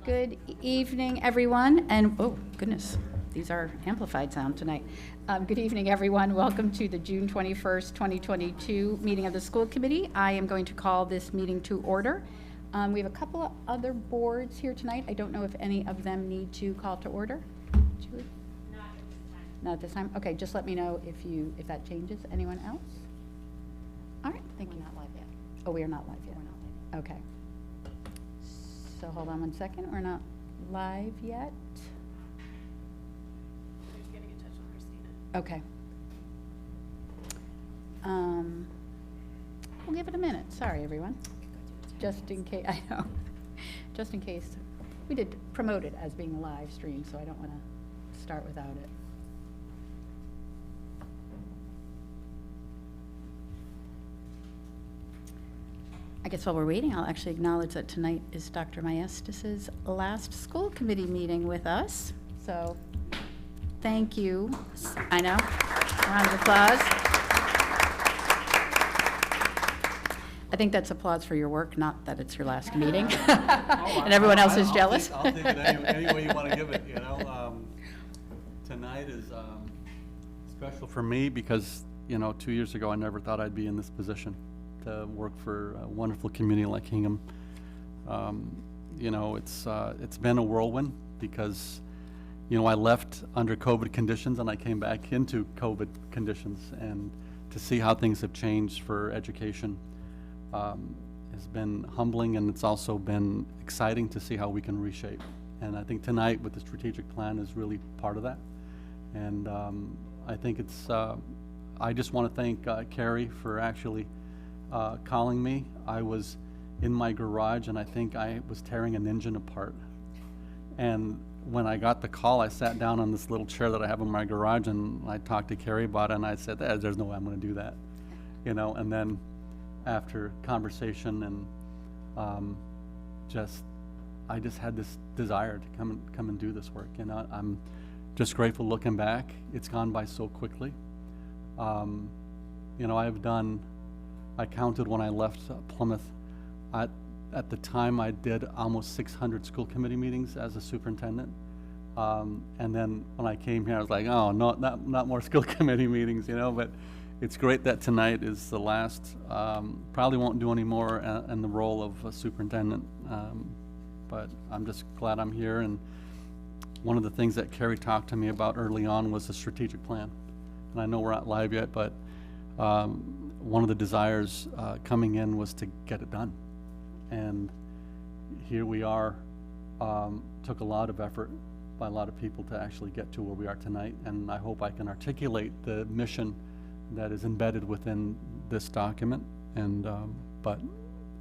Good evening, everyone, and oh goodness, these are amplified sound tonight. Good evening, everyone. Welcome to the June 21st, 2022 meeting of the school committee. I am going to call this meeting to order. We have a couple of other boards here tonight. I don't know if any of them need to call to order. Julie? Not at this time. Not at this time? Okay, just let me know if that changes. Anyone else? All right, thank you. We're not live yet. Oh, we are not live yet. We're not live yet. Okay. So hold on one second. We're not live yet. Just getting in touch with Christina. Okay. We'll give it a minute. Sorry, everyone. Just in case, I know. Just in case. We did promote it as being a live stream, so I don't want to start without it. I guess while we're waiting, I'll actually acknowledge that tonight is Dr. Maestas' last school committee meeting with us. So thank you. I know. Round of applause. I think that's applause for your work, not that it's your last meeting. And everyone else is jealous. I'll take it any way you want to give it, you know. Tonight is special for me because, 2 years ago I never thought I'd be in this position to work for a wonderful community like Hingham. It's been a whirlwind because, I left under COVID conditions and I came back into COVID conditions, and to see how things have changed for education has been humbling, and it's also been exciting to see how we can reshape. And I think tonight with the strategic plan is really part of that. And I think it's, I just want to thank Carrie for actually calling me. I was in my garage and I think I was tearing an engine apart. And when I got the call, I sat down on this little chair that I have in my garage and I talked to Carrie about it, and I said, there's no way I'm going to do that. And then after conversation and I just had this desire to come and do this work. I'm just grateful looking back. It's gone by so quickly. I counted when I left Plymouth. At the time, I did almost 600 school committee meetings as a superintendent. And then when I came here, I was like, oh, no, not more school committee meetings, But it's great that tonight is the last. Probably won't do any more in the role of a superintendent. But I'm just glad I'm here. And one of the things that Carrie talked to me about early on was the strategic plan. And I know we're not live yet, but one of the desires coming in was to get it done. And here we are. Took a lot of effort by a lot of people to actually get to where we are tonight. And I hope I can articulate the mission that is embedded within this document. And but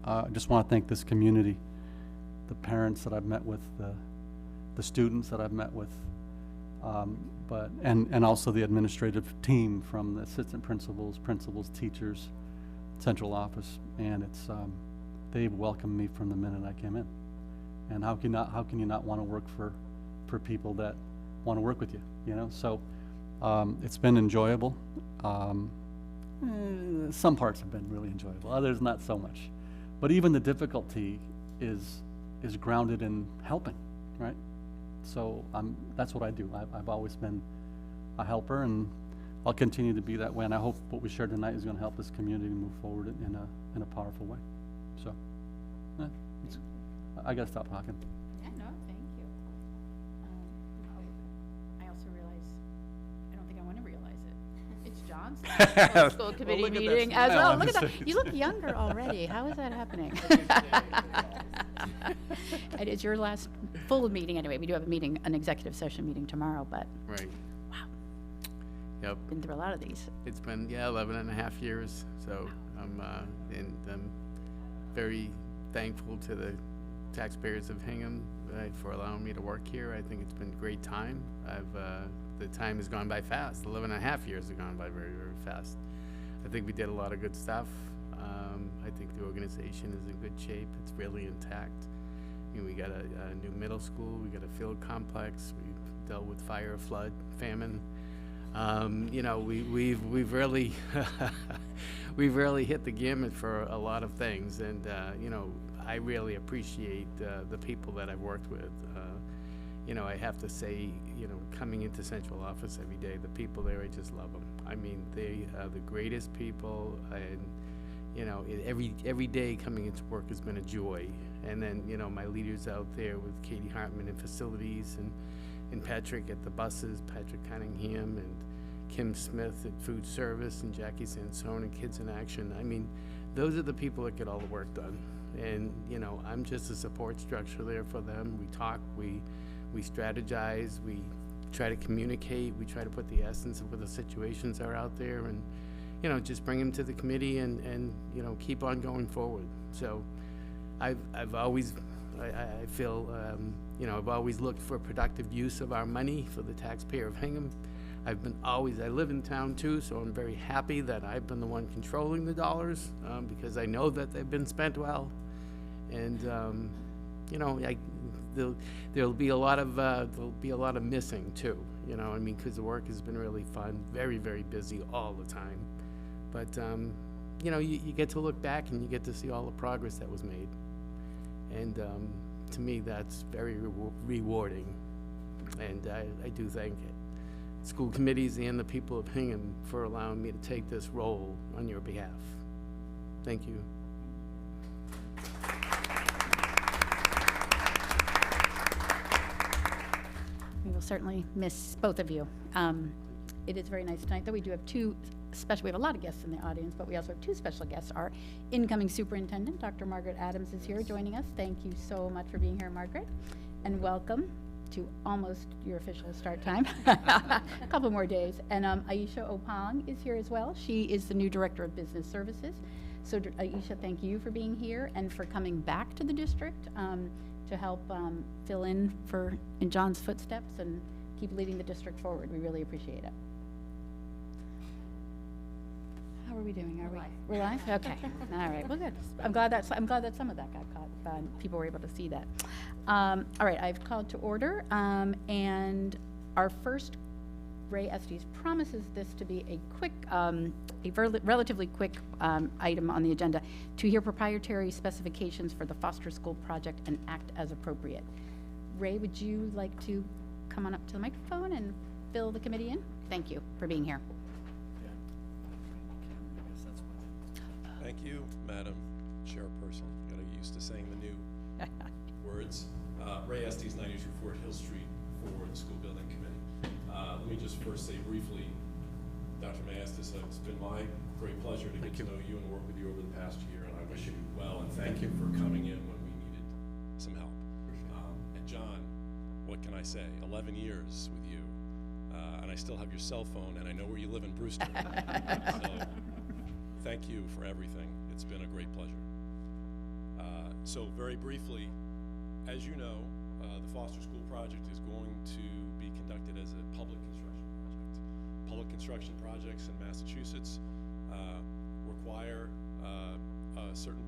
I just want to thank this community, the parents that I've met with, the students that I've met with, and also the administrative team, from the assistant principals, teachers, central office, and it's they've welcomed me from the minute I came in. And how can you not want to work for people that want to work with you? So it's been enjoyable. Some parts have been really enjoyable, others not so much. But even the difficulty is grounded in helping, right? So that's what I do. I've always been a helper, and I'll continue to be that way. And I hope what we shared tonight is going to help this community move forward in a powerful way. So, I got to stop talking. Yeah, no, thank you. I also realize, I don't think I want to realize it. It's John's last school committee Well, meeting as well. Look at that. You look younger already. How is that happening? It is your last full meeting anyway. We do have an executive session meeting tomorrow, but Right. wow, Yep. been through a lot of these. It's been 11 and a half years. So I'm very thankful to the taxpayers of Hingham for allowing me to work here. I think it's been a great time. The time has gone by fast. 11 and a half years have gone by very, very fast. I think we did a lot of good stuff. I think the organization is in good shape. It's really intact. We got a new middle school. We got a field complex. We've dealt with fire, flood, famine. We've really we've really hit the gamut for a lot of things. And I really appreciate the people that I've worked with. You know, I have to say, you know, coming into central office every day, the people there, I just love them. I mean, they are the greatest people, and you know, every day coming into work has been a joy. And then, you know, my leaders out there with Katie Hartman in facilities, and Patrick at the buses, Patrick Cunningham, and Kim Smith at food service, and Jackie Sansone and Kids in Action. I mean, those are the people that get all the work done. And, you know, I'm just a support structure there for them. We talk, we strategize, we try to communicate, we try to put the essence of what the situations are out there, and, you know, just bring them to the committee and you know, keep on going forward. So I've always, I feel, you know, I've always looked for productive use of our money for the taxpayer of Hingham. I live in town too, so I'm very happy that I've been the one controlling the dollars, because I know that they've been spent well. And, you know, there'll be a lot of missing too, you know, I mean, because the work has been really fun, very, very busy all the time. But, you know, you get to look back and you get to see all the progress that was made. And to me, that's very rewarding. And I do thank school committees and the people of Hingham for allowing me to take this role on your behalf. Thank you. We will certainly miss both of you. It is very nice tonight that we do have we have a lot of guests in the audience, but we also have two special guests. Our incoming superintendent, Dr. Margaret Adams, is here joining us. Thank you so much for being here, Margaret, and welcome to almost your official start time. A couple more days. And Aisha Opong is here as well. She is the new Director of Business Services. So Aisha, thank you for being here and for coming back to the district to help fill in John's footsteps and keep leading the district forward. We really appreciate it. How are we doing? We're live? Okay. All right. Well, good. I'm glad that some of that got caught. People were able to see that. All right. I've called to order, and our first, Ray Estes promises this to be a quick, relatively quick item on the agenda, to hear proprietary specifications for the Foster School project and act as appropriate. Ray, would you like to come on up to the microphone and fill the committee in? Thank you for being here. Thank you, Madam Chairperson. Got to get used to saying the new words. Ray Estes, 92 Fort Hill Street for the School Building Committee. Let me just first say briefly, Dr. Estes, it's been my great pleasure to get to know you and work with you over the past year, and I wish you well, and thank you for coming in when we needed some help. And John, what can I say? 11 years with you, and I still have your cell phone, and I know where you live in Brewster. So, thank you for everything. It's been a great pleasure. So very briefly, as you know, the Foster School project is going to be conducted as a public construction project. Public construction projects in Massachusetts require a certain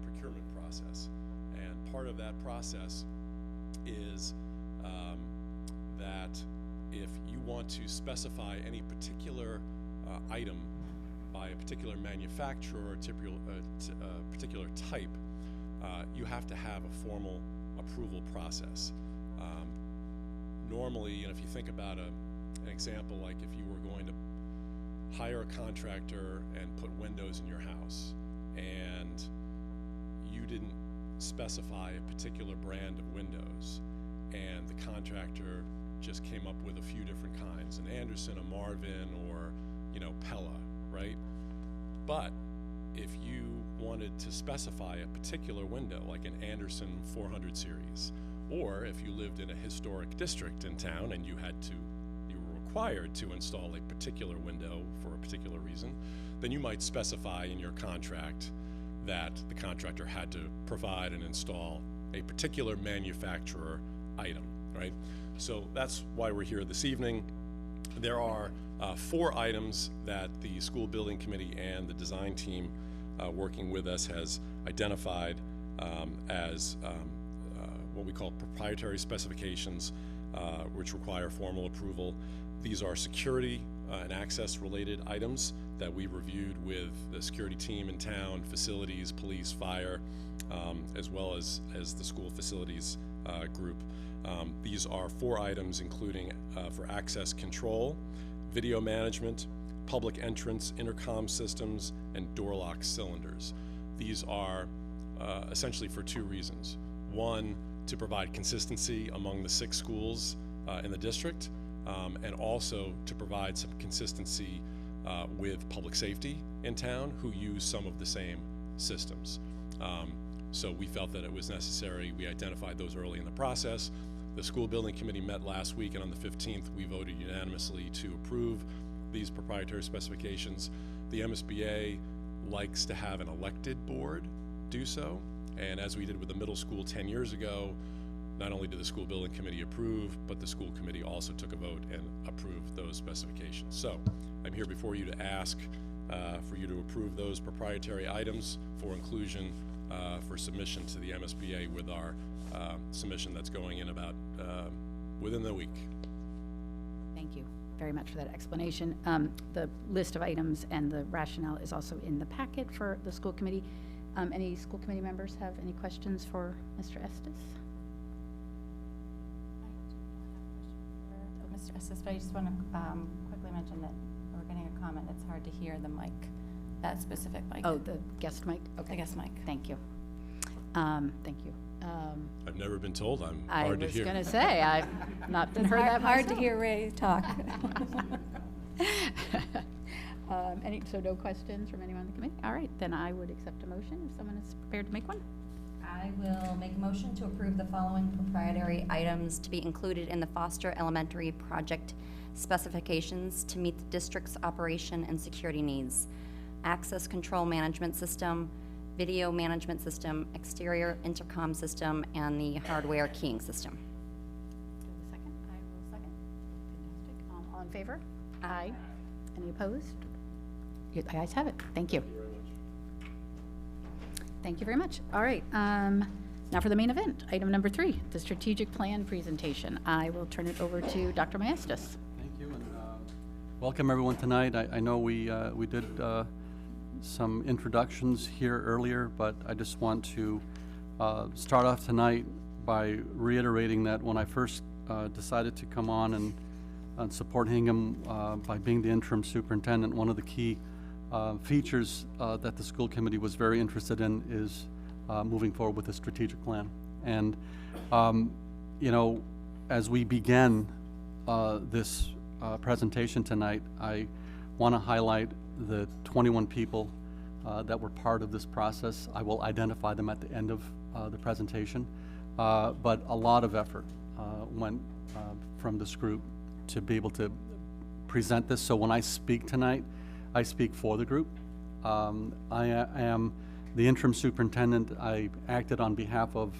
procurement process. And part of that process is that if you want to specify any particular item by a particular manufacturer or a particular type, you have to have a formal approval process. Normally, and if you think about an example, like if you were going to hire a contractor and put windows in your house, and you didn't specify a particular brand of windows, and the contractor just came up with a few different kinds, an Anderson, a Marvin, or Pella, right? But if you wanted to specify a particular window, like an Anderson 400 series, or if you lived in a historic district in town and you were required to install a particular window for a particular reason, then you might specify in your contract that the contractor had to provide and install a particular manufacturer item, right? So that's why we're here this evening. There are 4 items that the School Building Committee and the design team working with us has identified as what we call proprietary specifications, which require formal approval. These are security and access related items that we reviewed with the security team in town, facilities, police, fire, as well as the school facilities group. These are 4 items, including for access control, video management, public entrance, intercom systems, and door lock cylinders. These are essentially for 2 reasons. One, to provide consistency among the 6 schools in the district, and also to provide some consistency with public safety in town who use some of the same systems. So we felt that it was necessary. We identified those early in the process. The school building committee met last week, and on the 15th, we voted unanimously to approve these proprietary specifications. The MSBA likes to have an elected board do so, and as we did with the middle school 10 years ago, not only did the school building committee approve, but the school committee also took a vote and approved those specifications. So I'm here before you to ask for you to approve those proprietary items for inclusion for submission to the MSBA with our submission that's going in about within the week. Thank you very much for that explanation. The list of items and the rationale is also in the packet for the school committee. Any school committee members have any questions for Mr. Estes? Mr. Estes, but I just want to quickly mention that we're getting a comment. It's hard to hear the mic, that specific mic. Oh, the guest mic? Okay. The guest mic. Thank you. Thank you. I've never been told I'm hard to hear. I was going to say, I've not been heard that Hard to myself. hear Ray talk. So no questions from anyone on the committee? All right, then I would accept a motion if someone is prepared to make one. I will make a motion to approve the following proprietary items to be included in the Foster Elementary project specifications to meet the district's operation and security needs: access control management system, video management system, exterior intercom system, and the hardware keying system. Do I have a second? I will second. Fantastic. All in favor? Aye. Any opposed? The ayes have it. Thank you. Thank you very much. All right, now for the main event, item number 3, the strategic plan presentation. I will turn it over to Dr. Maestas. Thank you, and welcome everyone tonight. I know we did some introductions here earlier, but I just want to start off tonight by reiterating that when I first decided to come on and support Hingham by being the interim superintendent, one of the key features that the school committee was very interested in is moving forward with a strategic plan. And, you know, as we begin this presentation tonight, I want to highlight the 21 people that were part of this process. I will identify them at the end of the presentation, but a lot of effort went from this group to be able to present this. So when I speak tonight, I speak for the group. I am the interim superintendent. I acted on behalf of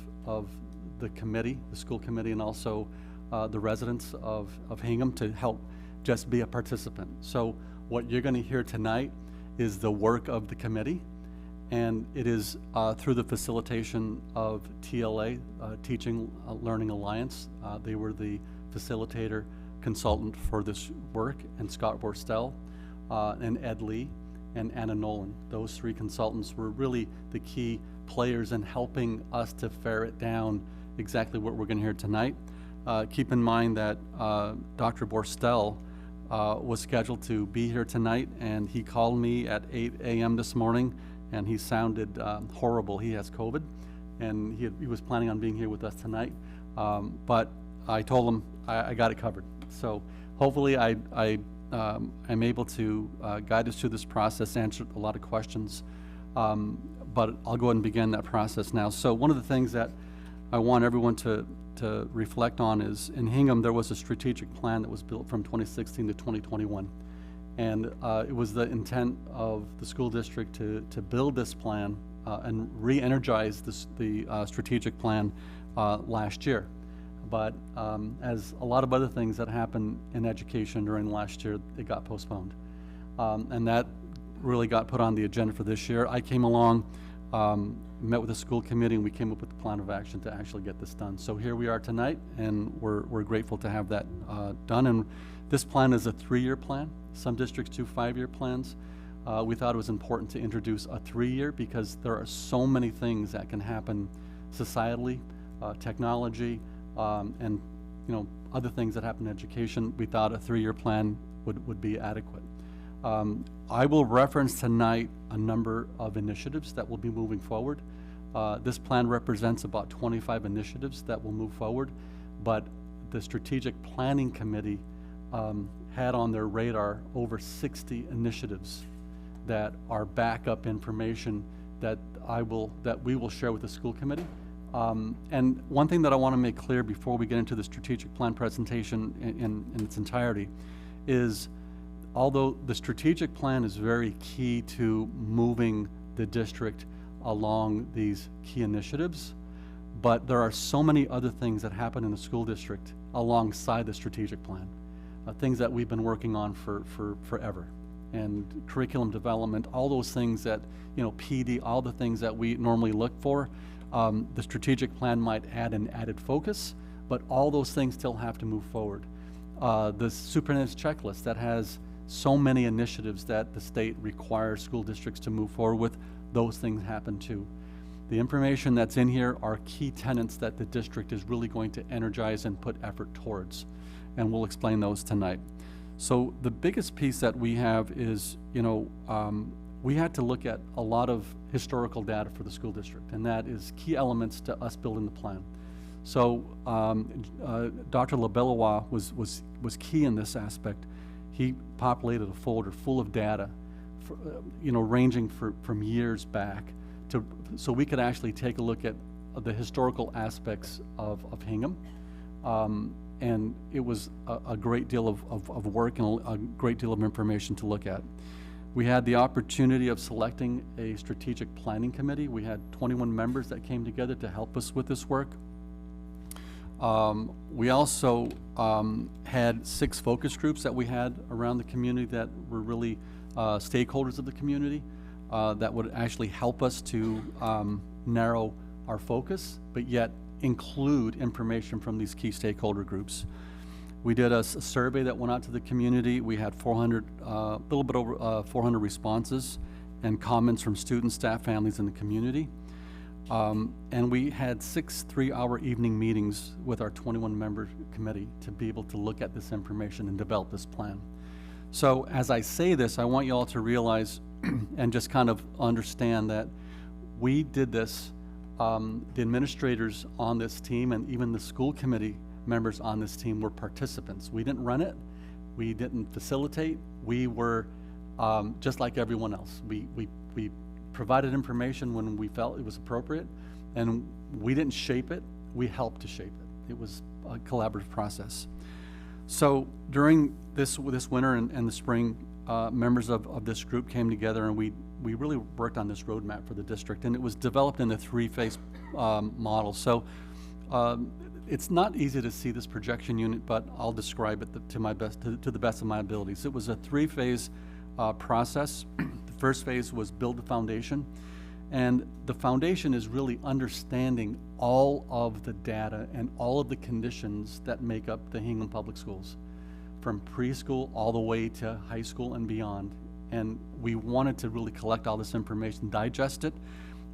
the committee, the school committee, and also the residents of Hingham to help just be a participant. So what you're going to hear tonight is the work of the committee, and it is through the facilitation of TLA, Teaching Learning Alliance. They were the facilitator consultant for this work, and Scott Borstel, and Ed Lee, and Anna Nolan. Those 3 consultants were really the key players in helping us to ferret down exactly what we're going to hear tonight. Keep in mind that Dr. Borstel was scheduled to be here tonight, and he called me at 8 a.m. this morning, and he sounded horrible. He has COVID, and he was planning on being here with us tonight, but I told him I got it covered. So hopefully I am able to guide us through this process, answer a lot of questions, but I'll go ahead and begin that process now. So one of the things that I want everyone to reflect on is, in Hingham there was a strategic plan that was built from 2016 to 2021, and it was the intent of the school district to build this plan and re-energize the strategic plan last year. But as a lot of other things that happened in education during last year, it got postponed. And that really got put on the agenda for this year. I came along, met with the school committee, and we came up with a plan of action to actually get this done. So here we are tonight, and we're grateful to have that done. And this plan is a 3-year plan. Some districts do 5-year plans. we thought it was important to introduce a 3-year because there are so many things that can happen societally, technology, and other things that happen in education. We thought a 3-year plan would be adequate. I will reference tonight a number of initiatives that will be moving forward. This plan represents about 25 initiatives that will move forward, but the Strategic Planning Committee had on their radar over 60 initiatives that are backup information that we will share with the school committee. And one thing that I want to make clear before we get into the strategic plan presentation in its entirety is, although the strategic plan is very key to moving the district along these key initiatives, but there are so many other things that happen in the school district alongside the strategic plan, things that we've been working on for forever, and curriculum development, all those things that, PD, all the things that we normally look for. The strategic plan might add an added focus, but all those things still have to move forward. The superintendent's checklist that has so many initiatives that the state requires school districts to move forward with, those things happen too. The information that's in here are key tenets that the district is really going to energize and put effort towards, and we'll explain those tonight. So the biggest piece that we have is, we had to look at a lot of historical data for the school district, and that is key elements to us building the plan. So Dr. LaBellois was key in this aspect. He populated a folder full of data, ranging from years back, so we could actually take a look at the historical aspects of Hingham. And it was a great deal of work and a great deal of information to look at. We had the opportunity of selecting a strategic planning committee. We had 21 members that came together to help us with this work. We also had 6 focus groups that we had around the community that were really stakeholders of the community that would actually help us to narrow our focus, but yet include information from these key stakeholder groups. We did a survey that went out to the community. We had a little bit over 400 responses and comments from students, staff, families in the community. And we had 6 3-hour evening meetings with our 21-member committee to be able to look at this information and develop this plan. So as I say this, I want you all to realize and just kind of understand that we did this, the administrators on this team and even the school committee members on this team were participants. We didn't run it, we didn't facilitate, we were just like everyone else. We provided information when we felt it was appropriate, and we didn't shape it, we helped to shape it. It was a collaborative process. So during this winter and the spring, members of this group came together, and we really worked on this roadmap for the district, and it was developed in the 3-phase model. So it's not easy to see this projection unit, but I'll describe it to the best of my abilities. It was a 3-phase process. The first phase was build the foundation, and the foundation is really understanding all of the data and all of the conditions that make up the Hingham Public Schools, from preschool all the way to high school and beyond. And we wanted to really collect all this information, digest it,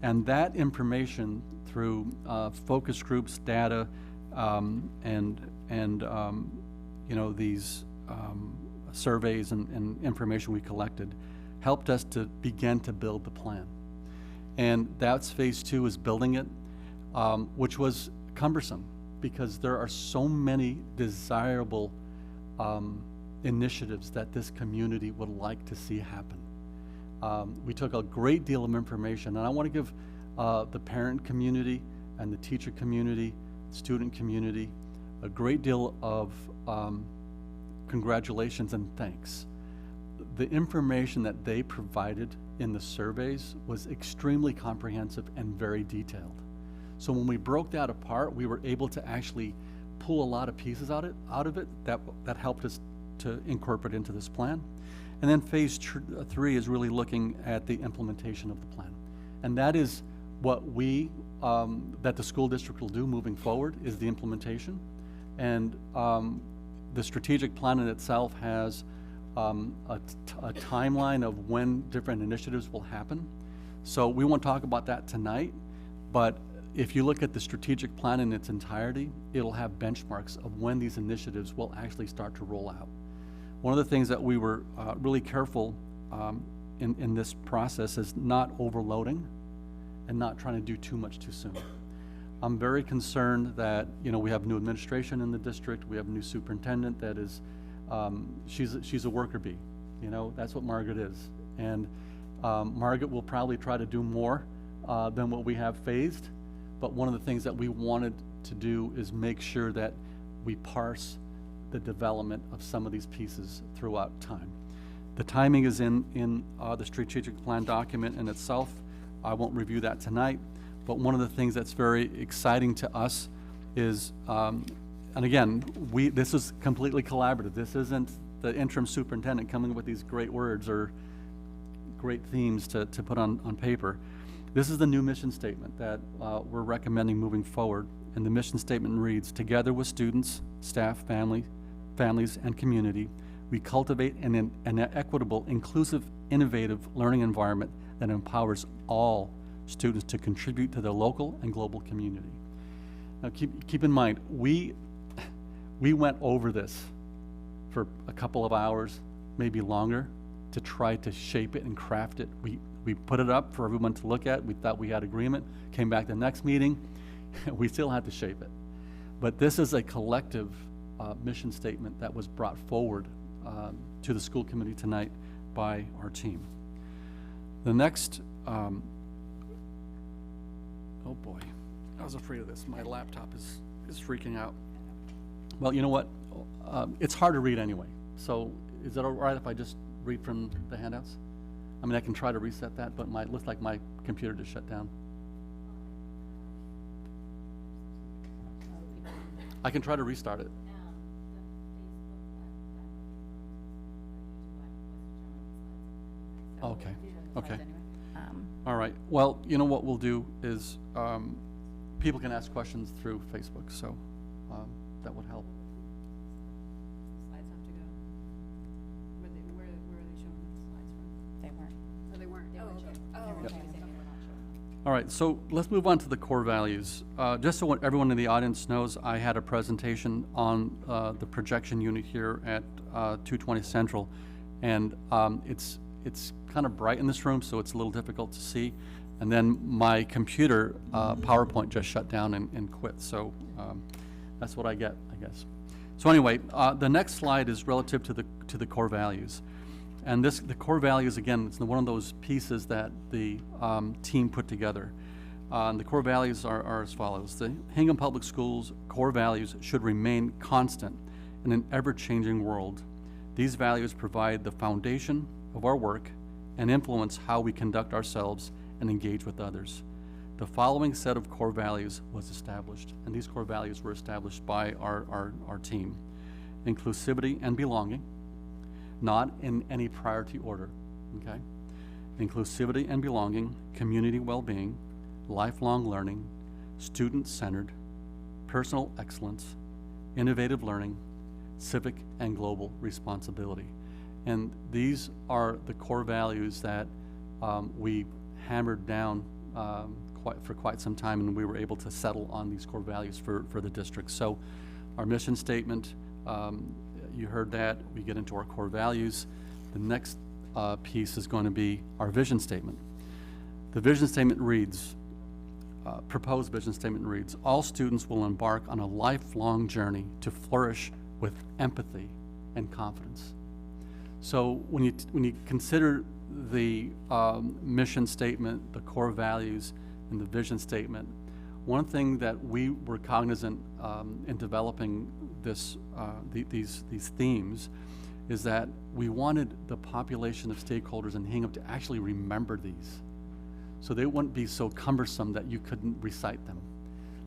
and that information through focus groups, data, these surveys and information we collected helped us to begin to build the plan. And that's phase 2, is building it, which was cumbersome because there are so many desirable initiatives that this community would like to see happen. We took a great deal of information, and I want to give the parent community and the teacher community, student community, a great deal of congratulations and thanks. The information that they provided in the surveys was extremely comprehensive and very detailed. So when we broke that apart, we were able to actually pull a lot of pieces out of it that helped us to incorporate into this plan. And then phase 3 is really looking at the implementation of the plan. And that is what that the school district will do moving forward, is the implementation. And the strategic plan in itself has a timeline of when different initiatives will happen. So we won't talk about that tonight, but if you look at the strategic plan in its entirety, it'll have benchmarks of when these initiatives will actually start to roll out. One of the things that we were really careful in this process is not overloading and not trying to do too much too soon. I'm very concerned that, we have new administration in the district, we have a new superintendent that is, she's a worker bee, that's what Margaret is. And Margaret will probably try to do more than what we have phased, but one of the things that we wanted to do is make sure that we parse the development of some of these pieces throughout time. The timing is in the strategic plan document in itself. I won't review that tonight, but one of the things that's very exciting to us is, and again, this is completely collaborative. This isn't the interim superintendent coming up with these great words or great themes to put on paper. This is the new mission statement that we're recommending moving forward, and the mission statement reads, together with students, staff, families, and community, we cultivate an equitable, inclusive, innovative learning environment that empowers all students to contribute to their local and global community. Now keep in mind, we went over this for a couple of hours, maybe longer, to try to shape it and craft it. We put it up for everyone to look at. We thought we had agreement, came back the next meeting, we still had to shape it. But this is a collective mission statement that was brought forward to the school committee tonight by our team. The next, oh boy, I was afraid of this. My laptop is freaking out. Well, you know what? It's hard to read anyway. So is it all right if I just read from the handouts? I mean, I can try to reset that, but it looks like my computer just shut down. I can try to restart it. Okay, okay. All right, well, you know what we'll do is, people can ask questions through Facebook, so that would help. Slides have to go. Where are they showing the slides from? They weren't. Oh, they weren't. They were Okay. showing- Oh, they were okay. showing, they were not showing. All right, so let's move on to the core values. Just so what everyone in the audience knows, I had a presentation on the projection unit here at 220 Central, and it's kind of bright in this room, so it's a little difficult to see. And then my computer, PowerPoint just shut down and quit, so that's what I get, I guess. So anyway, the next slide is relative to the core values. And the core values, again, it's one of those pieces that the team put together. The core values are as follows. The Hingham Public Schools core values should remain constant in an ever-changing world. These values provide the foundation of our work and influence how we conduct ourselves and engage with others. The following set of core values was established, and these core values were established by our team. Inclusivity and belonging, not in any priority order, okay? Inclusivity and belonging, community well-being, lifelong learning, student-centered, personal excellence, innovative learning, civic and global responsibility. And these are the core values that we hammered down for quite some time, and we were able to settle on these core values for the district. So our mission statement, you heard that. We get into our core values. The next piece is going to be our vision statement. The vision statement reads, proposed vision statement reads, all students will embark on a lifelong journey to flourish with empathy and confidence. So when you consider the mission statement, the core values, and the vision statement, one thing that we were cognizant in developing these themes is that we wanted the population of stakeholders in Hingham to actually remember these, so they wouldn't be so cumbersome that you couldn't recite them,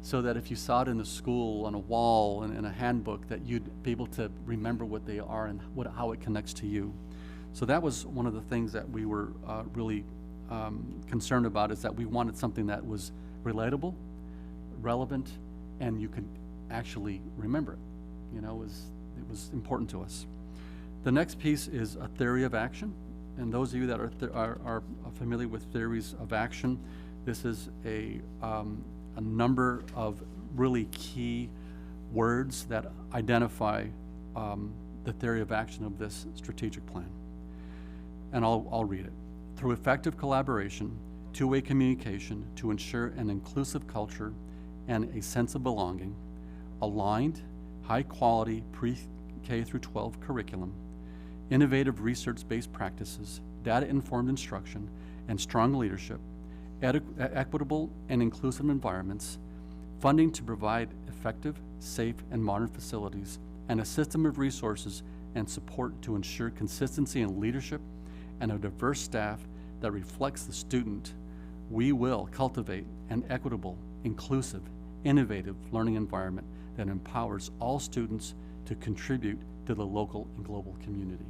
so that if you saw it in the school, on a wall, and in a handbook, that you'd be able to remember what they are and how it connects to you. So that was one of the things that we were really concerned about, is that we wanted something that was relatable, relevant, and you could actually remember it. You know, it was important to us. The next piece is a theory of action. And those of you that are familiar with theories of action, this is a number of really key words that identify the theory of action of this strategic plan. And I'll read it. Through effective collaboration, two-way communication to ensure an inclusive culture and a sense of belonging, aligned, high-quality pre-K through 12 curriculum, innovative research-based practices, data-informed instruction, and strong leadership, equitable and inclusive environments, funding to provide effective, safe, and modern facilities, and a system of resources and support to ensure consistency in leadership and a diverse staff that reflects the student, we will cultivate an equitable, inclusive, innovative learning environment that empowers all students to contribute to the local and global community.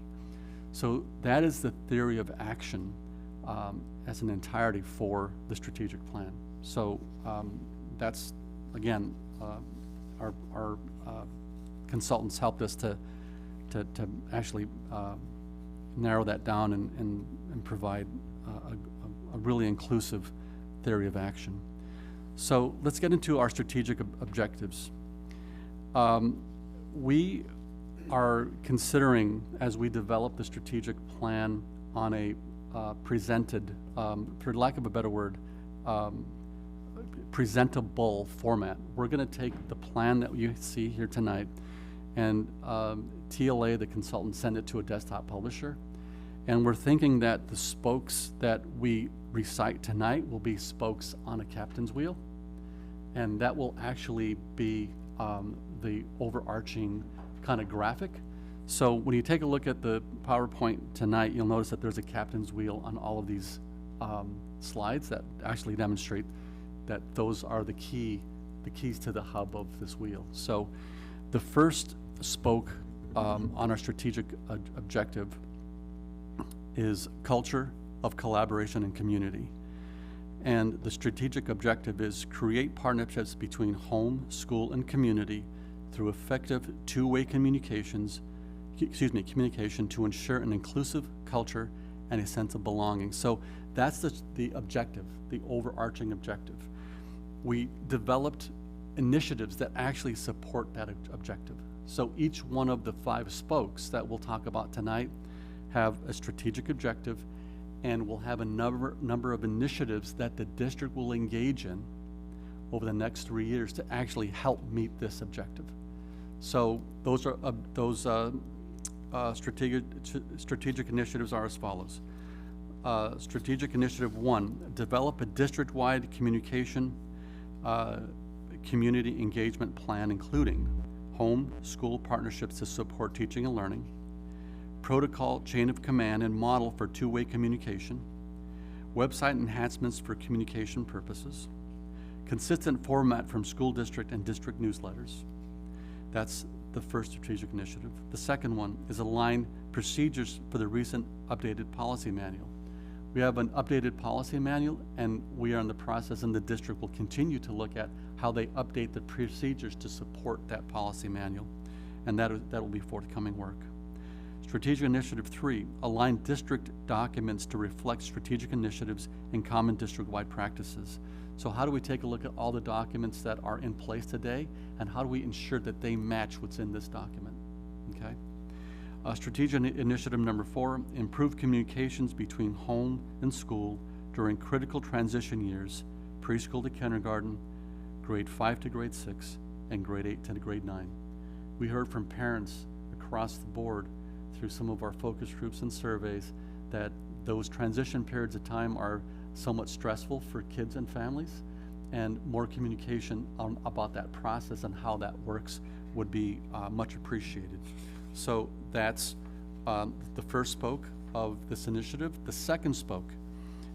So that is the theory of action as an entirety for the strategic plan. So that's, again, our consultants helped us to actually narrow that down and provide a really inclusive theory of action. So let's get into our strategic objectives. We are considering, as we develop the strategic plan on a presented, for lack of a better word, presentable format. We're going to take the plan that you see here tonight, and TLA, the consultant, send it to a desktop publisher. And we're thinking that the spokes that we recite tonight will be spokes on a captain's wheel, and that will actually be the overarching kind of graphic. So when you take a look at the PowerPoint tonight, you'll notice that there's a captain's wheel on all of these slides that actually demonstrate that those are the keys to the hub of this wheel. So the first spoke on our strategic objective is culture of collaboration and community. And the strategic objective is create partnerships between home, school, and community through effective two-way communication to ensure an inclusive culture and a sense of belonging. So that's the objective, the overarching objective. We developed initiatives that actually support that objective. So each one of the 5 spokes that we'll talk about tonight have a strategic objective, and we'll have a number of initiatives that the district will engage in over the next 3 years to actually help meet this objective. So those strategic initiatives are as follows. Strategic Initiative 1, develop a district-wide communication community engagement plan, including home, school partnerships to support teaching and learning, protocol, chain of command, and model for two-way communication, website enhancements for communication purposes, consistent format from school district and district newsletters. That's the first strategic initiative. The second one is align procedures for the recent updated policy manual. We have an updated policy manual, and we are in the process, and the district will continue to look at how they update the procedures to support that policy manual, and that will be forthcoming work. Strategic Initiative 3, align district documents to reflect strategic initiatives and common district-wide practices. So how do we take a look at all the documents that are in place today, and how do we ensure that they match what's in this document, okay? Strategic Initiative number 4, improve communications between home and school during critical transition years, preschool to kindergarten, grade 5 to grade 6, and grade 8 to grade 9. We heard from parents across the board through some of our focus groups and surveys that those transition periods of time are somewhat stressful for kids and families, and more communication about that process and how that works would be much appreciated. So that's the first spoke of this initiative. The second spoke,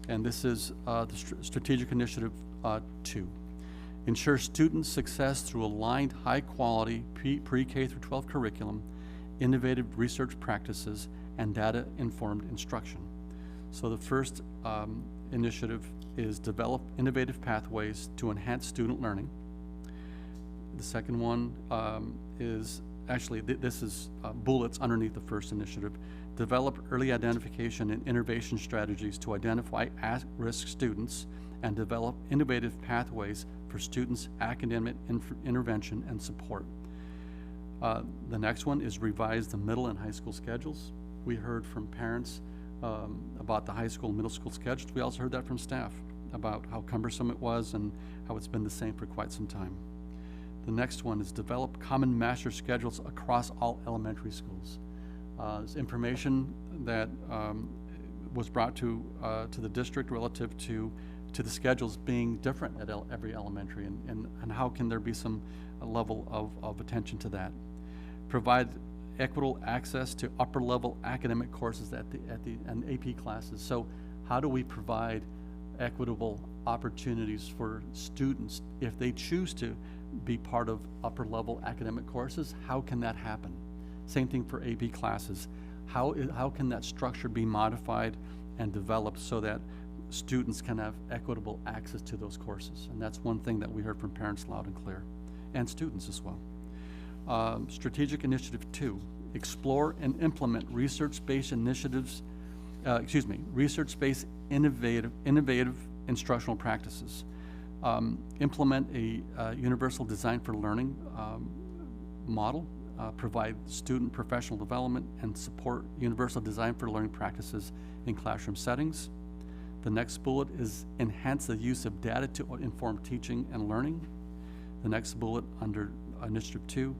and this is the Strategic Initiative 2, ensure student success through aligned high-quality pre-K through 12 curriculum, innovative research practices, and data-informed instruction. So the first initiative is develop innovative pathways to enhance student learning. The second one is actually, this is bullets underneath the first initiative. Develop early identification and innovation strategies to identify at-risk students and develop innovative pathways for students' academic intervention and support. The next one is revise the middle and high school schedules. We heard from parents about the high school and middle school schedules. We also heard that from staff about how cumbersome it was and how it's been the same for quite some time. The next one is develop common master schedules across all elementary schools. There's information that was brought to the district relative to the schedules being different at every elementary, and how can there be some level of attention to that. Provide equitable access to upper level academic courses and AP classes. So how do we provide equitable opportunities for students if they choose to be part of upper level academic courses? How can that happen? Same thing for AP classes. How can that structure be modified and developed so that students can have equitable access to those courses? And that's one thing that we heard from parents loud and clear, and students as well. Strategic Initiative 2, explore and implement research-based initiatives, research-based innovative instructional practices. Implement a universal design for learning model, provide student professional development, and support universal design for learning practices in classroom settings. The next bullet is enhance the use of data to inform teaching and learning. The next bullet under Initiative 2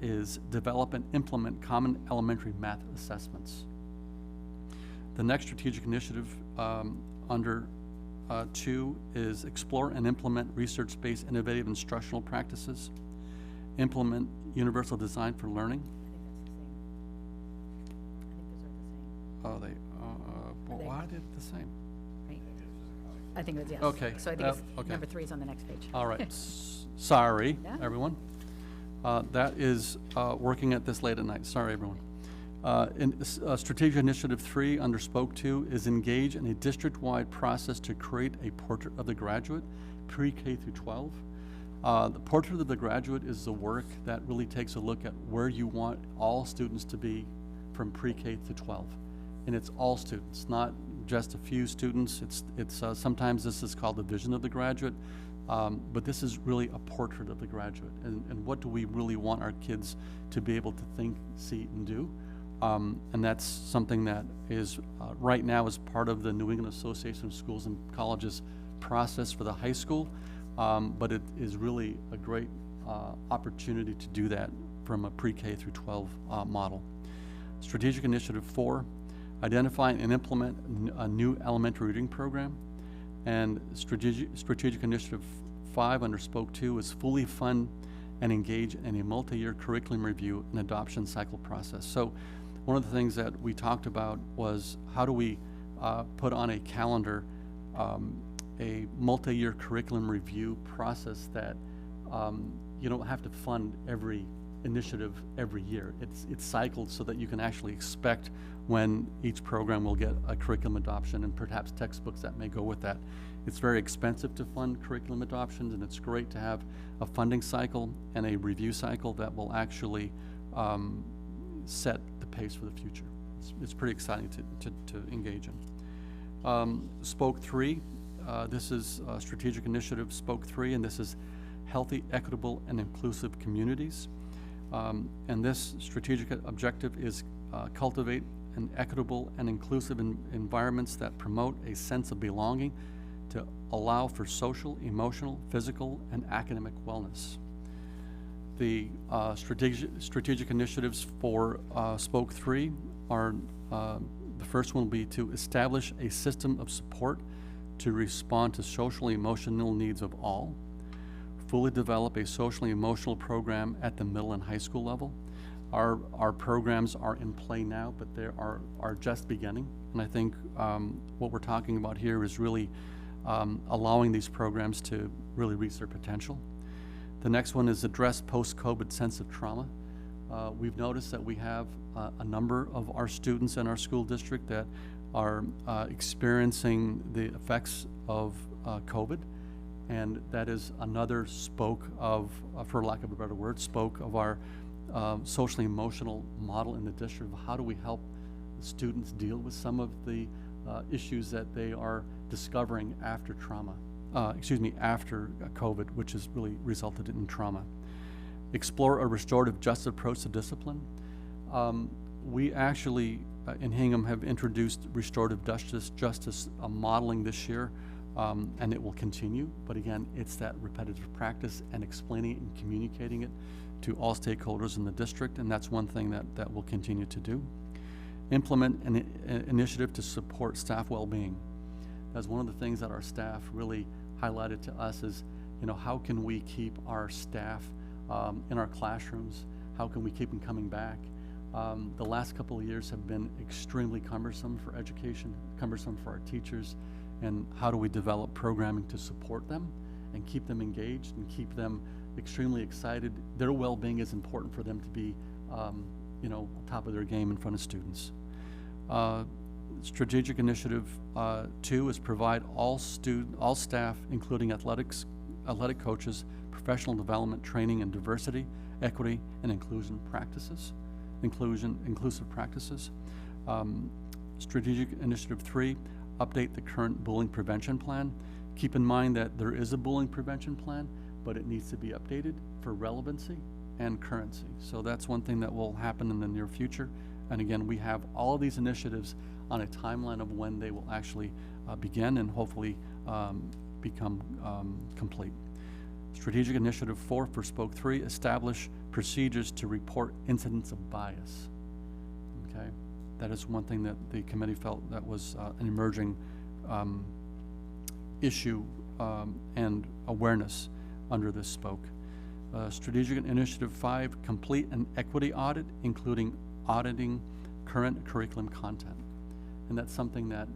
is develop and implement common elementary math assessments. The next strategic initiative under 2 is explore and implement research-based innovative instructional practices. Implement universal design for learning. I think that's the same. I think those are the same. Oh, they, why did it the same? Right. I think it was, yes. Okay. So I think it's Okay. number 3 is on the next page. All right, sorry, Yeah. everyone. That is working at this late at night, sorry, everyone. Strategic Initiative 3 under Spoke 2 is engage in a district-wide process to create a portrait of the graduate, pre-K through 12. The portrait of the graduate is the work that really takes a look at where you want all students to be from pre-K to 12. And it's all students, not just a few students. It's sometimes this is called the vision of the graduate, but this is really a portrait of the graduate. And what do we really want our kids to be able to think, see, and do? And that's something that is right now is part of the New England Association of Schools and Colleges process for the high school, but it is really a great opportunity to do that from a pre-K through 12 model. Strategic Initiative 4, identify and implement a new elementary reading program. And Strategic Initiative 5 under Spoke 2 is fully fund and engage in a multi-year curriculum review and adoption cycle process. So one of the things that we talked about was how do we put on a calendar a multi-year curriculum review process that you don't have to fund every initiative every year. It's cycled so that you can actually expect when each program will get a curriculum adoption and perhaps textbooks that may go with that. It's very expensive to fund curriculum adoptions, and it's great to have a funding cycle and a review cycle that will actually set the pace for the future. It's pretty exciting to engage in. Spoke 3, this is Strategic Initiative Spoke 3, and this is healthy, equitable, and inclusive communities. And this strategic objective is cultivate an equitable and inclusive environments that promote a sense of belonging to allow for social, emotional, physical, and academic wellness. The strategic initiatives for Spoke 3 are, the first one will be to establish a system of support to respond to social and emotional needs of all. Fully develop a socially emotional program at the middle and high school level. Our programs are in play now, but they are just beginning. And I think what we're talking about here is really allowing these programs to really reach their potential. The next one is address post-COVID sense of trauma. We've noticed that we have a number of our students in our school district that are experiencing the effects of COVID. And that is another spoke of, for lack of a better word, spoke of our socially emotional model in the district of how do we help students deal with some of the issues that they are discovering after trauma, after COVID, which has really resulted in trauma. Explore a restorative justice approach to discipline. We actually, in Hingham, have introduced restorative justice modeling this year, and it will continue. But again, it's that repetitive practice and explaining it and communicating it to all stakeholders in the district, and that's one thing that we'll continue to do. Implement an initiative to support staff well-being. That's one of the things that our staff really highlighted to us is, how can we keep our staff in our classrooms? How can we keep them coming back? The last couple of years have been extremely cumbersome for education, cumbersome for our teachers, and how do we develop programming to support them and keep them engaged and keep them extremely excited? Their well-being is important for them to be, on top of their game in front of students. Strategic initiative 2 is provide all staff, including athletic coaches, professional development training in diversity, equity, and inclusive practices. Strategic initiative 3, update the current bullying prevention plan. Keep in mind that there is a bullying prevention plan, but it needs to be updated for relevancy and currency. So that's one thing that will happen in the near future. And again, we have all of these initiatives on a timeline of when they will actually begin and hopefully become complete. Strategic initiative 4 for spoke 3, establish procedures to report incidents of bias. Okay, that is one thing that the committee felt that was an emerging issue and awareness under this spoke. Strategic initiative 5, complete an equity audit, including auditing current curriculum content. And that's something that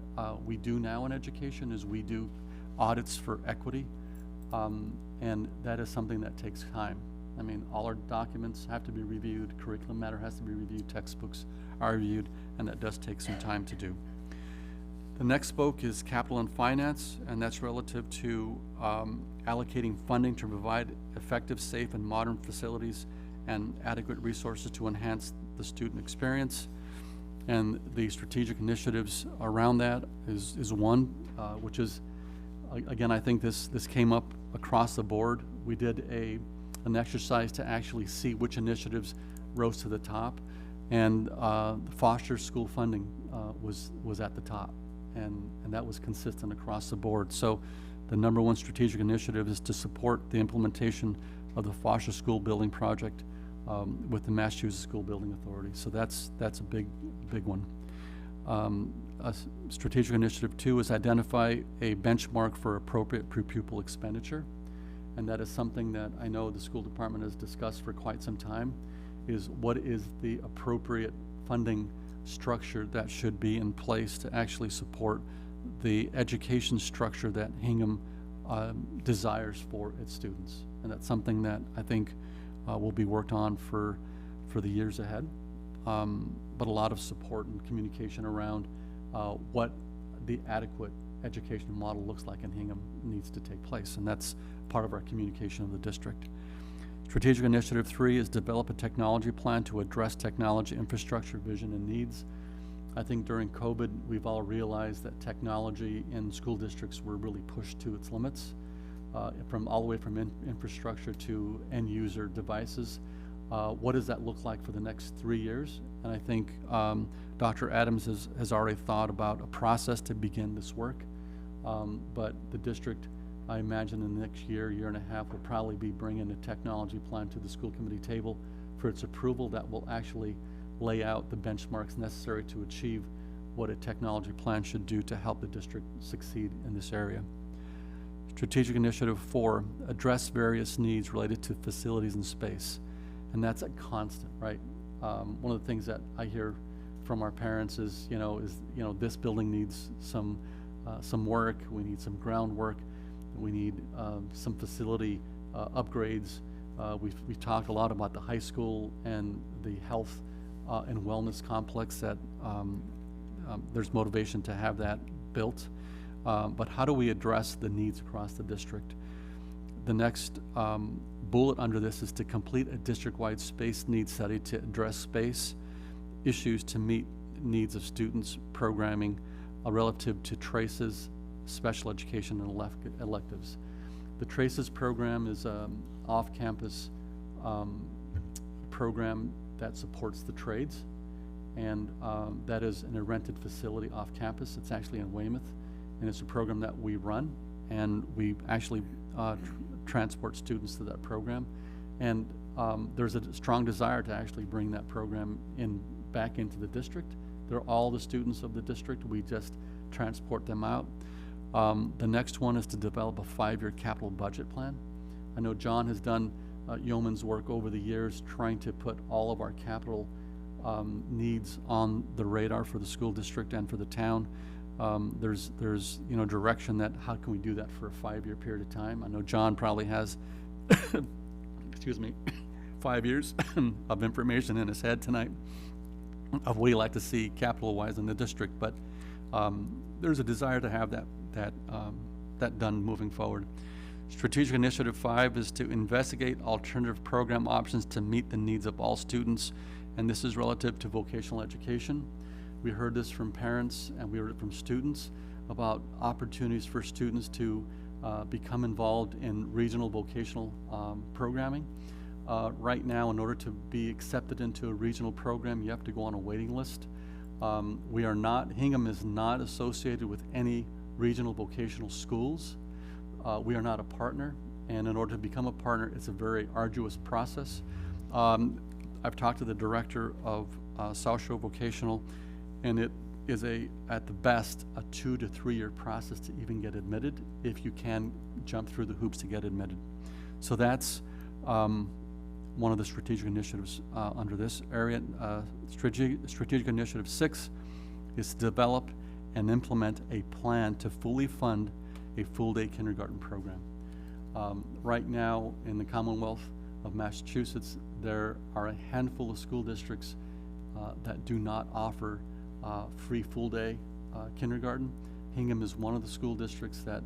we do now in education, is we do audits for equity, and that is something that takes time. I mean, all our documents have to be reviewed, curriculum matter has to be reviewed, textbooks are reviewed, and that does take some time to do. The next spoke is capital and finance, and that's relative to allocating funding to provide effective, safe, and modern facilities and adequate resources to enhance the student experience. And the strategic initiatives around that is one, which is, again, I think this came up across the board. We did an exercise to actually see which initiatives rose to the top, and the foster school funding was at the top, and that was consistent across the board. So the number one strategic initiative is to support the implementation of the foster school building project with the Massachusetts School Building Authority. So that's a big one. Strategic initiative 2 is identify a benchmark for appropriate per pupil expenditure. And that is something that I know the school department has discussed for quite some time, is what is the appropriate funding structure that should be in place to actually support the education structure that Hingham desires for its students. And that's something that I think will be worked on for the years ahead, but a lot of support and communication around what the adequate education model looks like in Hingham needs to take place, and that's part of our communication of the district. Strategic initiative 3 is develop a technology plan to address technology infrastructure, vision, and needs. I think during COVID, we've all realized that technology in school districts were really pushed to its limits, from all the way from infrastructure to end user devices. What does that look like for the next 3 years? And I think Dr. Adams has already thought about a process to begin this work, but the district, I imagine in the next year and a half, will probably be bringing a technology plan to the school committee table for its approval that will actually lay out the benchmarks necessary to achieve what a technology plan should do to help the district succeed in this area. Strategic initiative 4, address various needs related to facilities and space. And that's a constant, right? One of the things that I hear from our parents is, this building needs some work, we need some groundwork, we need some facility upgrades. We've talked a lot about the high school and the health and wellness complex that there's motivation to have that built. But how do we address the needs across the district? The next bullet under this is to complete a district-wide space needs study to address space issues to meet needs of students programming relative to traces, special education, and electives. The Traces program is an off-campus program that supports the trades, and that is in a rented facility off campus. It's actually in Weymouth, and it's a program that we run, and we actually transport students to that program. And there's a strong desire to actually bring that program back into the district. They're all the students of the district. We just transport them out. The next one is to develop a 5-year capital budget plan. I know John has done yeoman's work over the years trying to put all of our capital needs on the radar for the school district and for the town. There's direction that how can we do that for a 5-year period of time. I know John probably has excuse me 5 years of information in his head tonight of what he'd like to see capital wise in the district, but there's a desire to have that done moving forward. Strategic Initiative 5 is to investigate alternative program options to meet the needs of all students, and this is relative to vocational education. We heard this from parents and we heard it from students about opportunities for students to become involved in regional vocational programming. Right now, in order to be accepted into a regional program, you have to go on a waiting list. Hingham is not associated with any regional vocational schools. We are not a partner, and in order to become a partner, it's a very arduous process. I've talked to the director of South Shore Vocational, and it is at the best, a 2 to 3 year process to even get admitted if you can jump through the hoops to get admitted. So that's one of the strategic initiatives under this area. Strategic Initiative 6 is to develop and implement a plan to fully fund a full-day kindergarten program. Right now in the Commonwealth of Massachusetts, there are a handful of school districts that do not offer free full-day kindergarten. Hingham is one of the school districts that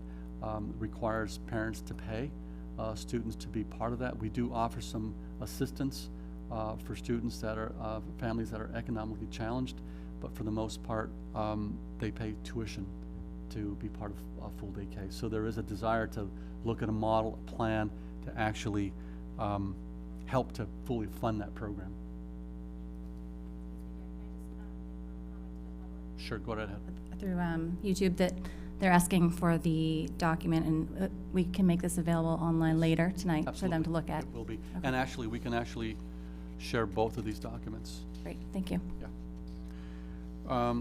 requires parents to pay students to be part of that. We do offer some assistance for students that are families that are economically challenged, but for the most part, they pay tuition to be part of a full-day K. So there is a desire to look at a model, a plan to actually help to fully fund that program. Sure, go right ahead. Through YouTube, that they're asking for the document, and we can make this available online later tonight for them to look at. It will be. Okay. And actually, we can actually share both of these documents. Great, thank you. Yeah.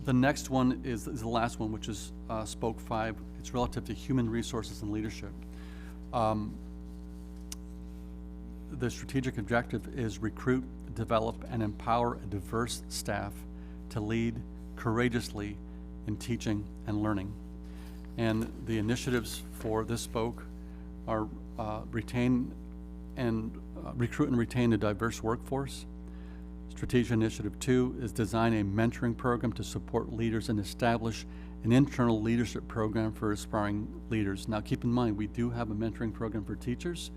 The next one is the last one, which is Spoke 5. It's relative to human resources and leadership. The strategic objective is recruit, develop, and empower a diverse staff to lead courageously in teaching and learning. And the initiatives for this spoke are recruit and retain a diverse workforce. Strategic Initiative 2 is design a mentoring program to support leaders and establish an internal leadership program for aspiring leaders. Now keep in mind, we do have a mentoring program for teachers,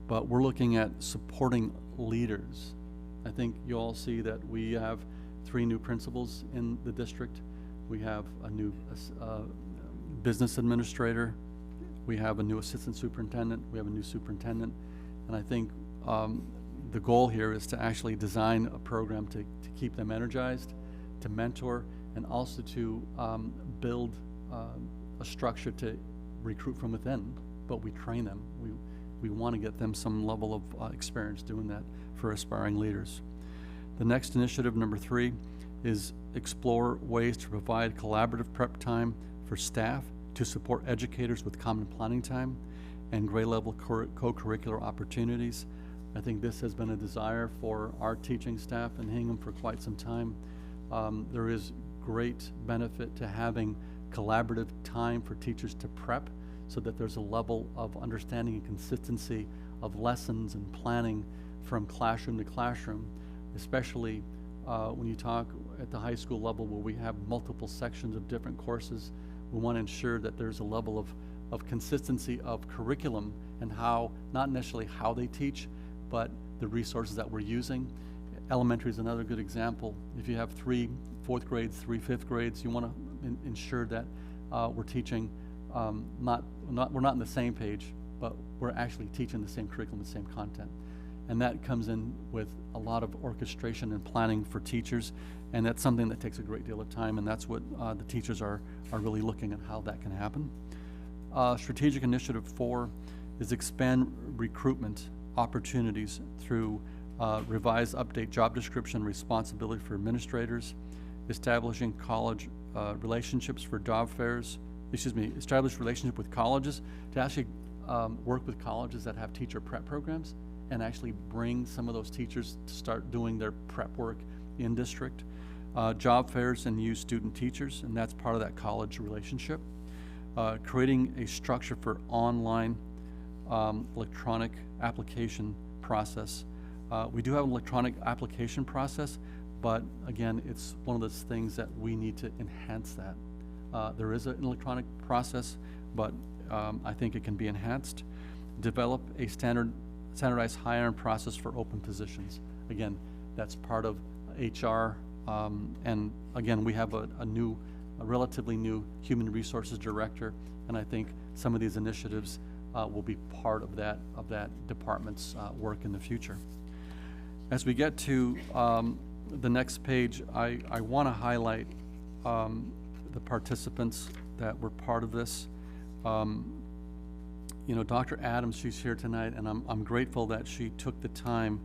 but we're looking at supporting leaders. I think you all see that we have 3 new principals in the district. We have a new business administrator. We have a new assistant superintendent. We have a new superintendent. And I think the goal here is to actually design a program to keep them energized, to mentor, and also to build a structure to recruit from within, but we train them. We want to get them some level of experience doing that for aspiring leaders. The next initiative, number 3, is explore ways to provide collaborative prep time for staff to support educators with common planning time and grade level co-curricular opportunities. I think this has been a desire for our teaching staff in Hingham for quite some time. There is great benefit to having collaborative time for teachers to prep so that there's a level of understanding and consistency of lessons and planning from classroom to classroom, especially when you talk at the high school level where we have multiple sections of different courses. We want to ensure that there's a level of consistency of curriculum and how, not necessarily how they teach, but the resources that we're using. Elementary is another good example. If you have 3 fourth grades, 3 fifth grades, you want to ensure that we're teaching, we're not on the same page, but we're actually teaching the same curriculum, the same content. And that comes in with a lot of orchestration and planning for teachers, and that's something that takes a great deal of time, and that's what the teachers are really looking at how that can happen. Strategic Initiative 4 is expand recruitment opportunities through revise, update job description, responsibility for administrators, establishing college relationships for job fairs, establish relationship with colleges to actually work with colleges that have teacher prep programs and actually bring some of those teachers to start doing their prep work in district. Job fairs and use student teachers, and that's part of that college relationship. Creating a structure for online electronic application process. We do have an electronic application process, but again, it's one of those things that we need to enhance that. There is an electronic process, but I think it can be enhanced. Develop a standardized hiring process for open positions. Again, that's part of HR, and again, we have a relatively new human resources director, and I think some of these initiatives will be part of that department's work in the future. As we get to the next page, I want to highlight the participants that were part of this. You know, Dr. Adams, she's here tonight, and I'm grateful that she took the time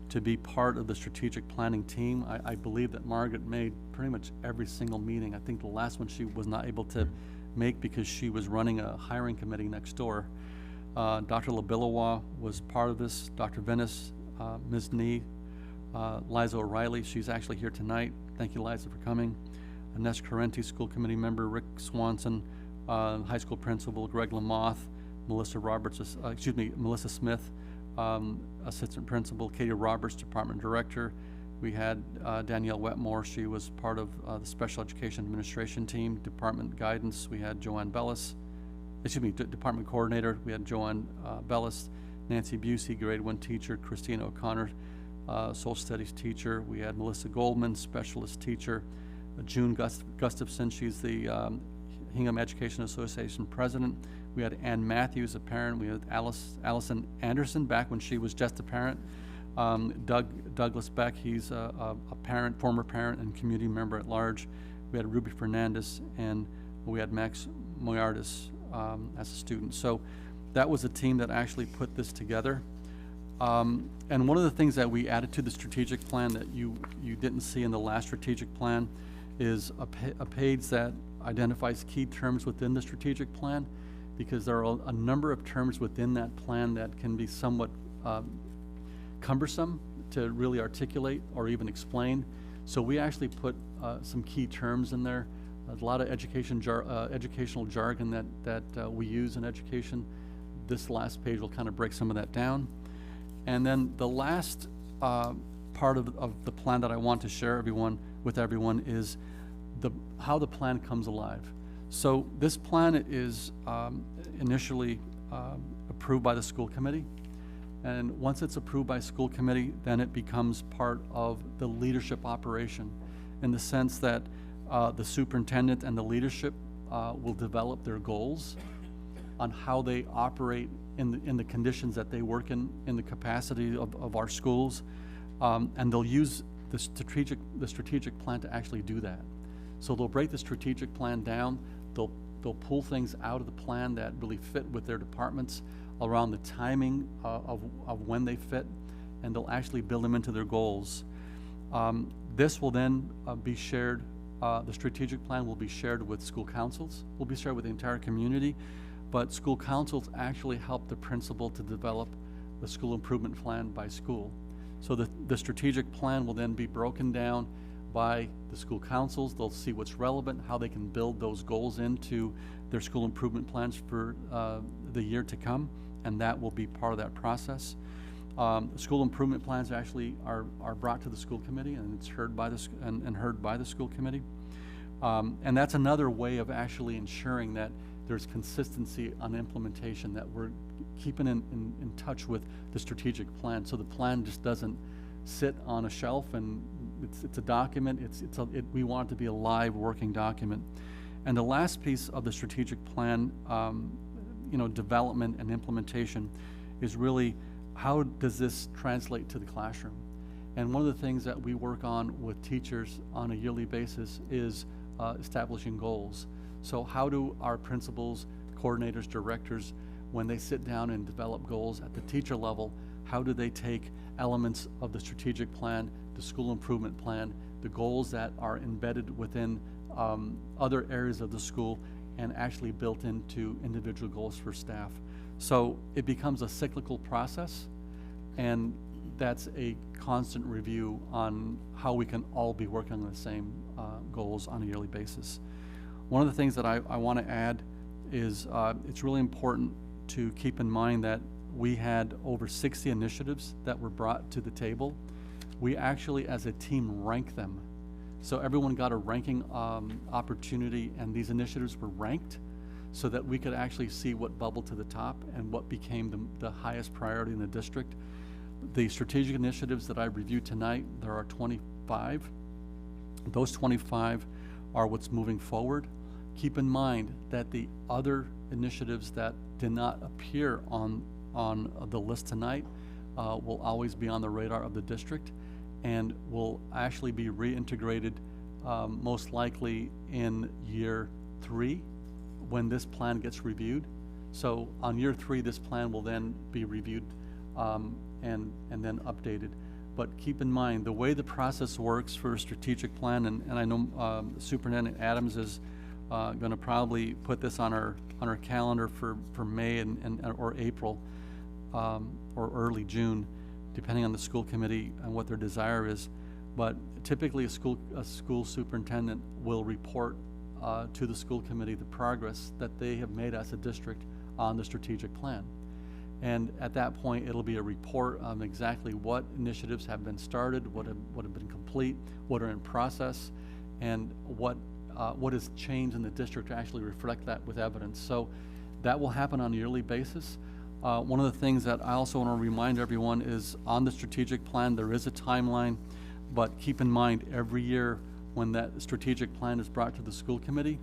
to be part of the strategic planning team. I believe that Margaret made pretty much every single meeting. I think the last one she was not able to make because she was running a hiring committee next door. Dr. Labilawa was part of this, Dr. Venice, Ms. Nee, Liza O'Reilly, she's actually here tonight. Thank you, Liza, for coming. Ines Carenti, school committee member, Rick Swanson, high school principal, Greg Lamoth, Melissa Smith, assistant principal, Katie Roberts, department director. We had Danielle Wetmore, she was part of the special education administration team, department guidance. We had Joanne Bellis, department coordinator. We had Joanne Bellis, Nancy Busey, grade 1 teacher, Christina O'Connor, social studies teacher. We had Melissa Goldman, specialist teacher, June Gustafson, she's the Hingham Education Association president. We had Ann Matthews, a parent. We had Allison Anderson, back when she was just a parent. Douglas Beck, he's a parent, former parent and community member at large. We had Ruby Fernandez, and we had Max Moyardis as a student. So that was a team that actually put this together. And one of the things that we added to the strategic plan that you didn't see in the last strategic plan is a page that identifies key terms within the strategic plan, because there are a number of terms within that plan that can be somewhat cumbersome to really articulate or even explain. So we actually put some key terms in there. A lot of educational jargon that we use in education. This last page will kind of break some of that down. And then the last part of the plan that I want to share with everyone is how the plan comes alive. So this plan is initially approved by the school committee, and once it's approved by school committee, then it becomes part of the leadership operation, in the sense that the superintendent and the leadership will develop their goals on how they operate in the conditions that they work in the capacity of our schools, and they'll use the strategic plan to actually do that. So they'll break the strategic plan down. They'll pull things out of the plan that really fit with their departments around the timing of when they fit, and they'll actually build them into their goals. This will then be shared. The strategic plan will be shared with school councils. Will be shared with the entire community, but school councils actually help the principal to develop the school improvement plan by school. So the strategic plan will then be broken down by the school councils. They'll see what's relevant, how they can build those goals into their school improvement plans for the year to come, and that will be part of that process. School improvement plans actually are brought to the school committee, and it's heard by the school committee. And that's another way of actually ensuring that there's consistency on implementation, that we're keeping in touch with the strategic plan. So the plan just doesn't sit on a shelf and it's a document. We want it to be a live working document. And the last piece of the strategic plan, development and implementation is really how does this translate to the classroom? And one of the things that we work on with teachers on a yearly basis is establishing goals. So how do our principals, coordinators, directors, when they sit down and develop goals at the teacher level, how do they take elements of the strategic plan, the school improvement plan, the goals that are embedded within other areas of the school and actually built into individual goals for staff? So it becomes a cyclical process, and that's a constant review on how we can all be working on the same goals on a yearly basis. One of the things that I want to add is it's really important to keep in mind that we had over 60 initiatives that were brought to the table. We actually, as a team, ranked them. So everyone got a ranking opportunity, and these initiatives were ranked so that we could actually see what bubbled to the top and what became the highest priority in the district. The strategic initiatives that I reviewed tonight, there are 25. Those 25 are what's moving forward. Keep in mind that the other initiatives that did not appear on the list tonight will always be on the radar of the district and will actually be reintegrated most likely in year 3 when this plan gets reviewed. So on year 3, this plan will then be reviewed and then updated. But keep in mind, the way the process works for a strategic plan, and I know Superintendent Adams is going to probably put this on our calendar for May or April or early June, depending on the school committee and what their desire is. But typically a school superintendent will report to the school committee the progress that they have made as a district on the strategic plan. And at that point, it'll be a report on exactly what initiatives have been started, what have been complete, what are in process, and what has changed in the district to actually reflect that with evidence. So that will happen on a yearly basis. One of the things that I also want to remind everyone is on the strategic plan, there is a timeline, but keep in mind every year when that strategic plan is brought to the school committee,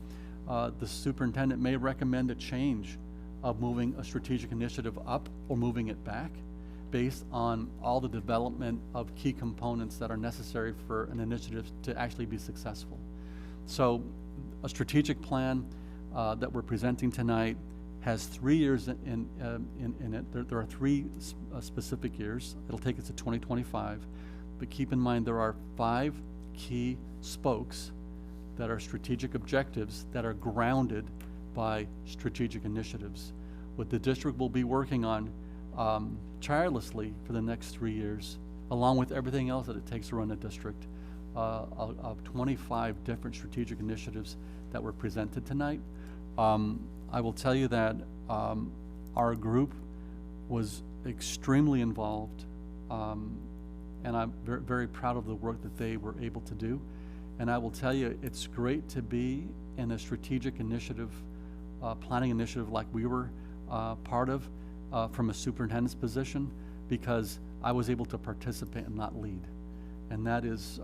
the superintendent may recommend a change of moving a strategic initiative up or moving it back based on all the development of key components that are necessary for an initiative to actually be successful. So a strategic plan that we're presenting tonight has 3 years in it. There are 3 specific years. It'll take us to 2025, but keep in mind there are 5 key spokes that are strategic objectives that are grounded by strategic initiatives. What the district will be working on tirelessly for the next 3 years, along with everything else that it takes to run a district, of 25 different strategic initiatives that were presented tonight. I will tell you that our group was extremely involved, and I'm very, very proud of the work that they were able to do. And I will tell you, it's great to be in a strategic initiative, planning initiative like we were part of from a superintendent's position, because I was able to participate and not lead. And that is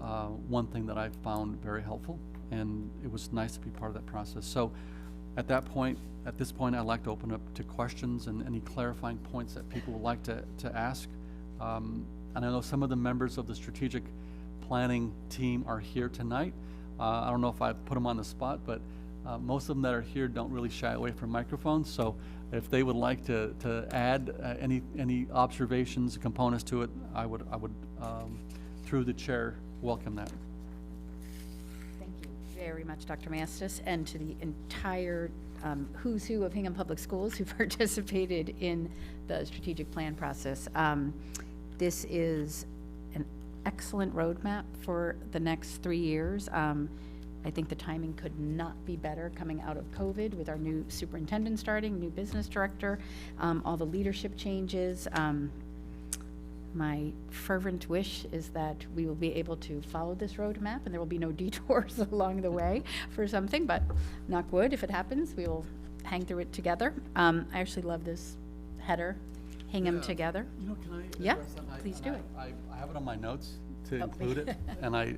one thing that I found very helpful, and it was nice to be part of that process. So at this point, I'd like to open up to questions and any clarifying points that people would like to ask. And I know some of the members of the strategic planning team are here tonight. I don't know if I put them on the spot, but most of them that are here don't really shy away from microphones. So if they would like to add any observations, components to it, I would through the chair, welcome that. Thank you very much, Dr. Mastis, and to the entire who's who of Hingham Public Schools who participated in the strategic plan process. This is an excellent roadmap for the next 3 years. I think the timing could not be better coming out of COVID with our new superintendent starting, new business director, all the leadership changes. My fervent wish is that we will be able to follow this roadmap and there will be no detours along the way for something, but knock wood, if it happens, we will hang through it together. I actually love this header, Hingham Together. You know, can I? Yeah, address that? please do it. I have it on my notes to Oh. include it, and I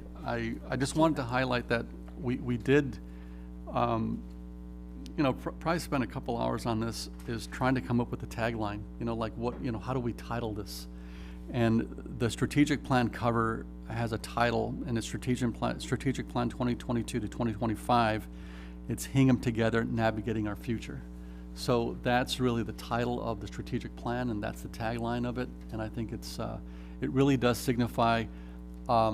just wanted to highlight that we did, you know, probably spent a couple hours on this, is trying to come up with a tagline, you know, like what, you know, how do we title this? And the strategic plan cover has a title, and it's strategic plan 2022 to 2025. It's Hingham Together, Navigating Our Future. So that's really the title of the strategic plan, and that's the tagline of it. And I think it's it really does signify a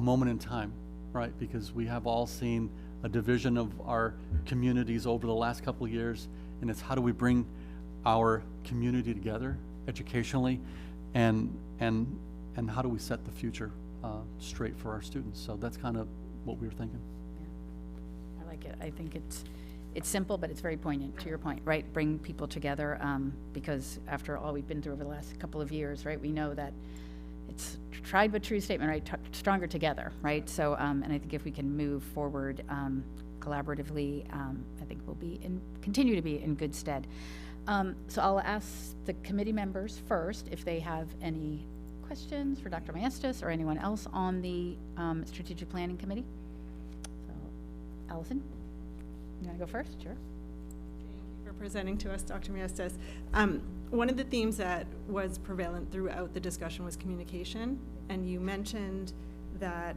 moment in time, right? Because we have all seen a division of our communities over the last couple of years, and it's how do we bring our community together educationally, and how do we set the future straight for our students? So that's kind of what we were thinking. I like it. I think it's simple, but it's very poignant, to your point, right? Bring people together, because after all we've been through over the last couple of years, right, we know that it's tried but true statement, right? Stronger together, right? So, and I think if we can move forward collaboratively, I think we'll continue to be in good stead. So I'll ask the committee members first if they have any questions for Dr. Maestas or anyone else on the Strategic Planning Committee. So, Allison, you want to go first? Sure. Thank you for presenting to us, Dr. Maestas. One of the themes that was prevalent throughout the discussion was communication, and you mentioned that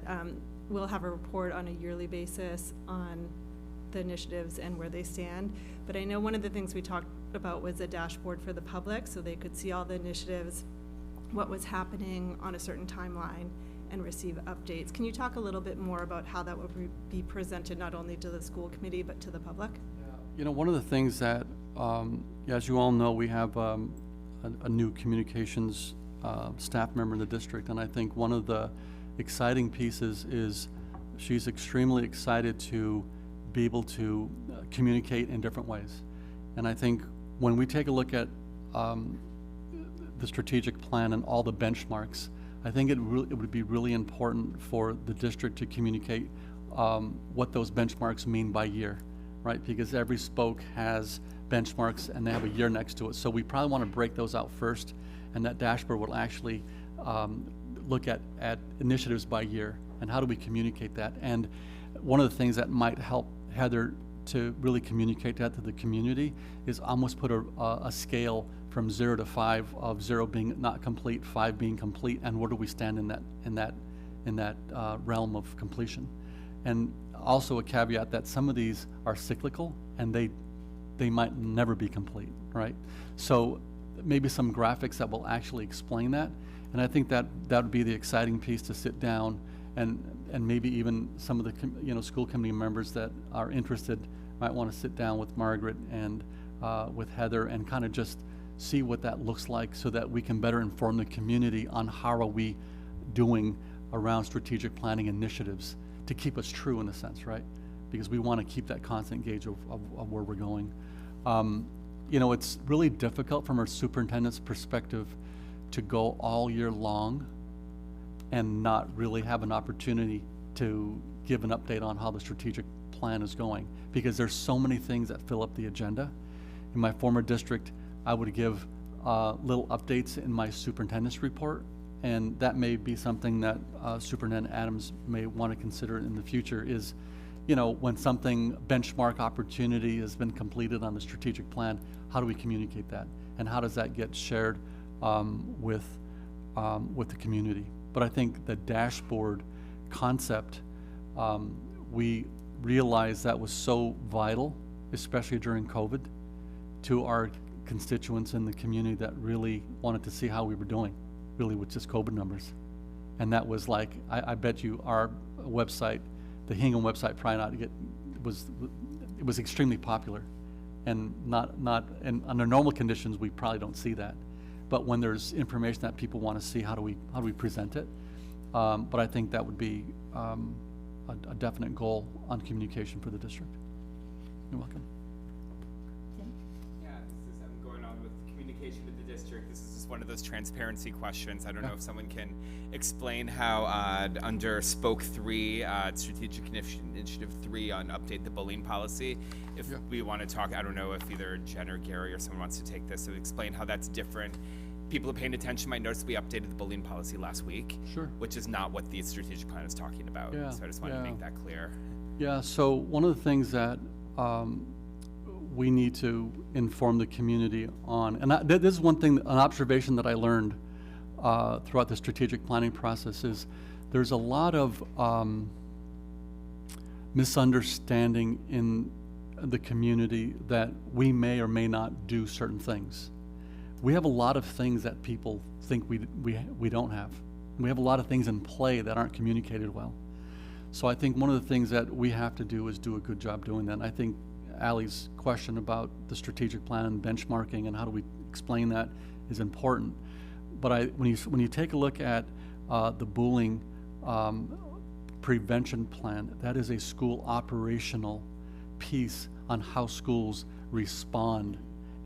we'll have a report on a yearly basis on the initiatives and where they stand. But I know one of the things we talked about was a dashboard for the public, so they could see all the initiatives, what was happening on a certain timeline, and receive updates. Can you talk a little bit more about how that would be presented not only to the school committee but to the public? You know, one of the things that, as you all know, we have a new communications staff member in the district, and I think one of the exciting pieces is she's extremely excited to be able to communicate in different ways. And I think when we take a look at the strategic plan and all the benchmarks, I think it would be really important for the district to communicate what those benchmarks mean by year, right? Because every spoke has benchmarks and they have a year next to it. So we probably want to break those out first, and that dashboard will actually look at initiatives by year and how do we communicate that. And one of the things that might help Heather to really communicate that to the community is almost put a scale from 0 to 5, of 0 being not complete, 5 being complete, and where do we stand in that realm of completion. And also a caveat that some of these are cyclical and they might never be complete, right? So maybe some graphics that will actually explain that. And I think that would be the exciting piece, to sit down and maybe even some of the school committee members that are interested might want to sit down with Margaret and with Heather and kind of just see what that looks like, so that we can better inform the community on how are we doing around strategic planning initiatives to keep us true in a sense, right? Because we want to keep that constant gauge of where we're going. You know, it's really difficult from our superintendent's perspective to go all year long and not really have an opportunity to give an update on how the strategic plan is going, because there's so many things that fill up the agenda. In my former district, I would give little updates in my superintendent's report, and that may be something that Superintendent Adams may want to consider in the future is, you know, when something benchmark opportunity has been completed on the strategic plan, how do we communicate that? And how does that get shared with the community? But I think the dashboard concept, we realized that was so vital, especially during COVID, to our constituents in the community that really wanted to see how we were doing, really with just COVID numbers. And that was like, I bet you our website, the Hingham website, probably it was extremely popular, and and under normal conditions we probably don't see that, but when there's information that people want to see, how do we present it? But I think that would be a definite goal on communication for the district. You're welcome. Yeah, this is going on with communication with the district. This is just one of those transparency questions. I don't know if someone can explain how under Spoke 3, Strategic Initiative 3 on update the bullying policy, if we want to talk, I don't know if either Jen or Gary or someone wants to take this, so explain how that's different. People who are paying attention might notice we updated the bullying policy last week. Sure. Which is not what the strategic plan is talking about. Yeah, so I just wanted to make that clear. Yeah, so one of the things that we need to inform the community on, and this is one thing, an observation that I learned throughout the strategic planning process is there's a lot of misunderstanding in the community that we may or may not do certain things. We have a lot of things that people think we don't have. We have a lot of things in play that aren't communicated well. So I think one of the things that we have to do is do a good job doing that. And I think Ally's question about the strategic plan and benchmarking and how do we explain that is important. But when you take a look at the bullying prevention plan, that is a school operational piece on how schools respond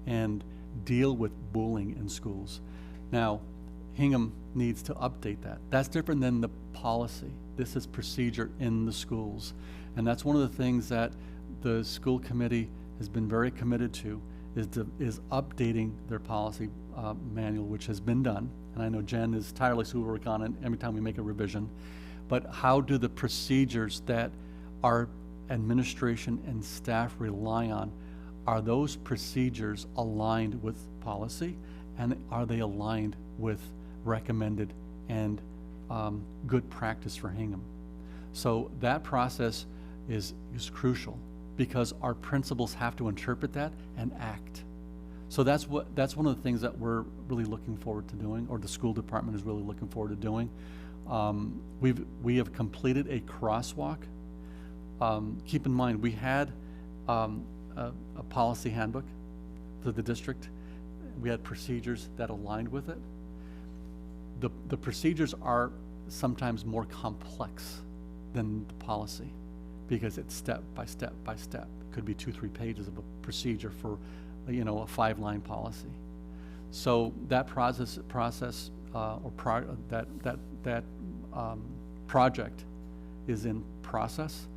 and deal with bullying in schools. Now, Hingham needs to update that. That's different than the policy. This is procedure in the schools. And that's one of the things that the school committee has been very committed to, is updating their policy manual, which has been done. And I know Jen is tirelessly working on it every time we make a revision. But how do the procedures that our administration and staff rely on, are those procedures aligned with policy, and are they aligned with recommended and good practice for Hingham? So that process is crucial, because our principals have to interpret that and act. So that's one of the things that we're really looking forward to doing, or the school department is really looking forward to doing. We have completed a crosswalk. Keep in mind, we had a policy handbook for the district. We had procedures that aligned with it. The procedures are sometimes more complex than the policy, because it's step by step by step. It could be 2-3 pages of a procedure for, a 5-line policy. So that project is in process.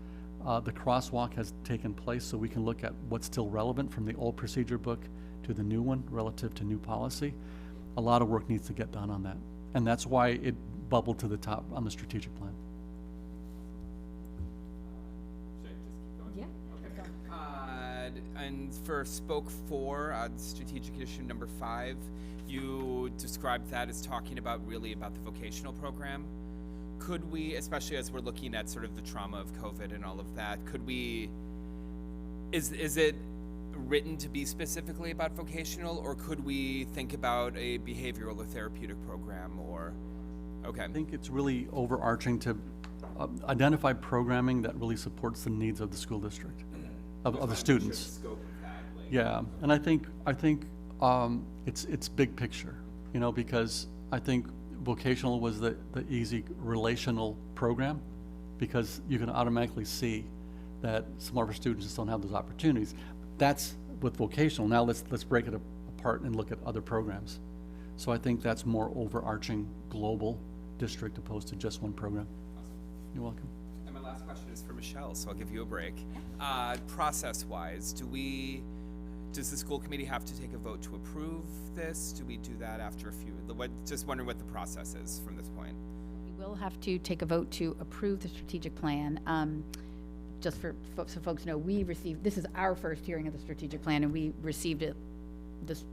The crosswalk has taken place, so we can look at what's still relevant from the old procedure book to the new one relative to new policy. A lot of work needs to get done on that, and that's why it bubbled to the top on the strategic plan. Should I just keep going? Yeah. Okay. And for Spoke 4, strategic issue number 5, you described that as talking about the vocational program. Could we, especially as we're looking at sort of the trauma of COVID and all of that, is it written to be specifically about vocational, or could we think about a behavioral or therapeutic program, or, okay. I think it's really overarching to identify programming that really supports the needs of the school district, of the students. The scope of that, Yeah, and I think it's big picture, because I think vocational was the easy relational program, because you can automatically see that some of our students just don't have those opportunities. That's with vocational. Now let's break it apart and look at other programs. So I think that's more overarching global district opposed to just one program. Awesome. You're welcome. And my last question is for Michelle, so I'll give you a break. Process-wise, does the school committee have to take a vote to approve this? Do we do that after just wondering what the process is from this point? We will have to take a vote to approve the strategic plan. Just so folks know, this is our first hearing of the strategic plan, and we received it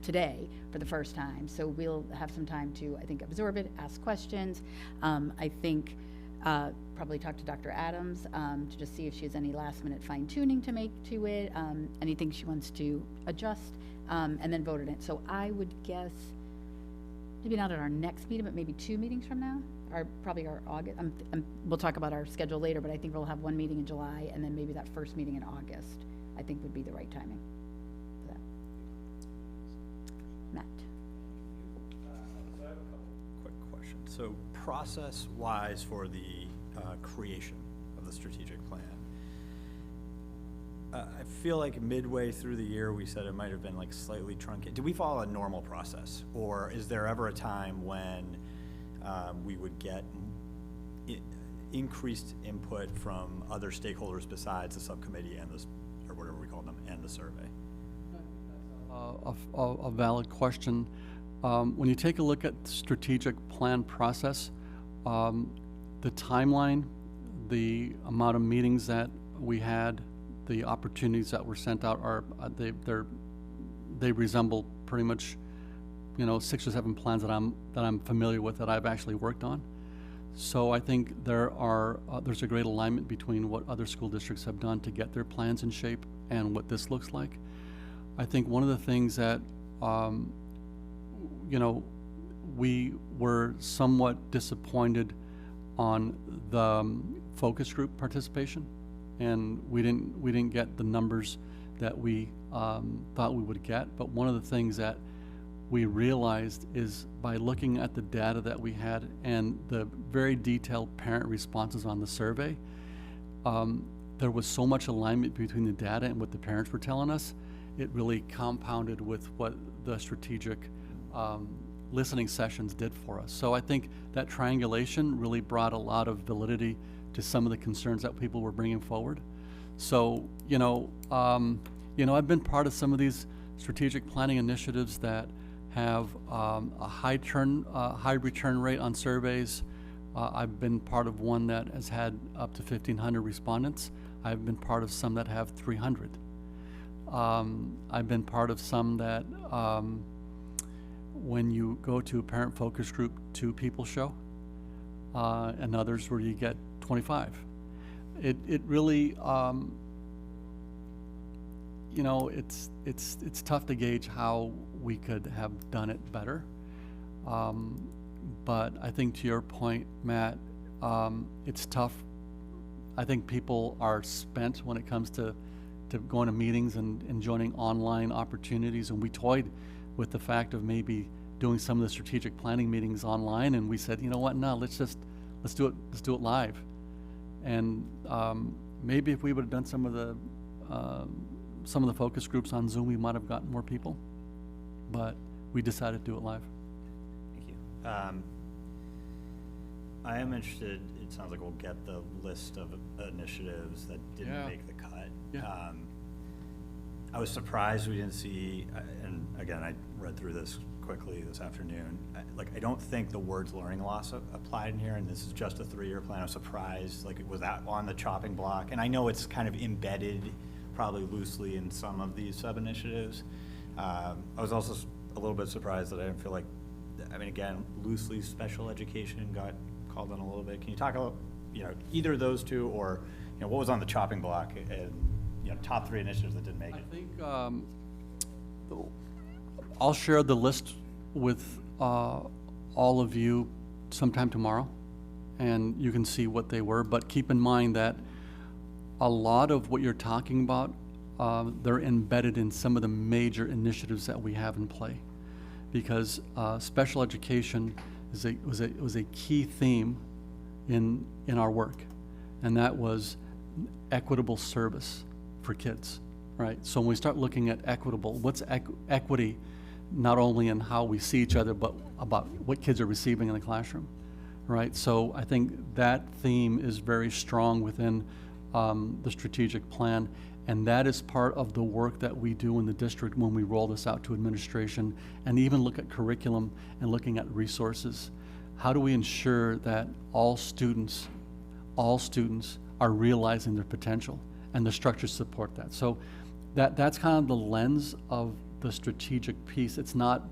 today for the first time. So we'll have some time to, I think, absorb it, ask questions. I think probably talk to Dr. Adams to just see if she has any last minute fine tuning to make to it, anything she wants to adjust, and then vote on it. So I would guess, maybe not at our next meeting, but maybe 2 meetings from now, probably our August. We'll talk about our schedule later, but I think we'll have 1 meeting in July, and then maybe that first meeting in August, I think would be the right timing for that. Matt. So I have a couple quick questions. So process-wise for the creation of the strategic plan, I feel like midway through the year, we said it might have been like slightly truncated. Do we follow a normal process? Or is there ever a time when we would get increased input from other stakeholders besides the subcommittee and the, or whatever we call them, and the survey? A valid question. When you take a look at the strategic plan process, the timeline, the amount of meetings that we had, the opportunities that were sent out are they resemble pretty much, 6 or 7 plans that I'm familiar with that I've actually worked on. So I think there's a great alignment between what other school districts have done to get their plans in shape and what this looks like. I think one of the things that we were somewhat disappointed on the focus group participation, and we didn't get the numbers that we thought we would get. But one of the things that we realized is by looking at the data that we had and the very detailed parent responses on the survey, there was so much alignment between the data and what the parents were telling us. It really compounded with what the strategic listening sessions did for us. So I think that triangulation really brought a lot of validity to some of the concerns that people were bringing forward. So, I've been part of some of these strategic planning initiatives that have a high return rate on surveys. I've been part of one that has had up to 1,500 respondents. I've been part of some that have 300. I've been part of some that when you go to a parent focus group, 2 people show, and others where you get 25. It really, it's tough to gauge how we could have done it better. But I think to your point, Matt, it's tough. I think people are spent when it comes to going to meetings and joining online opportunities, and we toyed with the fact of maybe doing some of the strategic planning meetings online, and we said, you know what, no, let's do it live. And maybe if we would have done some of the focus groups on Zoom, we might have gotten more people, but we decided to do it live. Thank you. I am interested, it sounds like we'll get the list of initiatives that didn't make the cut. Yeah. I was surprised we didn't see, and again, I read through this quickly this afternoon. I don't think the words learning loss applied in here, and this is just a 3-year plan. I was surprised, it was that on the chopping block, and I know it's kind of embedded probably loosely in some of these sub-initiatives. I was also a little bit surprised that I didn't feel like, again, loosely special education got called on a little bit. Can you talk about, either of those 2, or, what was on the chopping block and, top 3 initiatives that didn't make it? I think I'll share the list with all of you sometime tomorrow, and you can see what they were. But keep in mind that a lot of what you're talking about, they're embedded in some of the major initiatives that we have in play, because special education was a key theme in our work, and that was equitable service for kids, right? So when we start looking at equitable, what's equity, not only in how we see each other, but about what kids are receiving in the classroom, right? So I think that theme is very strong within the strategic plan, and that is part of the work that we do in the district when we roll this out to administration and even look at curriculum and looking at resources. How do we ensure that all students are realizing their potential, and the structures support that? So that's kind of the lens of the strategic piece. It's not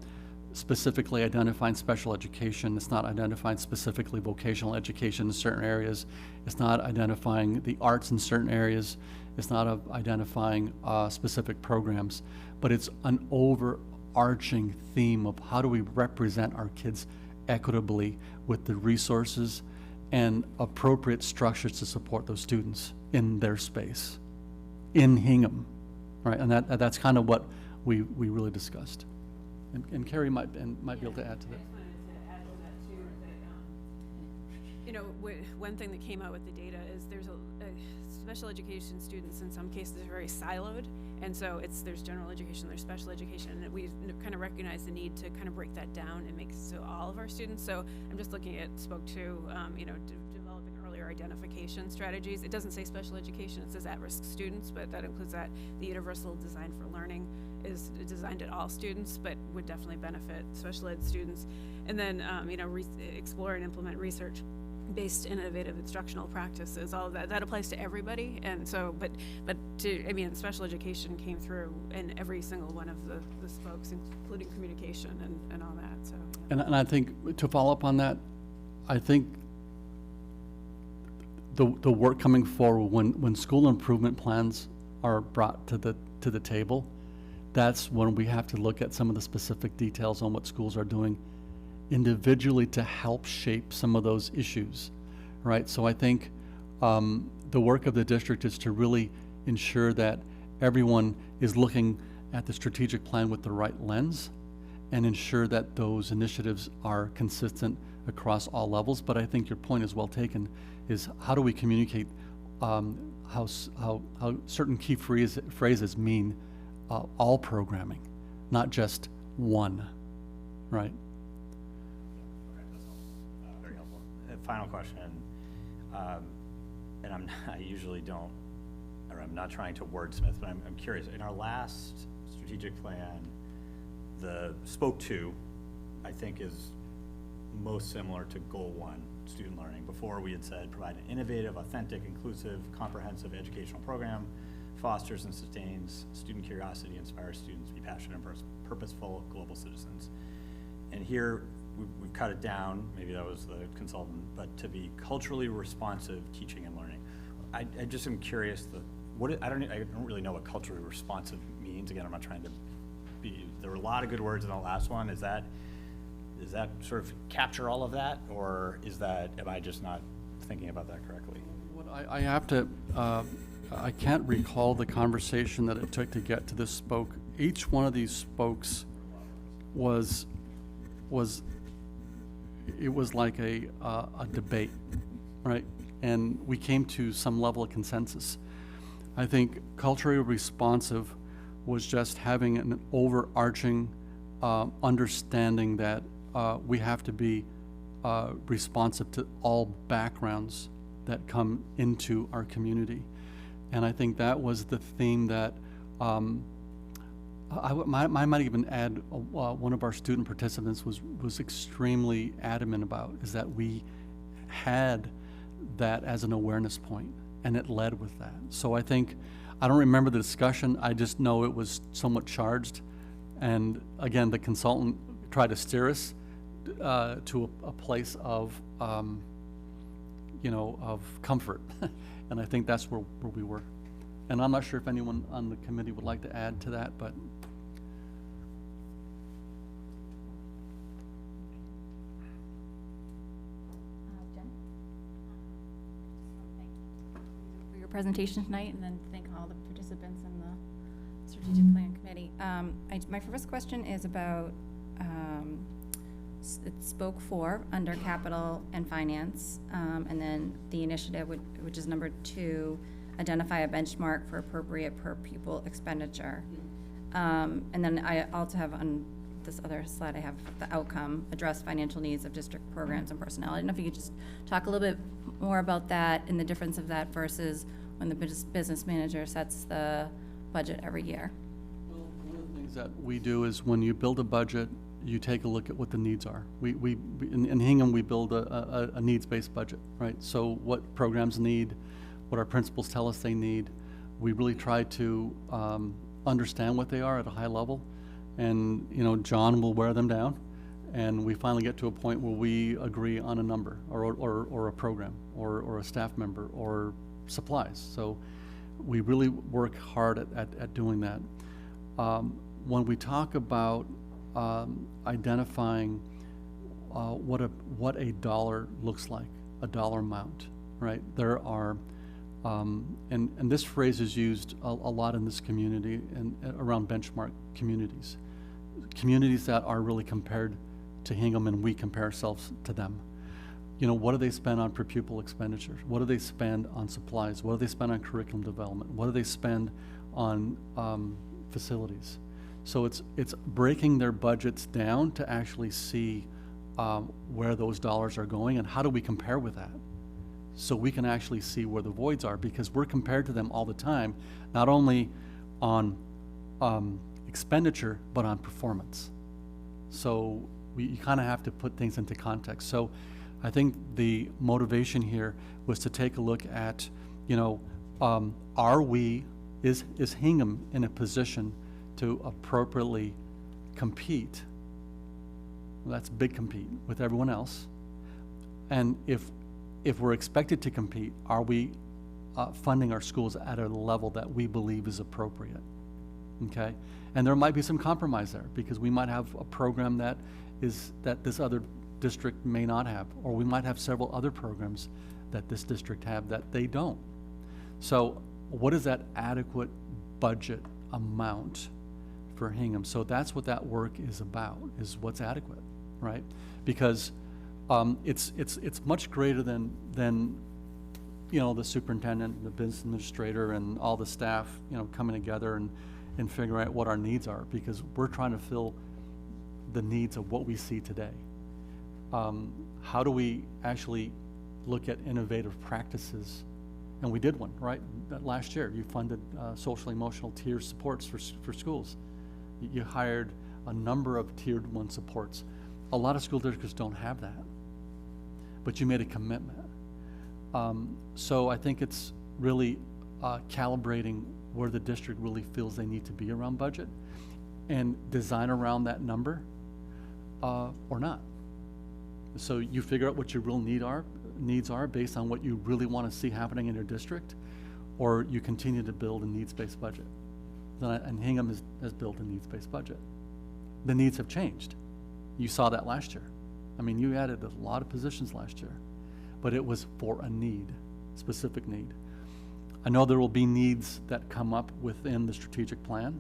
specifically identifying special education. It's not identifying specifically vocational education in certain areas. It's not identifying the arts in certain areas. It's not identifying specific programs, but it's an overarching theme of how do we represent our kids equitably with the resources and appropriate structures to support those students in their space, in Hingham, right? And that's kind of what we really discussed. And Carrie might be able to add to that. I just wanted to add to that too, that you know, one thing that came out with the data is there's special education students in some cases are very siloed, and so there's general education, there's special education, and we kind of recognize the need to kind of break that down and make it so all of our students. So I'm just looking at spoke to, you know, developing earlier identification strategies. It doesn't say special education, it says at-risk students, but that includes that. The Universal Design for Learning is designed at all students, but would definitely benefit special ed students. And then, you know, explore and implement research-based innovative instructional practices. All of that applies to everybody. And so, but I mean, special education came through in every single one of the spokes, including communication and all that. So. Yeah. And I think to follow up on that, I think the work coming forward when school improvement plans are brought to the table, that's when we have to look at some of the specific details on what schools are doing individually to help shape some of those issues, right? So I think the work of the district is to really ensure that everyone is looking at the strategic plan with the right lens and ensure that those initiatives are consistent across all levels. But I think your point is well taken, is how do we communicate how certain key phrases mean all programming, not just one, right? Okay, that's very helpful. Final question, and I usually don't, or I'm not trying to wordsmith, but I'm curious. In our last strategic plan, the spoke 2, I think, is most similar to goal 1, student learning. Before we had said provide an innovative, authentic, inclusive, comprehensive educational program, fosters and sustains student curiosity, inspires students to be passionate and purposeful global citizens. And here we've cut it down, maybe that was the consultant, but to be culturally responsive teaching and learning. I just am curious, I don't really know what culturally responsive means. Again, I'm not trying to be, there were a lot of good words in the last one. Does that sort of capture all of that, or am I just not thinking about that correctly? What I have to, I can't recall the conversation that it took to get to this spoke. Each one of these spokes was like a debate, right? And we came to some level of consensus. I think culturally responsive was just having an overarching understanding that we have to be responsive to all backgrounds that come into our community. And I think that was the theme that I might even add, one of our student participants was extremely adamant about, is that we had that as an awareness point, and it led with that. So I think, I don't remember the discussion, I just know it was somewhat charged. And again, the consultant tried to steer us to a place of, of comfort. And I think that's where we were. And I'm not sure if anyone on the committee would like to add to that, but. Jen? Thank you for your presentation tonight, and then thank all the participants in the strategic plan committee. My first question is about it's spoke 4 under capital and finance, and then the initiative, which is number 2, identify a benchmark for appropriate per pupil expenditure. And then I also have on this other slide, I have the outcome, address financial needs of district programs and personnel. I don't know if you could just talk a little bit more about that and the difference of that versus when the business manager sets the budget every year. Well, one of the things that we do is when you build a budget, you take a look at what the needs are. In Hingham, we build a needs-based budget, right? So what programs need, what our principals tell us they need. We really try to understand what they are at a high level. And, John will wear them down. And we finally get to a point where we agree on a number or a program or a staff member or supplies. So we really work hard at doing that. When we talk about identifying what a dollar looks like, a dollar amount, right? There are, and this phrase is used a lot in this community and around benchmark communities that are really compared to Hingham, and we compare ourselves to them. you know, what do they spend on per pupil expenditure? What do they spend on supplies? What do they spend on curriculum development? What do they spend on facilities? So it's breaking their budgets down to actually see where those dollars are going and how do we compare with that? So we can actually see where the voids are, because we're compared to them all the time, not only on expenditure, but on performance. So you kind of have to put things into context. So I think the motivation here was to take a look at, you know, is Hingham in a position to appropriately compete? Well, that's big compete with everyone else. And if we're expected to compete, are we funding our schools at a level that we believe is appropriate? Okay, and there might be some compromise there, because we might have a program that this other district may not have, or we might have several other programs that this district have that they don't. So what is that adequate budget amount for Hingham? So that's what that work is about, is what's adequate, right? Because it's much greater than you know, the superintendent, the business administrator, and all the staff, you know, coming together and figuring out what our needs are, because we're trying to fill the needs of what we see today. How do we actually look at innovative practices? And we did one, right? That last year, you funded social emotional tier supports for schools. You hired a number of tiered one supports. A lot of school districts don't have that, but you made a commitment. So I think it's really calibrating where the district really feels they need to be around budget, and design around that number or not. So you figure out what your real needs are based on what you really want to see happening in your district, or you continue to build a needs-based budget. And Hingham has built a needs-based budget. The needs have changed. You saw that last year. I mean, you added a lot of positions last year, but it was for a need, specific need. I know there will be needs that come up within the strategic plan,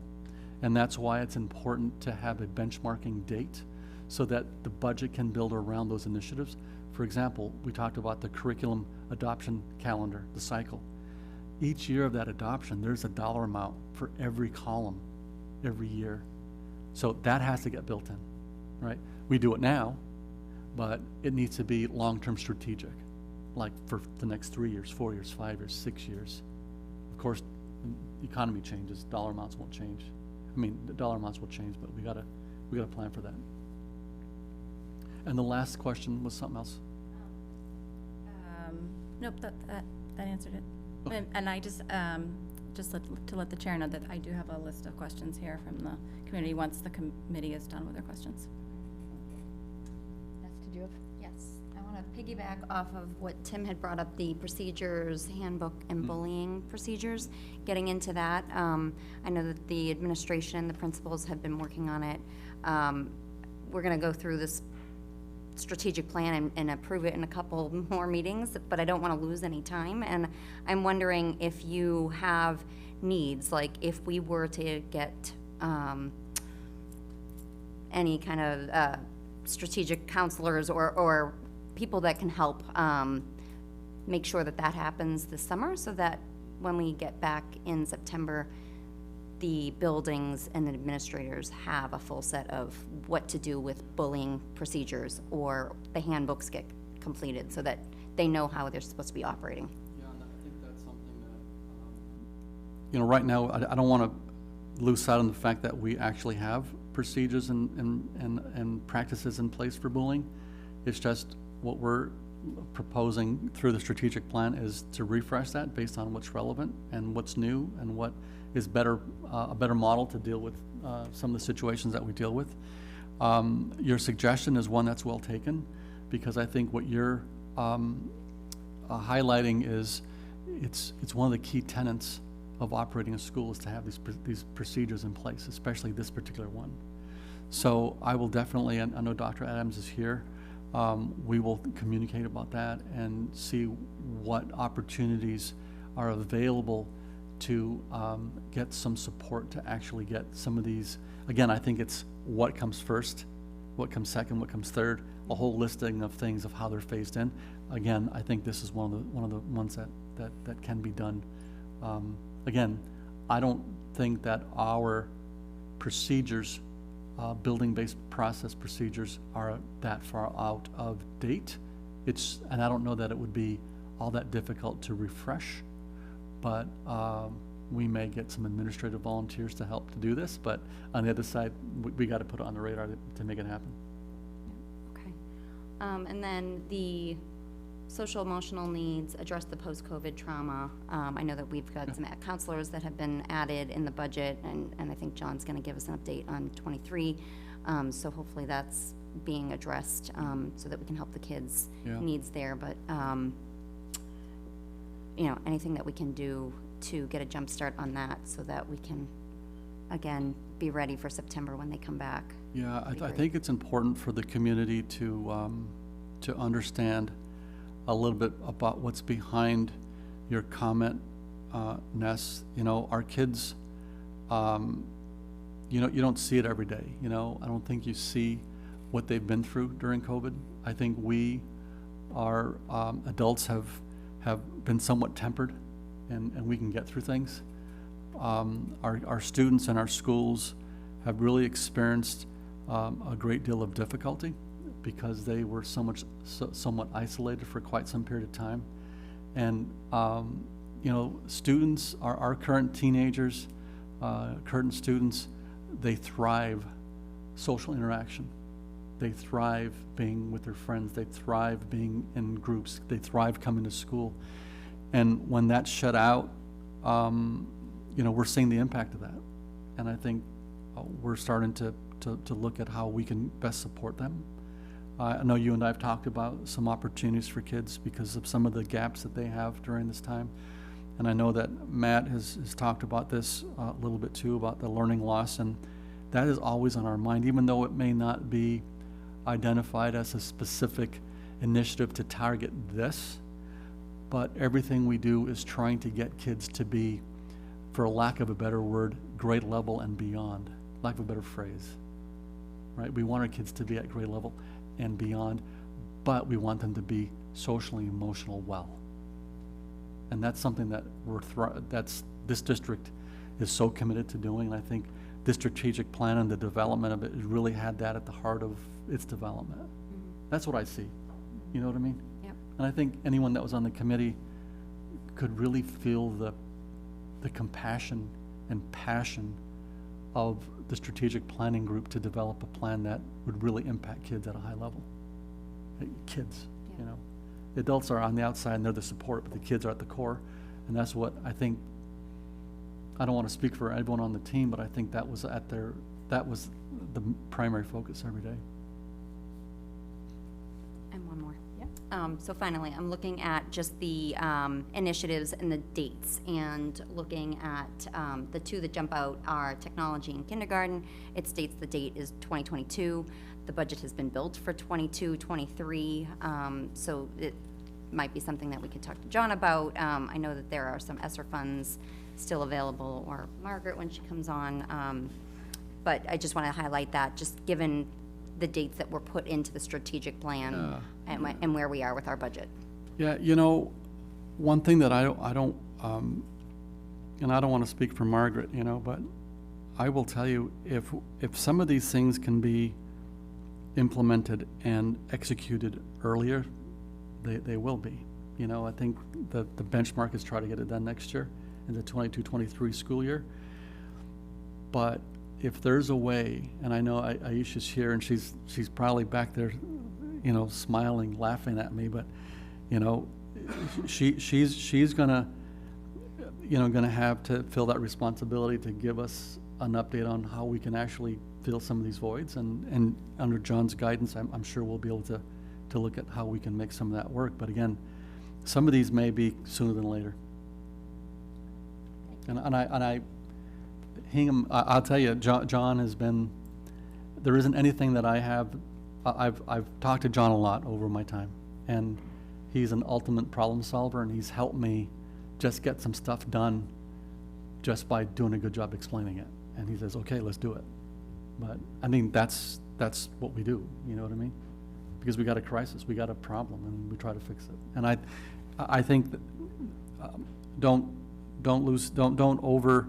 and that's why it's important to have a benchmarking date so that the budget can build around those initiatives. For example, we talked about the curriculum adoption calendar, the cycle. Each year of that adoption, there's a dollar amount for every column, every year. So that has to get built in, right? We do it now, but it needs to be long-term strategic, like for the next 3 years, 4 years, 5 years, 6 years. Of course, the economy changes, dollar amounts won't change. I mean, the dollar amounts will change, but we gotta plan for that. And the last question was something else? Nope, that answered it. Okay. And I just to let the chair know that I do have a list of questions here from the community once the committee is done with their questions. That's to do with. Yes, I want to piggyback off of what Tim had brought up, the procedures handbook and bullying procedures. Getting into that, I know that the administration, the principals have been working on it. We're going to go through this strategic plan and approve it in a couple more meetings, but I don't want to lose any time. And I'm wondering if you have needs, like if we were to get any kind of strategic counselors or people that can help make sure that that happens this summer, so that when we get back in September, the buildings and the administrators have a full set of what to do with bullying procedures, or the handbooks get completed so that they know how they're supposed to be operating. Yeah, and I think that's something that, you know, right now, I don't want to lose sight on the fact that we actually have procedures and practices in place for bullying. It's just what we're proposing through the strategic plan is to refresh that based on what's relevant and what's new and what is better, a better model to deal with some of the situations that we deal with. Your suggestion is one that's well taken, because I think what you're highlighting is it's one of the key tenets of operating a school is to have these procedures in place, especially this particular one. So I will definitely, and I know Dr. Adams is here, we will communicate about that and see what opportunities are available to get some support to actually get some of these. Again, I think it's what comes first, what comes second, what comes third. a whole listing of things of how they're phased in. Again, I think this is one of the ones that can be done. Again, I don't think that our procedures, building-based process procedures, are that far out of date. And I don't know that it would be all that difficult to refresh, but we may get some administrative volunteers to help to do this, but on the other side, we got to put it on the radar to make it happen. Okay. And then the social emotional needs, address the post-COVID trauma. I know that we've got some counselors that have been added in the budget, and I think John's going to give us an update on 23. So hopefully that's being addressed so that we can help the kids' needs there. But, you know, anything that we can do to get a jump start on that so that we can, again, be ready for September when they come back. Yeah, I think it's important for the community to understand a little bit about what's behind your comment, Ness. You know, our kids, you don't see it every day. You know, I don't think you see what they've been through during COVID. I think we, our adults, have been somewhat tempered, and we can get through things. Our students and our schools have really experienced a great deal of difficulty because they were somewhat isolated for quite some period of time. And, you know, students, our current teenagers, current students, they thrive social interaction. They thrive being with their friends. They thrive being in groups. They thrive coming to school. And when that's shut out, you know, we're seeing the impact of that. And I think we're starting to look at how we can best support them. I know you and I have talked about some opportunities for kids because of some of the gaps that they have during this time. And I know that Matt has talked about this a little bit too, about the learning loss, and that is always on our mind, even though it may not be identified as a specific initiative to target this, but everything we do is trying to get kids to be, for lack of a better word, grade level and beyond, lack of a better phrase, right? We want our kids to be at grade level and beyond, but we want them to be socially, emotional well. And that's something that this district is so committed to doing. And I think this strategic plan and the development of it has really had that at the heart of its development. That's what I see. You know what I mean? Yep. And I think anyone that was on the committee could really feel the compassion and passion of the strategic planning group to develop a plan that would really impact kids at a high level. Kids, you know. The adults are on the outside and they're the support, but the kids are at the core. And that's what I think, I don't want to speak for everyone on the team, but I think that was the primary focus every day. And one more. Yep. So finally, I'm looking at just the initiatives and the dates, and looking at the two that jump out are technology and kindergarten. It states the date is 2022. The budget has been built for 22, 23, so it might be something that we could talk to John about. I know that there are some ESSER funds still available, or Margaret when she comes on, but I just want to highlight that, just given the dates that were put into the strategic plan and where we are with our budget. Yeah, you know, one thing that I don't, and I don't want to speak for Margaret, you know, but I will tell you, if some of these things can be implemented and executed earlier, they will be. You know, I think the benchmark is try to get it done next year in the 22-23 school year. But if there's a way, and I know Aisha's here and she's probably back there, you know, smiling, laughing at me, but you know, she's gonna, you know, gonna have to fill that responsibility to give us an update on how we can actually fill some of these voids, and under John's guidance, I'm sure we'll be able to look at how we can make some of that work. But again, some of these may be sooner than later. And Hingham, I'll tell you, John has been, there isn't anything that I've talked to John a lot over my time, and he's an ultimate problem solver, and he's helped me just get some stuff done just by doing a good job explaining it. And he says, okay, let's do it. But I mean, that's what we do, you know what I mean? because we got a crisis, we got a problem, and we try to fix it. And I think that, don't over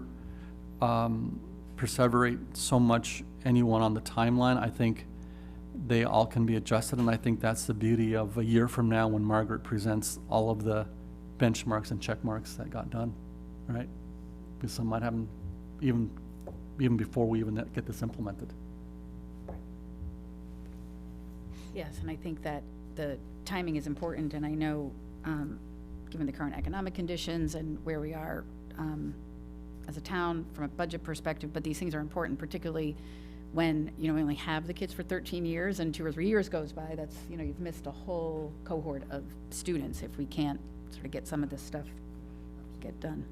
perseverate so much anyone on the timeline. I think they all can be adjusted, and I think that's the beauty of a year from now when Margaret presents all of the benchmarks and check marks that got done, right? Because some might happen even before we even get this implemented. Yes, and I think that the timing is important, and I know, given the current economic conditions and where we are as a town from a budget perspective, but these things are important, particularly when, we only have the kids for 13 years and 2 or 3 years goes by. That's, you've missed a whole cohort of students if we can't sort of get some of this stuff get done.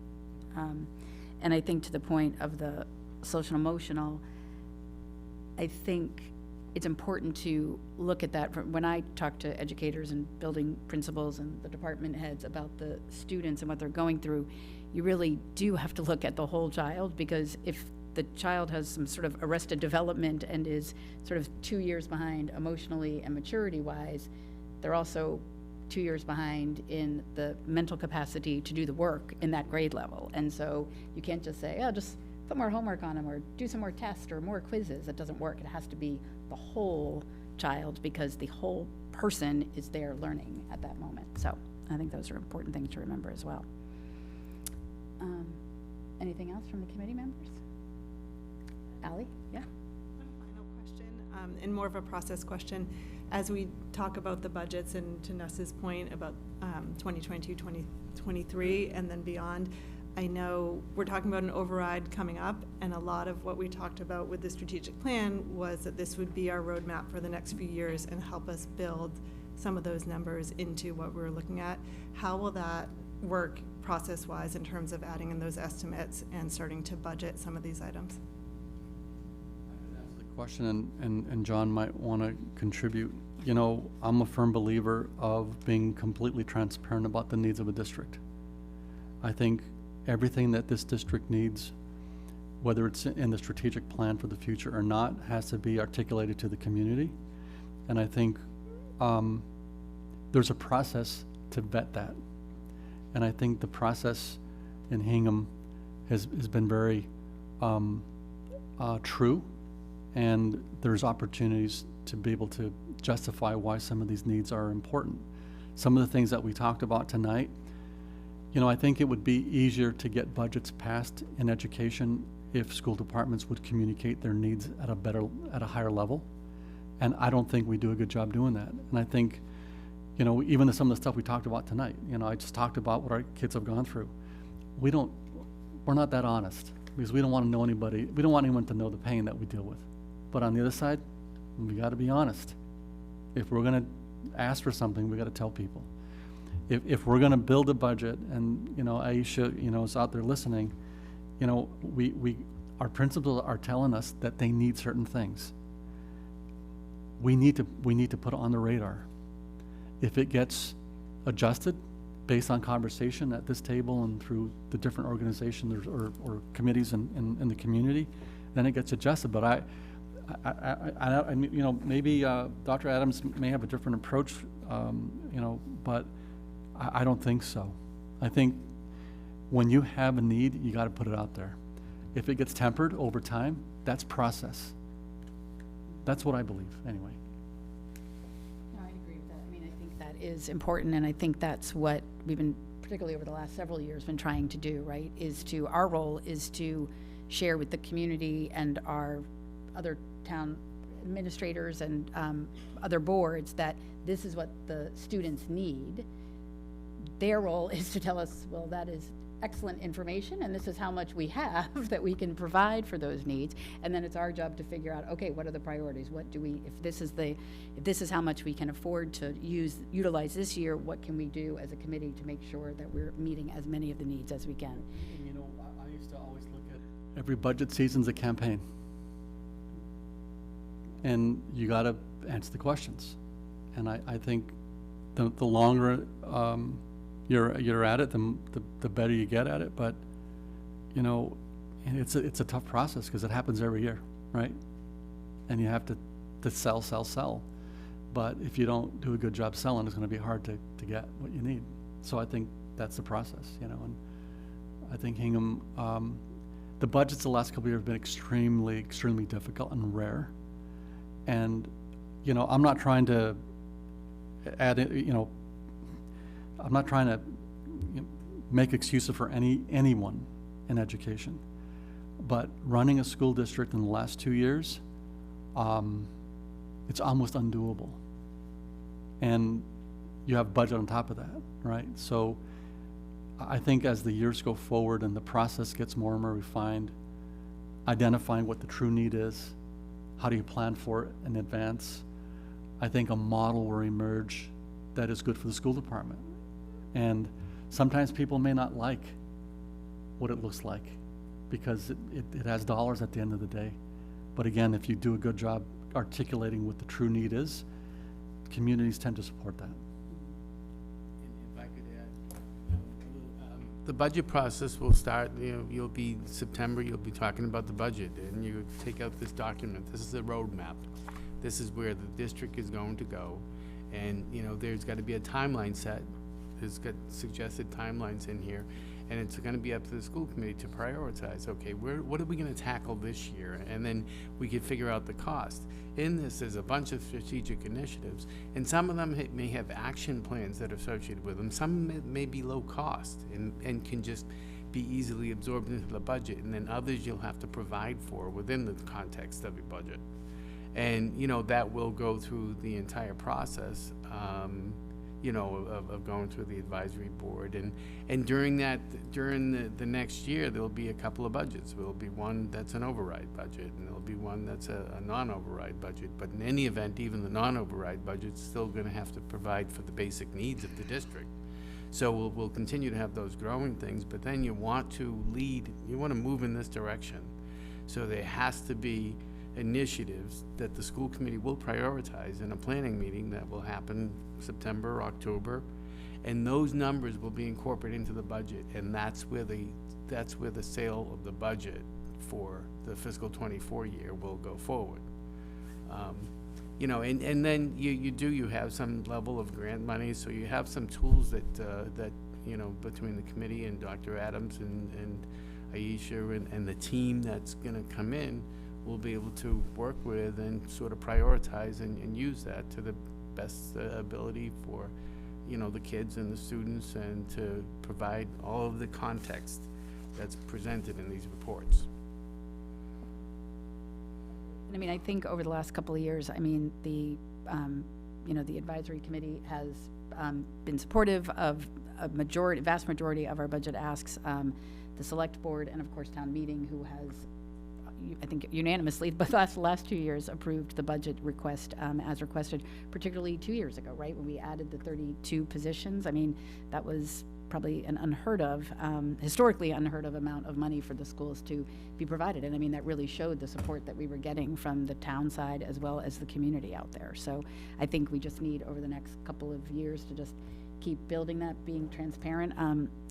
And I think to the point of the social and emotional, I think it's important to look at that. When I talk to educators and building principals and the department heads about the students and what they're going through, you really do have to look at the whole child, because if the child has some sort of arrested development and is sort of 2 years behind emotionally and maturity-wise, they're also 2 years behind in the mental capacity to do the work in that grade level. And so you can't just say, oh, just put more homework on them or do some more tests or more quizzes. It doesn't work. It has to be the whole child, because the whole person is there learning at that moment. So I think those are important things to remember as well. Anything else from the committee members? Ally? Yeah? One final question, and more of a process question. As we talk about the budgets, and to Nessa's point about 2022, 2023, and then beyond, I know we're talking about an override coming up, and a lot of what we talked about with the strategic plan was that this would be our roadmap for the next few years and help us build some of those numbers into what we're looking at. How will that work process-wise in terms of adding in those estimates and starting to budget some of these items? The question, and John might want to contribute. I'm a firm believer of being completely transparent about the needs of a district. I think everything that this district needs, whether it's in the strategic plan for the future or not, has to be articulated to the community. And I think there's a process to vet that. And I think the process in Hingham has been very true, and there's opportunities to be able to justify why some of these needs are important. Some of the things that we talked about tonight, I think it would be easier to get budgets passed in education if school departments would communicate their needs at a higher level. And I don't think we do a good job doing that. And I think, even some of the stuff we talked about tonight, I just talked about what our kids have gone through. We're not that honest, because we don't want to know anybody. We don't want anyone to know the pain that we deal with. But on the other side, we got to be honest. If we're going to ask for something, we got to tell people. If we're going to build a budget, and Aisha, is out there listening, our principals are telling us that they need certain things. We need to put it on the radar. If it gets adjusted based on conversation at this table and through the different organizations or committees in the community, then it gets adjusted. But I maybe Dr. Adams may have a different approach, but I don't think so. I think when you have a need, you got to put it out there. If it gets tempered over time, that's process. That's what I believe, anyway. No, I'd agree with that. I mean, I think that is important, and I think that's what we've been, particularly over the last several years, been trying to do, right? Our role is to share with the community and our other town administrators and other boards that this is what the students need. Their role is to tell us, well, that is excellent information, and this is how much we have that we can provide for those needs. And then it's our job to figure out, okay, what are the priorities? What do we, if this is how much we can afford to utilize this year, what can we do as a committee to make sure that we're meeting as many of the needs as we can? And, I used to always look at every budget season's a campaign. And you got to answer the questions. And I think the longer you're at it, the better you get at it. But it's a tough process because it happens every year, right? And you have to sell. But if you don't do a good job selling, it's gonna be hard to get what you need. So I think that's the process, you know, and I think Hingham, the budgets the last couple of years have been extremely, extremely difficult and rare. And, you know, I'm not trying to add, you know, I'm not trying to make excuses for anyone in education. But running a school district in the last 2 years, it's almost undoable. And you have budget on top of that, right? So I think as the years go forward and the process gets more and more refined, identifying what the true need is, how do you plan for it in advance, I think a model will emerge that is good for the school department. And sometimes people may not like what it looks like because it has dollars at the end of the day. But again, if you do a good job articulating what the true need is, communities tend to support that. If I could add, the budget process will start, you know, you'll be September, you'll be talking about the budget, and you take out this document. This is a roadmap. This is where the district is going to go. And, you know, there's got to be a timeline set. There's got suggested timelines in here. And it's going to be up to the school committee to prioritize, okay, what are we going to tackle this year? And then we can figure out the cost. In this, there's a bunch of strategic initiatives, and some of them may have action plans that are associated with them. Some may be low cost and can just be easily absorbed into the budget, and then others you'll have to provide for within the context of your budget. And, you know, that will go through the entire process, you know, of going through the advisory board. And during the next year, there'll be a couple of budgets. There'll be one that's an override budget, and there'll be one that's a non-override budget. But in any event, even the non-override budget's still gonna have to provide for the basic needs of the district. So we'll continue to have those growing things, but then you want to lead, you wanna move in this direction. So there has to be initiatives that the school committee will prioritize in a planning meeting that will happen September, October, and those numbers will be incorporated into the budget, and that's where the sale of the budget for the fiscal 24 year will go forward. You know, and then you have some level of grant money, so you have some tools that you know, between the committee and Dr. Adams and Aisha and the team that's gonna come in, we'll be able to work with and sort of prioritize and use that to the best ability for, you know, the kids and the students, and to provide all of the context that's presented in these reports. I mean, I think over the last couple of years, I mean, the, you know, the advisory committee has been supportive of vast majority of our budget asks. The select board and of course town meeting, who has, I think unanimously, but the last 2 years approved the budget request as requested, particularly 2 years ago, right, when we added the 32 positions. I mean, that was probably an unheard of, historically unheard of amount of money for the schools to be provided. And I mean, that really showed the support that we were getting from the town side as well as the community out there. So I think we just need over the next couple of years to just keep building that, being transparent.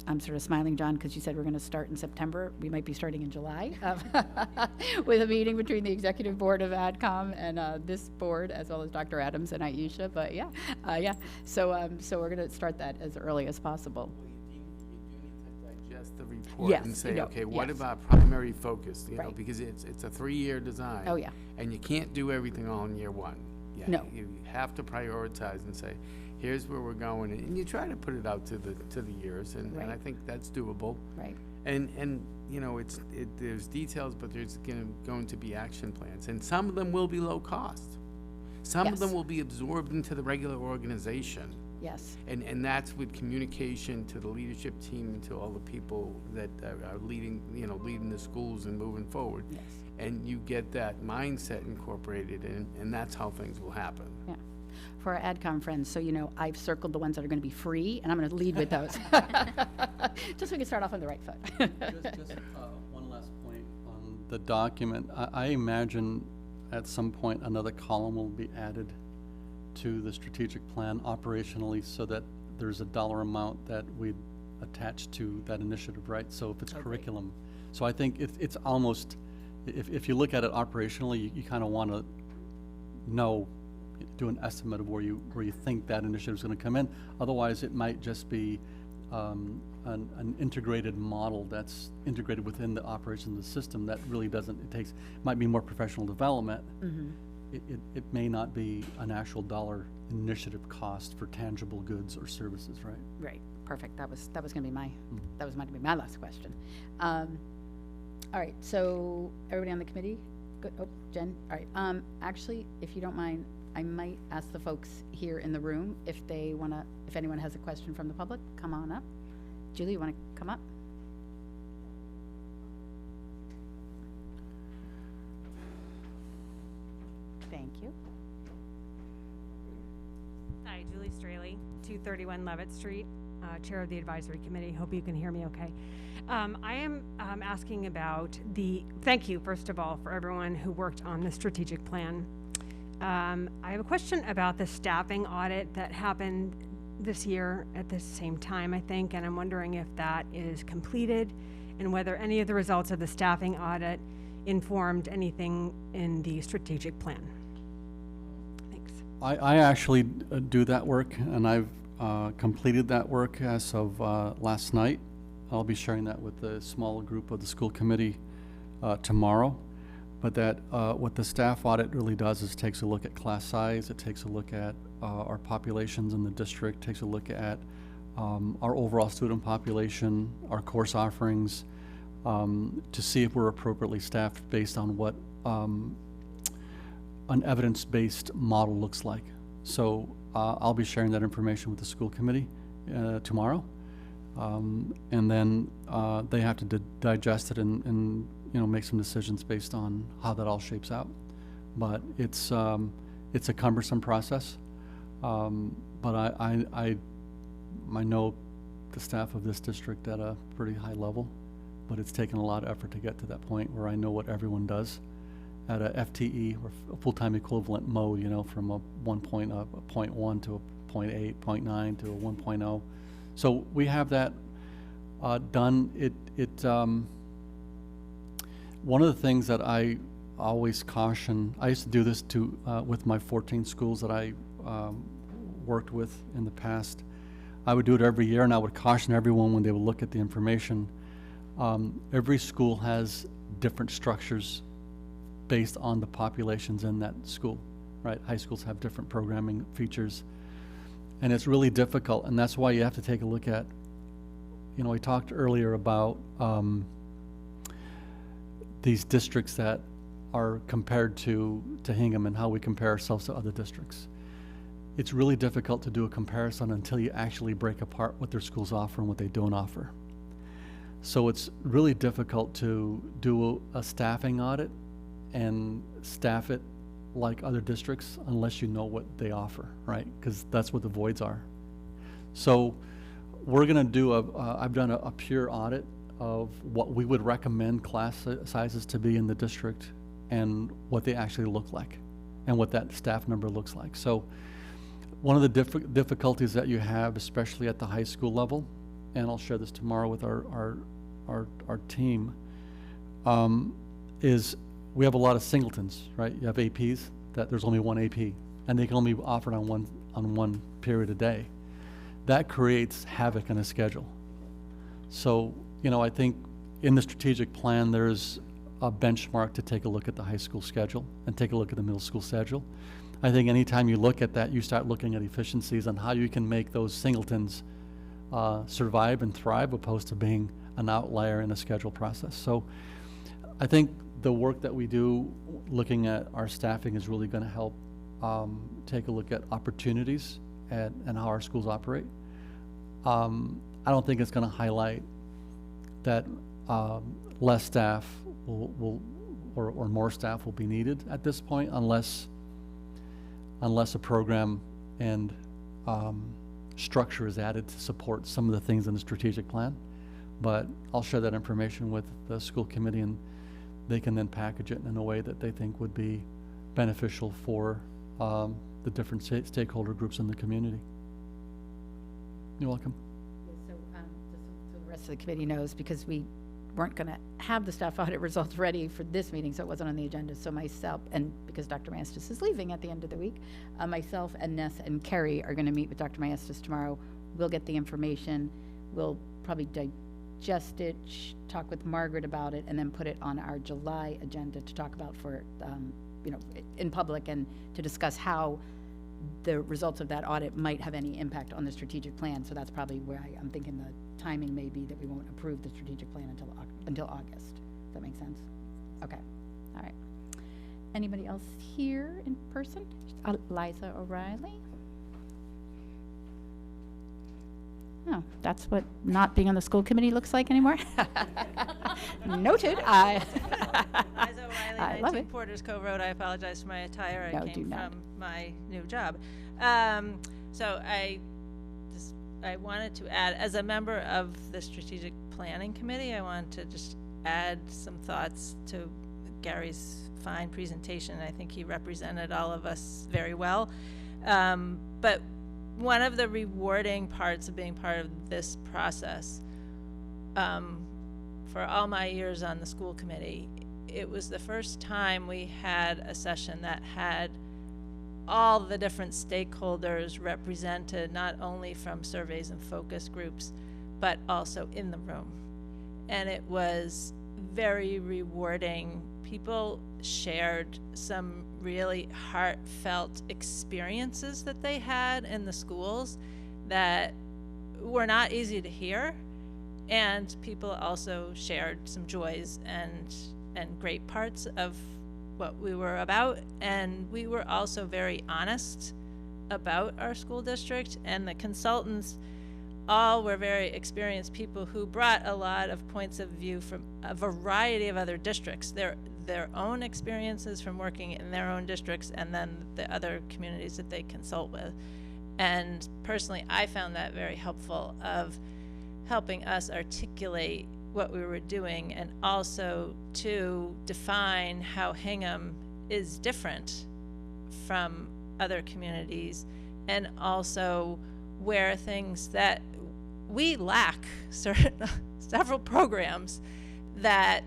I'm sort of smiling, John, because you said we're going to start in September. We might be starting in July with a meeting between the executive board of AdCom and this board, as well as Dr. Adams and Aisha. But yeah, yeah. So we're going to start that as early as possible. You do need to digest the report Yes, and say, you know, okay, what yes. about primary focus? You know, Right. because it's a 3-year design. Oh, yeah. And you can't do everything all in year one. Yeah, No. You have to prioritize and say, here's where we're going, and you try to put it out to the years, and I Right. think that's doable. Right. And you know, there's details, but there's going to be action plans, and some of them will be low cost. Some of them Yes. will be absorbed into the regular organization. Yes. And that's with communication to the leadership team and to all the people that are leading the schools and moving forward. Yes. And you get that mindset incorporated, and that's how things will happen. Yeah. For our AdCom friends, so you know, I've circled the ones that are going to be free, and I'm going to lead with those. Just so we can start off on the right foot. Just one last point on the document. I imagine at some point another column will be added to the strategic plan operationally, so that there's a dollar amount that we attach to that initiative, right? So if it's curriculum. So I think it's almost, if you look at it operationally, you kind of want to know do an estimate of where you think that initiative is going to come in. Otherwise, it might just be an integrated model that's integrated within the operation of the system that really doesn't, might be more professional development. It may not be an actual dollar initiative cost for tangible goods or services, right? Right, perfect. That was going to be my last question. All right, so everybody on the committee? Good. Oh, Jen? All right. Actually, if you don't mind, I might ask the folks here in the room if anyone has a question from the public, come on up. Julie, you want to come up? Thank you. Hi, Julie Straley, 231 Levitt Street, Chair of the Advisory Committee. Hope you can hear me okay. I am asking about thank you, first of all, for everyone who worked on the strategic plan. I have a question about the staffing audit that happened this year at the same time, I think, and I'm wondering if that is completed and whether any of the results of the staffing audit informed anything in the strategic plan. Thanks. I actually do that work, and I've completed that work as of last night. I'll be sharing that with the small group of the school committee tomorrow. But that what the staff audit really does is takes a look at class size, it takes a look at our populations in the district, takes a look at our overall student population, our course offerings, to see if we're appropriately staffed based on what an evidence-based model looks like. So I'll be sharing that information with the school committee tomorrow. And then they have to digest it and make some decisions based on how that all shapes out. But it's a cumbersome process. But I know the staff of this district at a pretty high level, but it's taken a lot of effort to get to that point where I know what everyone does at a FTE or a full-time equivalent mode, from a 0.1 to a 0.8, 0.9 to a 1.0. So we have that done. One of the things that I always caution, I used to do this with my 14 schools that I worked with in the past. I would do it every year, and I would caution everyone when they would look at the information. Every school has different structures based on the populations in that school, right? High schools have different programming features, and it's really difficult, and that's why you have to take a look at, we talked earlier about these districts that are compared to Hingham and how we compare ourselves to other districts. It's really difficult to do a comparison until you actually break apart what their schools offer and what they don't offer. So it's really difficult to do a staffing audit and staff it like other districts unless you know what they offer, right? Because that's what the voids are. So we're going to do I've done a pure audit of what we would recommend class sizes to be in the district and what they actually look like and what that staff number looks like. So one of the difficulties that you have, especially at the high school level, and I'll share this tomorrow with our team, is we have a lot of singletons, right? You have APs that there's only one AP, and they can only be offered on one period a day. That creates havoc in a schedule. So, I think in the strategic plan, there's a benchmark to take a look at the high school schedule and take a look at the middle school schedule. I think anytime you look at that, you start looking at efficiencies on how you can make those singletons survive and thrive opposed to being an outlier in a schedule process. So I think the work that we do looking at our staffing is really going to help take a look at opportunities and how our schools operate. I don't think it's going to highlight that less staff or more staff will be needed at this point unless a program and structure is added to support some of the things in the strategic plan. But I'll share that information with the school committee, and they can then package it in a way that they think would be beneficial for the different stakeholder groups in the community. You're welcome. So just so the rest of the committee knows, because we weren't going to have the staff audit results ready for this meeting, so it wasn't on the agenda. So myself, and because Dr. Maestas is leaving at the end of the week, myself and Ness and Kerry are going to meet with Dr. Maestas tomorrow. We'll get the information. We'll probably digest it, talk with Margaret about it, and then put it on our July agenda to talk about for, you know, in public, and to discuss how the results of that audit might have any impact on the strategic plan. So that's probably where I'm thinking the timing may be that we won't approve the strategic plan until August. Does that make sense? Okay. All right. Anybody else here in person? Liza O'Reilly. Oh, that's what not being on the school committee looks like anymore. Noted. Liza O'Reilly, 19 Porters Cove Road. I apologize for my attire. No, I came do not. from my new job. So I wanted to add, as a member of the Strategic Planning Committee, I wanted to just add some thoughts to Gary's fine presentation. I think he represented all of us very well. But one of the rewarding parts of being part of this process, for all my years on the school committee, it was the first time we had a session that had all the different stakeholders represented, not only from surveys and focus groups, but also in the room. And it was very rewarding. People shared some really heartfelt experiences that they had in the schools that were not easy to hear. And people also shared some joys and great parts of what we were about. And we were also very honest about our school district, and the consultants all were very experienced people who brought a lot of points of view from a variety of other districts, their own experiences from working in their own districts, and then the other communities that they consult with. And personally, I found that very helpful of helping us articulate what we were doing, and also to define how Hingham is different from other communities, and also where things that we lack several programs that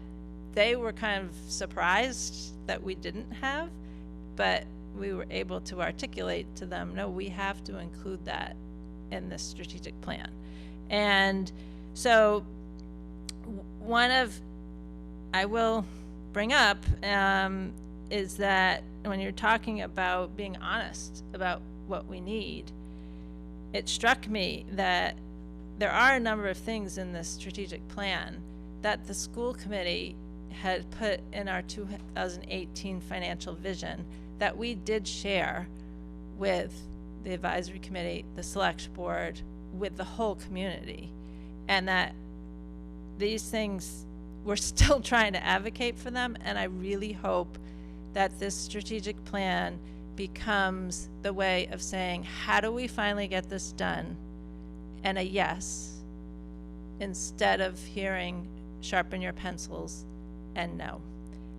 they were kind of surprised that we didn't have, but we were able to articulate to them, no, we have to include that in this strategic plan. And so I will bring up is that when you're talking about being honest about what we need, it struck me that there are a number of things in this strategic plan that the school committee had put in our 2018 financial vision that we did share with the advisory committee, the select board, with the whole community, and that these things, we're still trying to advocate for them. And I really hope that this strategic plan becomes the way of saying, how do we finally get this done? And a yes, instead of hearing sharpen your pencils and no.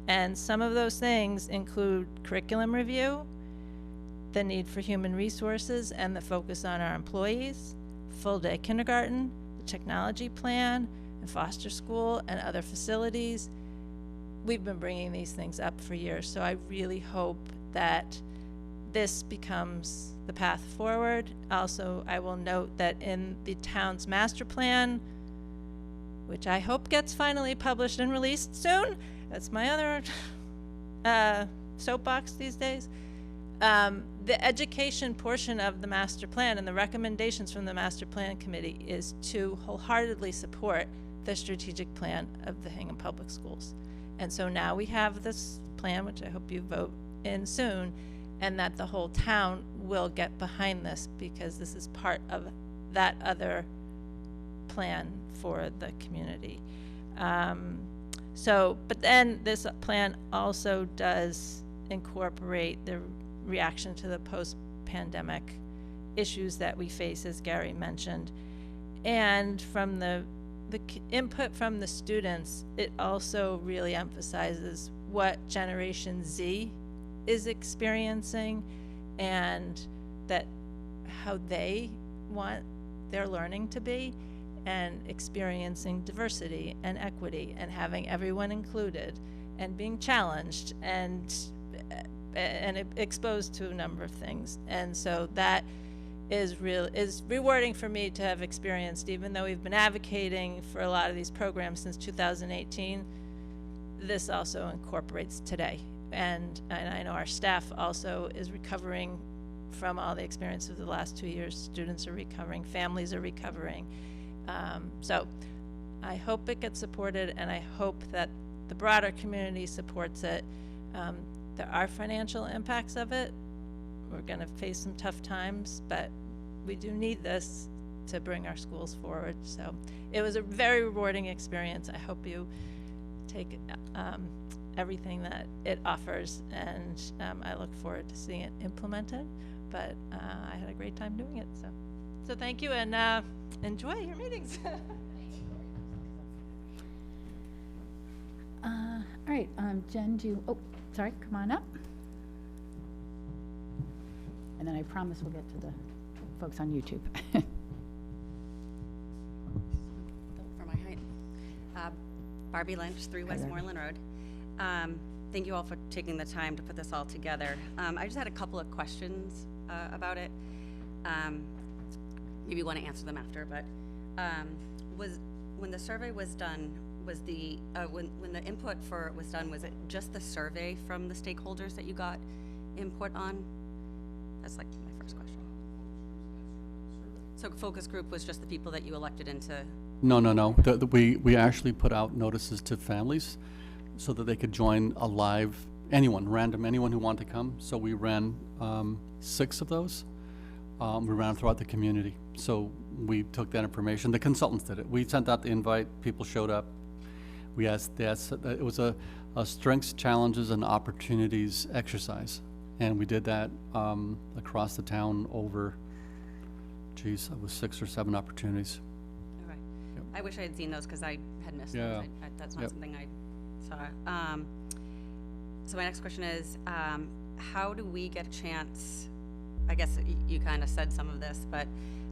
And some of those things include curriculum review, the need for human resources and the focus on our employees, full day kindergarten, the technology plan, and foster school and other facilities. We've been bringing these things up for years, so I really hope that this becomes the path forward. Also, I will note that in the town's master plan, which I hope gets finally published and released soon, that's my other soapbox these days, the education portion of the master plan and the recommendations from the master plan committee is to wholeheartedly support the strategic plan of the Hingham Public Schools. And so now we have this plan, which I hope you vote in soon, and that the whole town will get behind this, because this is part of that other plan for the community. But then this plan also does incorporate the reaction to the post-pandemic issues that we face, as Gary mentioned. And from the input from the students, it also really emphasizes what Generation Z is experiencing, and that how they want their learning to be. and experiencing diversity and equity and having everyone included and being challenged and exposed to a number of things. And so that is rewarding for me to have experienced, even though we've been advocating for a lot of these programs since 2018. This also incorporates today. And I know our staff also is recovering from all the experience of the last 2 years. Students are recovering, families are recovering. So I hope it gets supported, and I hope that the broader community supports it. There are financial impacts of it. We're going to face some tough times, but we do need this to bring our schools forward. So it was a very rewarding experience. I hope you take everything that it offers, and I look forward to seeing it implemented. But I had a great time doing it. So thank you, and enjoy your meetings. All right, Jen, sorry, come on up. And then I promise we'll get to the folks on YouTube. For my height. Barbie Lynch, 3 Westmoreland Road. Thank you all for taking the time to put this all together. I just had a couple of questions about it. Maybe you want to answer them after, but when the survey was done, was the when the input for it was done, was it just the survey from the stakeholders that you got input on? That's like my first question. So focus group was just the people that you elected into? No. We actually put out notices to families so that they could join a live, anyone who wanted to come. So we ran 6 of those. We ran throughout the community. So we took that information. The consultants did it. We sent out the invite. People showed up. We asked, it was a strengths, challenges, and opportunities exercise. And we did that across the town over, it was 6 or 7 opportunities. Okay. Yep. I wish I had seen those because I had missed those. That's not something I saw. So my next question is, how do we get a chance, I guess you kind of said some of this, but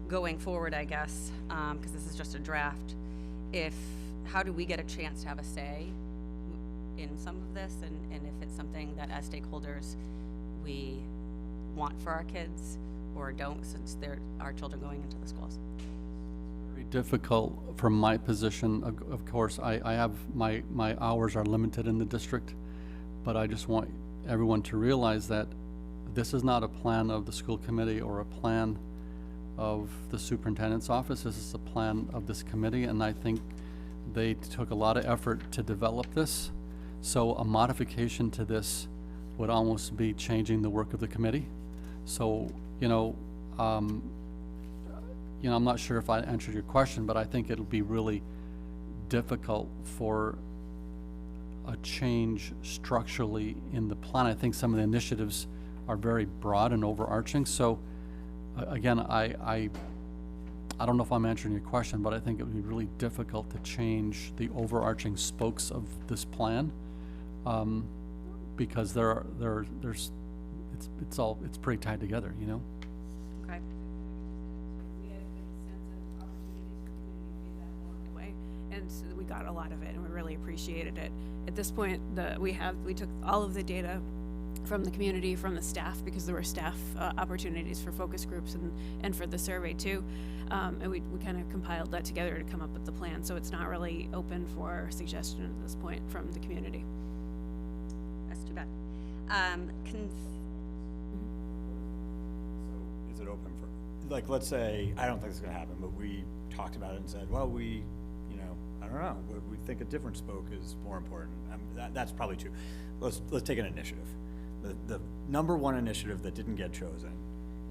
going forward, I guess, because this is just a draft, how do we get a chance to have a say in some of this, and if it's something that as stakeholders we want for our kids or don't, since they're our children going into the schools? Very difficult from my position. Of course, I have my hours are limited in the district, but I just want everyone to realize that this is not a plan of the school committee or a plan of the superintendent's office. This is a plan of this committee, and I think they took a lot of effort to develop this. So a modification to this would almost be changing the work of the committee. So, I'm not sure if I answered your question, but I think it'll be really difficult for a change structurally in the plan. I think some of the initiatives are very broad and overarching. So again, I don't know if I'm answering your question, but I think it would be really difficult to change the overarching spokes of this plan, because it's pretty tied together, Okay. And so we got a lot of it, and we really appreciated it. At this point, we took all of the data from the community, from the staff, because there were staff opportunities for focus groups and for the survey too, and we kind of compiled that together to come up with the plan. So it's not really open for suggestion at this point from the community. That's too bad. So is it open for, like, let's say, I don't think it's gonna happen, but we talked about it and said, well, I don't know, we think a different spoke is more important. That's probably true. Let's take an initiative. The number 1 initiative that didn't get chosen,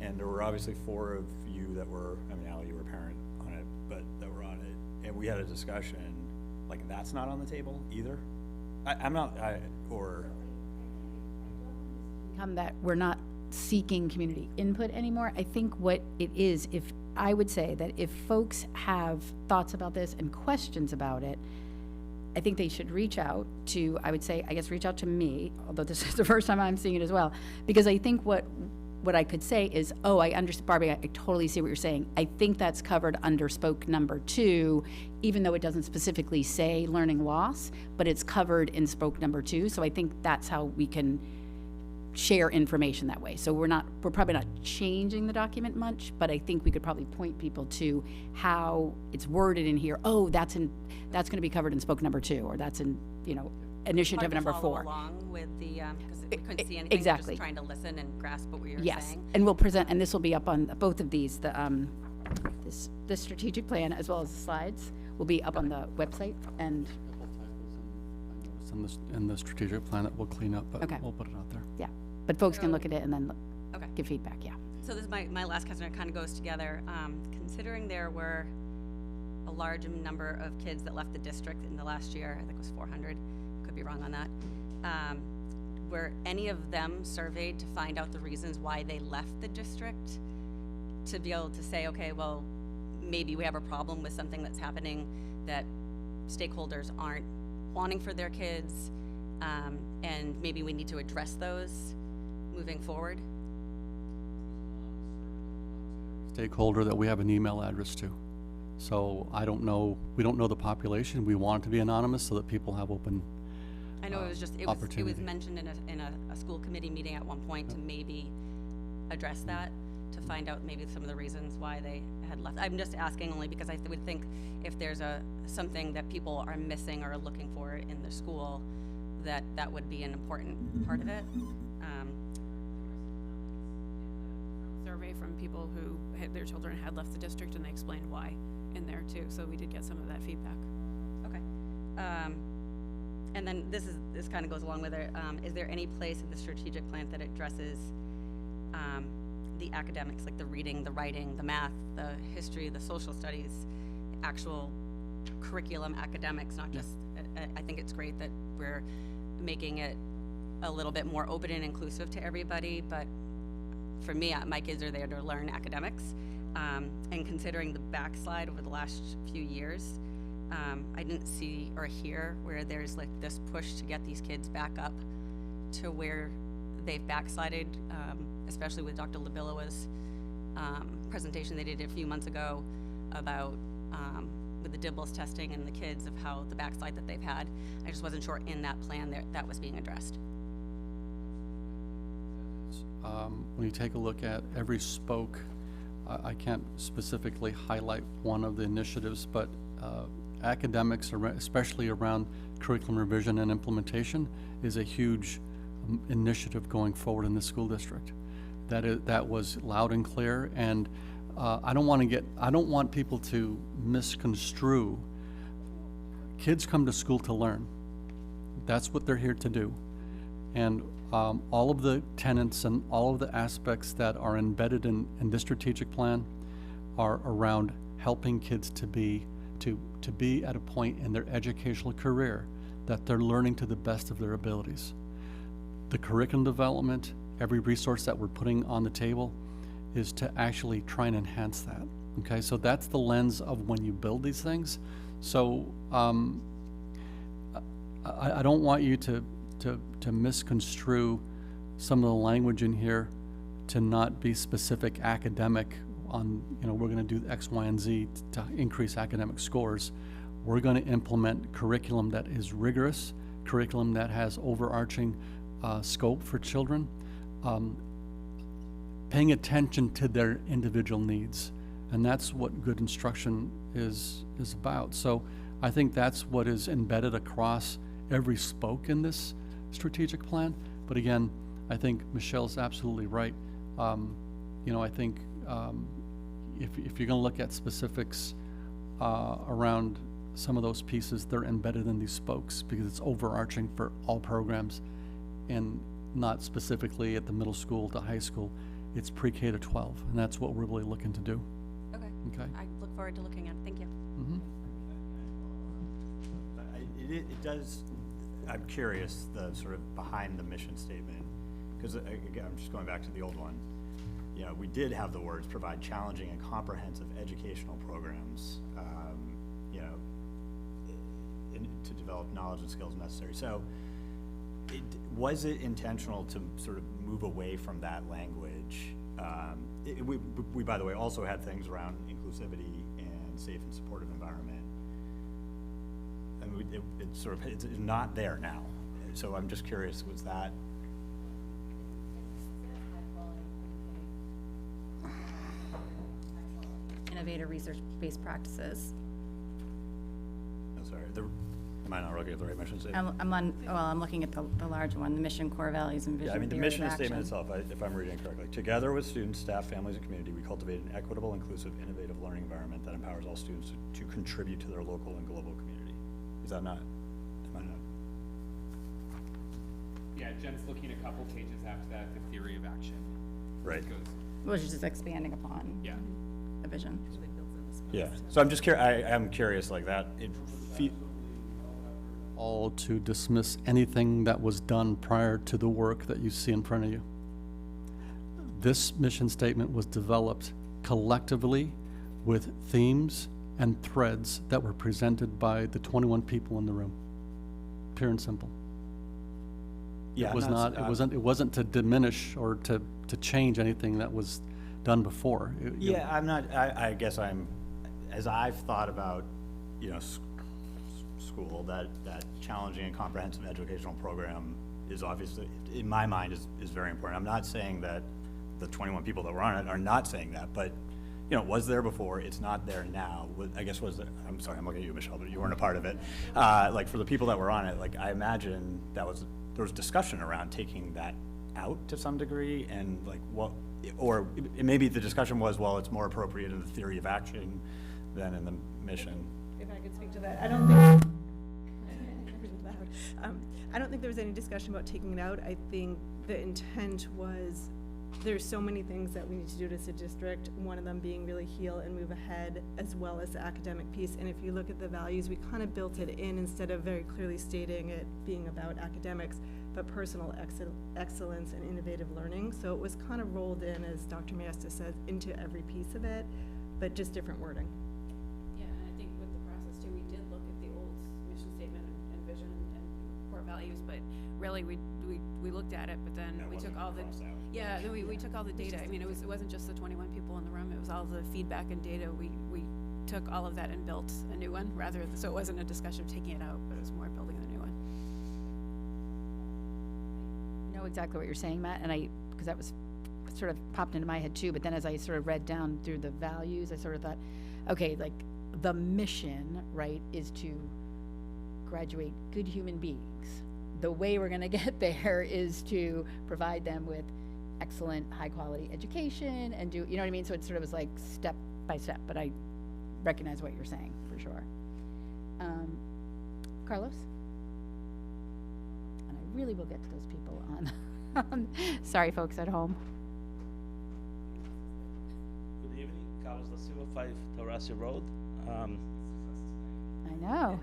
and there were obviously 4 of you that were, Al, you were a parent on it, but that were on it, and we had a discussion, like, that's not on the table either? That we're not seeking community input anymore. I think what it is, I would say that if folks have thoughts about this and questions about it, I think they should reach out to, reach out to me, although this is the first time I'm seeing it as well, because I think what what I could say is, oh, I understand, Barbie, I totally see what you're saying. I think that's covered under spoke number 2, even though it doesn't specifically say learning loss, but it's covered in spoke number 2. So I think that's how we can share information that way. So we're probably not changing the document much, but I think we could probably point people to how it's worded in here. Oh, that's going to be covered in spoke number 2, or that's in, initiative number 4. Follow along with the, because we couldn't see anything, exactly. just trying to listen and grasp what we were Yes, saying. and we'll present, and this will be up on both of these, the strategic plan as well as the slides will be up on the website, and in the strategic plan that we'll clean up, but Okay. we'll put it out there. yeah, but folks can look at it and then Okay. give feedback, yeah. So this is my last question, it kind of goes together. Considering there were a large number of kids that left the district in the last year, I think it was 400, could be wrong on that. Were any of them surveyed to find out the reasons why they left the district? To be able to say, okay, well, maybe we have a problem with something that's happening that stakeholders aren't wanting for their kids, and maybe we need to address those moving forward? Stakeholder that we have an email address to. So I don't know, we don't know the population. We want it to be anonymous so that people have open I know it was opportunity. mentioned in a school committee meeting at one point to maybe address that, to find out maybe some of the reasons why they had left. I'm just asking only because I would think if there's something that people are missing or looking for in the school, that would be an important part of it. Survey from people who their children had left the district, and they explained why in there too. So we did get some of that feedback. Okay. And then this kind of goes along with it. Is there any place in the strategic plan that addresses the academics, like the reading, the writing, the math, the history, the social studies, actual curriculum academics, not just, I think it's great that we're making it a little bit more open and inclusive to everybody, but for me, my kids are there to learn academics. And considering the backslide over the last few years, I didn't see or hear where there's like this push to get these kids back up to where they've backslided, especially with Dr. Labilla's presentation they did a few months ago about with the DIBELS testing and the kids of how the backslide that they've had. I just wasn't sure in that plan that was being addressed. When you take a look at every spoke, I can't specifically highlight one of the initiatives, but academics, especially around curriculum revision and implementation, is a huge initiative going forward in the school district. That was loud and clear, and I don't want people to misconstrue. Kids come to school to learn. That's what they're here to do. And all of the tenets and all of the aspects that are embedded in this strategic plan are around helping kids to be at a point in their educational career that they're learning to the best of their abilities. The curriculum development, every resource that we're putting on the table is to actually try and enhance that. Okay, so that's the lens of when you build these things. So I don't want you to misconstrue some of the language in here to not be specific academic on, we're going to do X, Y, and Z to increase academic scores. We're going to implement curriculum that is rigorous, curriculum that has overarching scope for children, paying attention to their individual needs. And that's what good instruction is about. So I think that's what is embedded across every spoke in this strategic plan. But again, I think Michelle's absolutely right. I think if you're going to look at specifics around some of those pieces, they're embedded in these spokes because it's overarching for all programs and not specifically at the middle school to high school. It's pre-K to 12, and that's what we're really looking to do. Okay. I look forward to looking at it. Thank you. Mm-hmm. It does, I'm curious, the sort of behind the mission statement, because again, I'm just going back to the old one. We did have the words provide challenging and comprehensive educational programs, to develop knowledge and skills necessary. So was it intentional to sort of move away from that language? We, by the way, also had things around inclusivity and safe and supportive environment. And it's not there now. So I'm just curious, was that? Innovative research-based practices. I'm sorry, am I not looking at the right mission statement? I'm looking at the large one, the mission, core values, and vision. Yeah, I mean, the theory of mission action. statement itself, if I'm reading it correctly, together with students, staff, families, and community, we cultivate an equitable, inclusive, innovative learning environment that empowers all students to contribute to their local and global community. Is that not, am I not? Yeah, Jen's looking a couple pages after that, the theory of action. Right. It goes, Which is just expanding upon yeah. the vision. Yeah, so I'm just curious, I am curious like that, All to dismiss anything that was done prior to the work that you see in front of you. This mission statement was developed collectively with themes and threads that were presented by the 21 people in the room. Pure and simple. yeah. It was not, it wasn't to diminish or to change anything that was done before. Yeah, I'm not, I guess as I've thought about, school, that challenging and comprehensive educational program is obviously, in my mind, is very important. I'm not saying that the 21 people that were on it are not saying that, but, it was there before, it's not there now. I guess I'm sorry, I'm looking at you, Michelle, but you weren't a part of it. Like, for the people that were on it, like, I imagine there was discussion around taking that out to some degree, and like, or maybe the discussion was, well, it's more appropriate in the theory of action than in the mission. If I could speak to that, I don't think I don't think there was any discussion about taking it out. I think the intent was there's so many things that we need to do as a district, one of them being really heal and move ahead, as well as the academic piece. And if you look at the values, we kind of built it in instead of very clearly stating it being about academics, but personal excellence and innovative learning. So it was kind of rolled in, as Dr. Maesta said, into every piece of it, but just different wording. Yeah, and I think with the process too, we did look at the old mission statement and vision and core values, but really we looked at it, but then we took all the, then we took all the data. I mean, it wasn't just the 21 people in the room, it was all the feedback and data. We took all of that and built a new one, so it wasn't a discussion of taking it out, but it was more building the new one. I know exactly what you're saying, Matt, and because that was sort of popped into my head too, but then as I sort of read down through the values, I sort of thought, okay, like the mission, right, is to graduate good human beings. The way we're going to get there is to provide them with excellent, high-quality education and do, you know what I mean? So it sort of was like step by step, but I recognize what you're saying, for sure. Carlos? And I really will get to those people on, sorry, folks at home. Good evening, Carlos da Silva, 5 Taurasi Road. I know.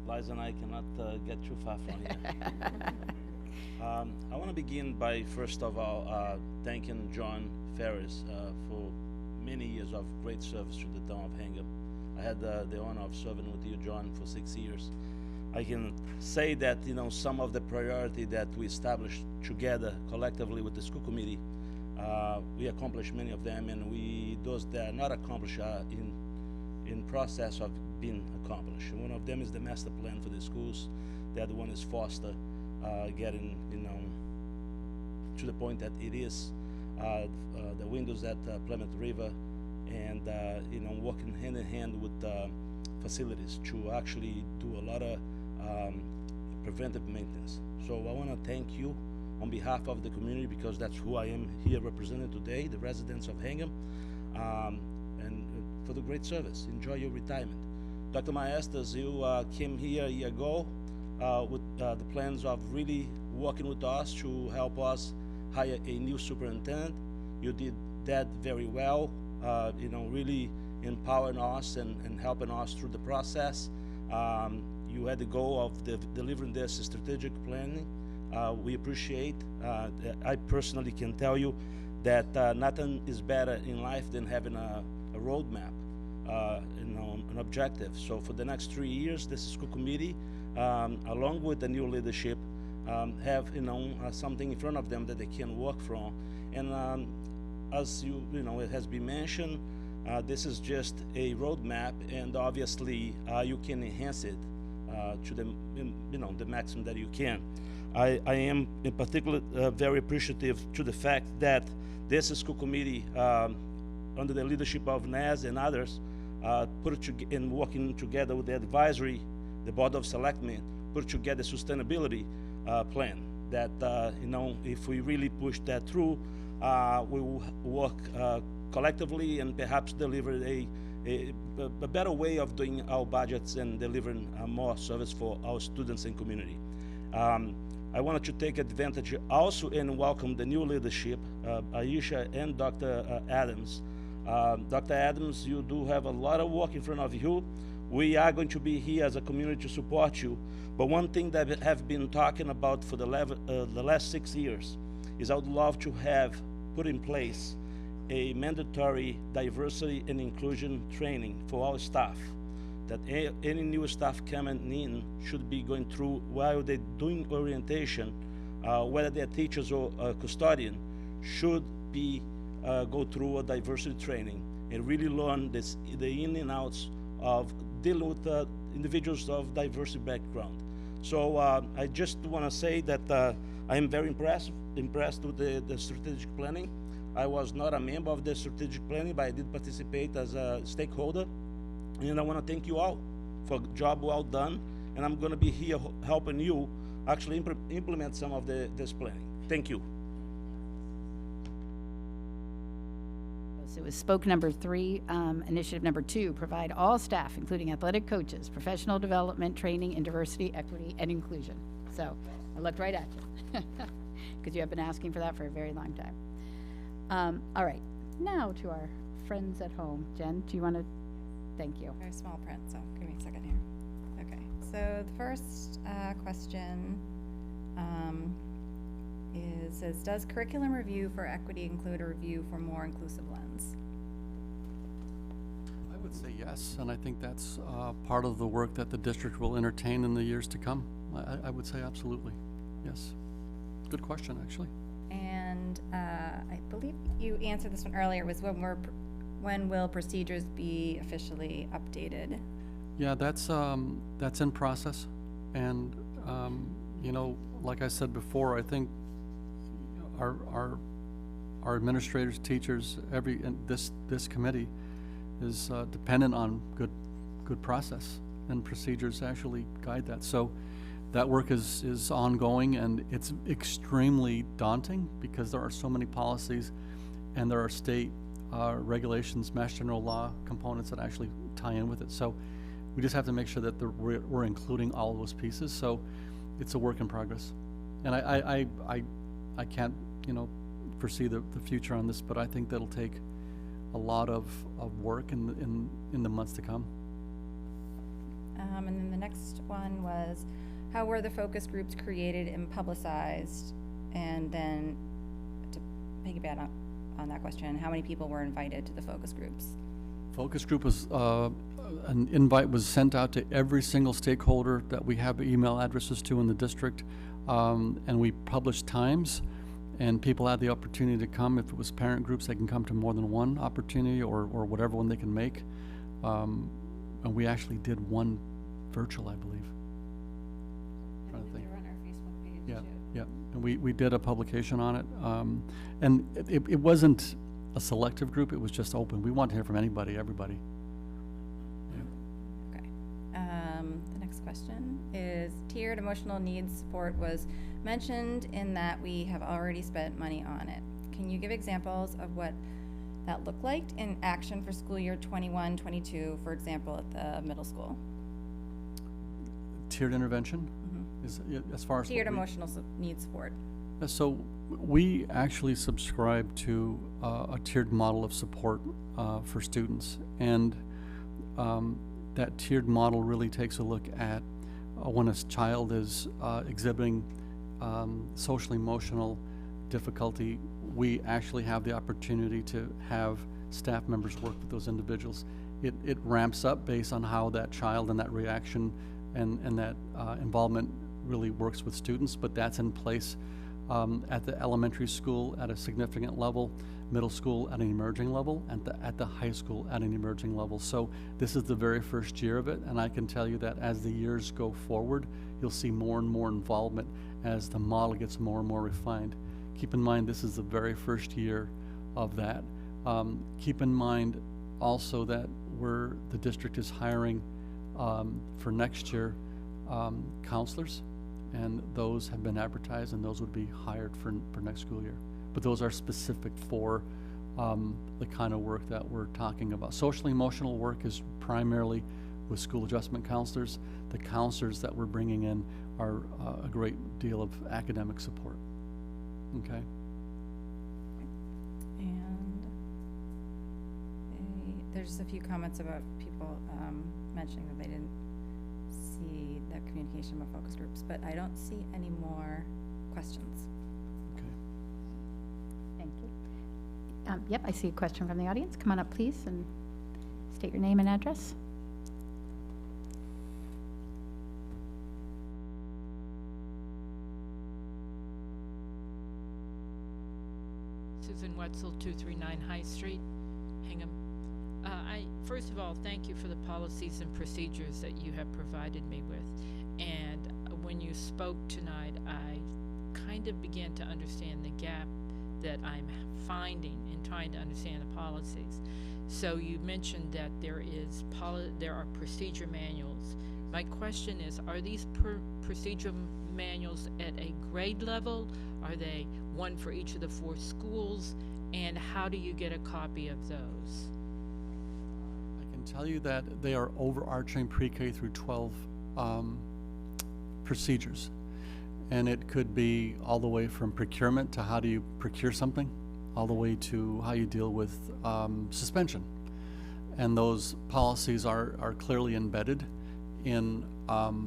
Liza and I cannot get too far from here. I want to begin by, first of all, thanking John Ferris for many years of great service to the town of Hingham. I had the honor of serving with you, John, for 6 years. I can say that, some of the priority that we established together collectively with the school committee, we accomplished many of them, and those that are not accomplished are in process of being accomplished. One of them is the master plan for the schools. The other one is foster, getting to the point that it is the windows at Plymouth River, and working hand in hand with facilities to actually do a lot of preventive maintenance. So I want to thank you on behalf of the community, because that's who I am here representing today, the residents of Hingham, and for the great service. Enjoy your retirement. Dr. Maestas, you came here a year ago with the plans of really working with us to help us hire a new superintendent. You did that very well, really empowering us and helping us through the process. You had the goal of delivering this strategic planning. We appreciate. I personally can tell you that nothing is better in life than having a roadmap, an objective. So for the next 3 years, this school committee, along with the new leadership, have something in front of them that they can work from. And as it has been mentioned, this is just a roadmap, and obviously you can enhance it to the maximum that you can. I am in particular very appreciative to the fact that this school committee, under the leadership of Naz and others, and working together with the advisory, the Board of Selectmen, put together a sustainability plan that, if we really push that through, we will work collectively and perhaps deliver a better way of doing our budgets and delivering more service for our students and community. I wanted to take advantage also and welcome the new leadership, Aisha and Dr. Adams. Dr. Adams, you do have a lot of work in front of you. We are going to be here as a community to support you. But one thing that I have been talking about for the last 6 years is I would love to have put in place a mandatory diversity and inclusion training for our staff, that any new staff coming in should be going through while they're doing orientation, whether they're teachers or custodian, should be go through a diversity training and really learn the in and outs of dealing with individuals of diverse background. So I just want to say that I am very impressed with the strategic planning. I was not a member of the strategic planning, but I did participate as a stakeholder. And I want to thank you all for a job well done. And I'm going to be here helping you actually implement some of this planning. Thank you. So it was spoke number 3, initiative number 2, provide all staff, including athletic coaches, professional development, training in diversity, equity, and inclusion. So I looked right at you because you have been asking for that for a very long time. All right, now to our friends at home. Jen, do you want to? Thank you. Very small print, so give me a second here. Okay, so the first question says, does curriculum review for equity include a review for more inclusive lens? I would say yes, and I think that's part of the work that the district will entertain in the years to come. I would say absolutely, yes. Good question, actually. And I believe you answered this one earlier, was when will procedures be officially updated? Yeah, that's in process, and like I said before, I think our administrators, teachers, and this committee is dependent on good process, and procedures actually guide that. So that work is ongoing, and it's extremely daunting because there are so many policies, and there are state regulations, Mass General Law components that actually tie in with it. So we just have to make sure that we're including all of those pieces. So it's a work in progress, and I can't foresee the future on this, but I think that'll take a lot of work in the months to come. And then the next one was, how were the focus groups created and publicized? And then to piggyback on that question, how many people were invited to the focus groups? Focus group was, an invite was sent out to every single stakeholder that we have email addresses to in the district, and we published times, and people had the opportunity to come. If it was parent groups, they can come to more than one opportunity or whatever one they can make. And we actually did one virtual, I believe. And we did run our Facebook page Yeah, too. yeah, and we did a publication on it, and it wasn't a selective group, it was just open. We want to hear from anybody, everybody. Yeah. Okay. The next question is, tiered emotional needs support was mentioned in that we have already spent money on it. Can you give examples of what that looked like in action for school year 21-22, for example, at the middle school? Tiered intervention? Is as far as tiered emotional needs support. So we actually subscribe to a tiered model of support for students, and that tiered model really takes a look at when a child is exhibiting social emotional difficulty. We actually have the opportunity to have staff members work with those individuals. It ramps up based on how that child and that reaction and that involvement really works with students, but that's in place at the elementary school at a significant level, middle school at an emerging level, and at the high school at an emerging level. So this is the very first year of it, and I can tell you that as the years go forward, you'll see more and more involvement as the model gets more and more refined. Keep in mind, this is the very first year of that. Keep in mind also that the district is hiring for next year counselors, and those have been advertised, and those would be hired for next school year. But those are specific for the kind of work that we're talking about. Social emotional work is primarily with school adjustment counselors. The counselors that we're bringing in are a great deal of academic support. Okay. And there's a few comments about people mentioning that they didn't see the communication about focus groups, but I don't see any more questions. Okay. Thank you. Yep, I see a question from the audience. Come on up, please, and state your name and address. Susan Wetzel, 239 High Street, Hingham. First of all, thank you for the policies and procedures that you have provided me with. And when you spoke tonight, I kind of began to understand the gap that I'm finding in trying to understand the policies. So you mentioned that there are procedure manuals. My question is, are these procedure manuals at a grade level? Are they one for each of the 4 schools? And how do you get a copy of those? I can tell you that they are overarching pre-K through 12 procedures. And it could be all the way from procurement to how do you procure something, all the way to how you deal with suspension. And those policies are clearly embedded in our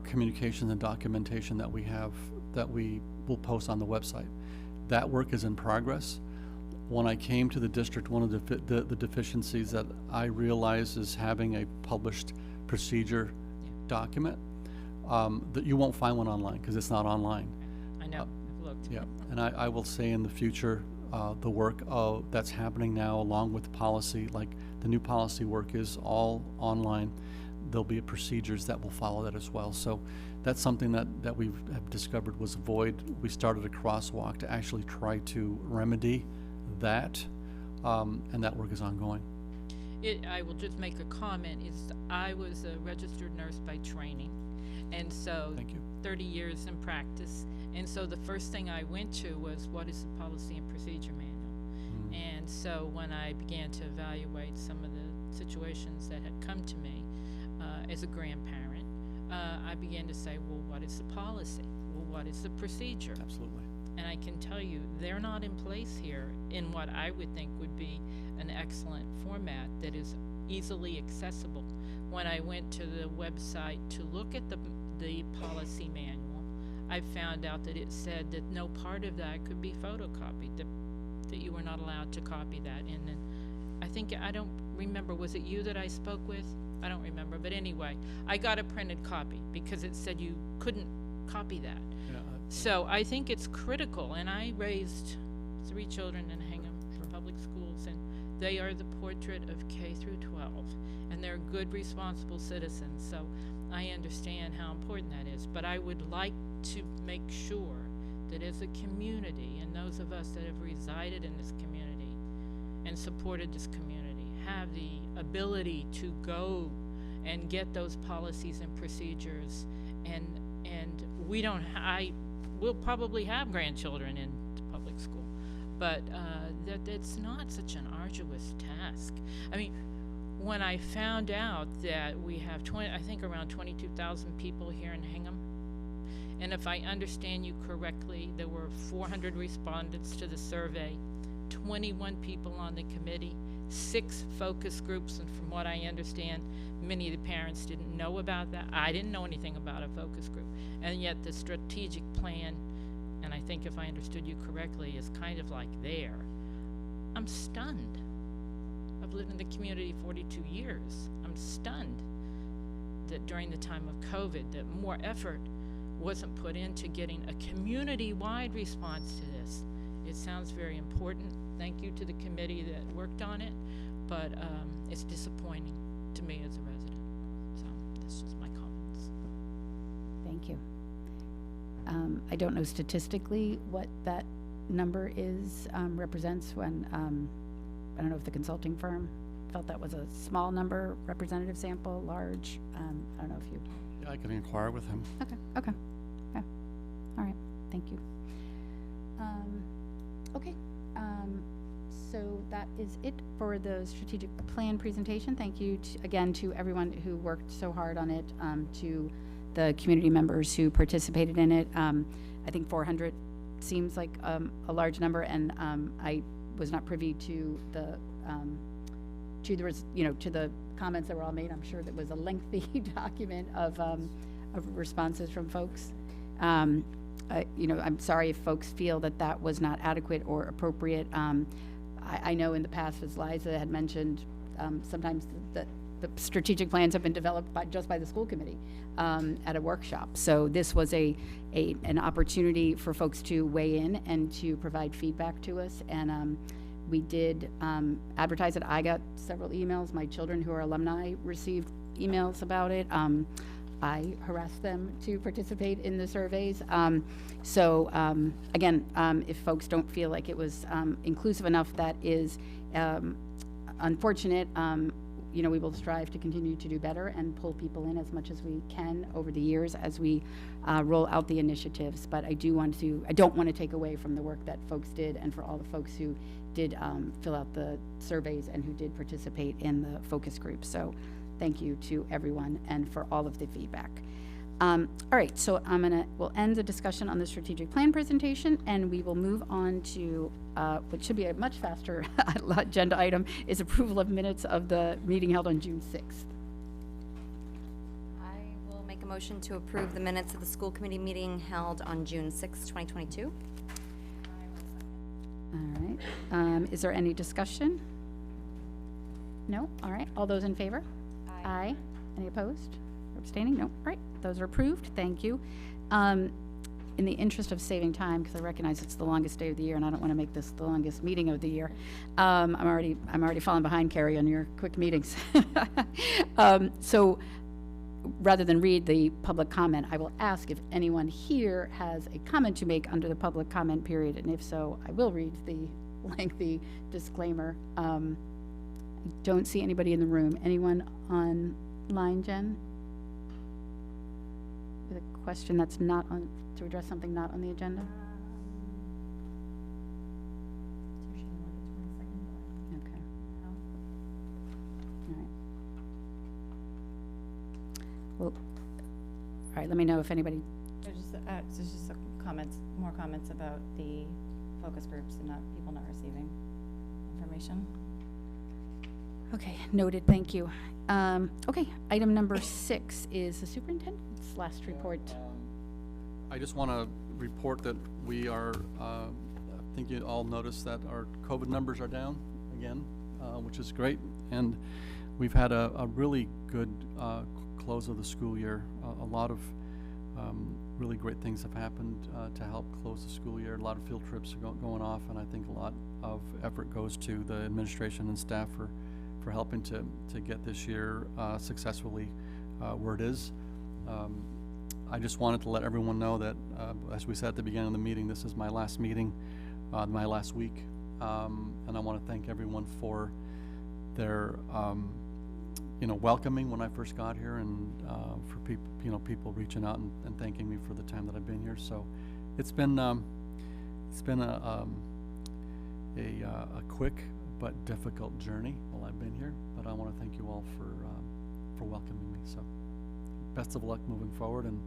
communications and documentation that we have, that we will post on the website. That work is in progress. When I came to the district, one of the deficiencies that I realized is having a published procedure document that you won't find one online because it's not online. I know, I've looked. Yeah, and I will say in the future, the work that's happening now along with the policy, like the new policy work is all online. There'll be procedures that will follow that as well. So that's something that we have discovered was a void. We started a crosswalk to actually try to remedy that, and that work is ongoing. I will just make a comment. I was a registered nurse by training, and so Thank you. 30 years in practice. And so the first thing I went to was, what is the policy and procedure manual? And so when I began to evaluate some of the situations that had come to me as a grandparent, I began to say, well, what is the policy? Well, what is the procedure? Absolutely. And I can tell you, they're not in place here in what I would think would be an excellent format that is easily accessible. When I went to the website to look at the policy manual, I found out that it said that no part of that could be photocopied, that you were not allowed to copy that. And then I don't remember, was it you that I spoke with? I don't remember, but anyway, I got a printed copy because it said you couldn't copy that. Yeah, So I think it's critical, and I raised 3 children in Hingham Public Schools, and they are the portrait of K through 12, and they're good, responsible citizens. So I understand how important that is, but I would like to make sure that as a community, and those of us that have resided in this community and supported this community, have the ability to go and get those policies and procedures, and we'll probably have grandchildren in public school, but that it's not such an arduous task. I mean, when I found out that we have around 22,000 people here in Hingham, and if I understand you correctly, there were 400 respondents to the survey, 21 people on the committee, 6 focus groups, and from what I understand, many of the parents didn't know about that. I didn't know anything about a focus group, and yet the strategic plan, and I think if I understood you correctly, is kind of like there. I'm stunned. I've lived in the community 42 years. I'm stunned. that during the time of COVID, that more effort wasn't put into getting a community-wide response to this. It sounds very important. Thank you to the committee that worked on it, but it's disappointing to me as a resident. So that's just my comments. Thank you. I don't know statistically what that number is, represents when, I don't know if the consulting firm felt that was a small number, representative sample, large. I don't know if you. Yeah, I can inquire with him. Okay. Yeah. All right. Thank you. Okay. So that is it for the strategic plan presentation. Thank you again to everyone who worked so hard on it, to the community members who participated in it. I think 400 seems like a large number, and I was not privy to the to the comments that were all made. I'm sure that was a lengthy document of responses from folks. I'm sorry if folks feel that that was not adequate or appropriate. I know in the past, as Liza had mentioned, sometimes the strategic plans have been developed just by the school committee at a workshop. So this was an opportunity for folks to weigh in and to provide feedback to us. And we did advertise it. I got several emails. My children who are alumni received emails about it. I harassed them to participate in the surveys. Again, if folks don't feel like it was inclusive enough, that is unfortunate. We will strive to continue to do better and pull people in as much as we can over the years as we roll out the initiatives. But I don't want to take away from the work that folks did, and for all the folks who did fill out the surveys and who did participate in the focus group. So thank you to everyone and for all of the feedback. All right, so we'll end the discussion on the strategic plan presentation, and we will move on to what should be a much faster agenda item, is approval of minutes of the meeting held on June 6th. I will make a motion to approve the minutes of the school committee meeting held on June 6, 2022. All right, is there any discussion? No? All right, all those in favor? Aye. Any opposed? Abstaining? No. All right. Those are approved. Thank you. In the interest of saving time, because I recognize it's the longest day of the year, and I don't want to make this the longest meeting of the year. I'm already falling behind, Carrie, on your quick meetings. So rather than read the public comment, I will ask if anyone here has a comment to make under the public comment period, and if so, I will read the lengthy disclaimer. I don't see anybody in the room. Anyone online, Jen? With a question that's not on, to address something not on the agenda? Okay. All right. Well, all right, let me know if anybody. There's just more comments about the focus groups and people not receiving information. Okay, noted, thank you. Okay, item number 6 is the superintendent's last report. I just want to report that we are, I think you all noticed that our COVID numbers are down again, which is great. And we've had a really good close of the school year. A lot of really great things have happened to help close the school year. A lot of field trips are going off, and I think a lot of effort goes to the administration and staff for helping to get this year successfully where it is. I just wanted to let everyone know that, as we said at the beginning of the meeting, this is my last meeting, my last week, and I want to thank everyone for their, welcoming when I first got here, and for people reaching out and thanking me for the time that I've been here. So it's been a quick but difficult journey while I've been here, but I want to thank you all for welcoming me. So best of luck moving forward, and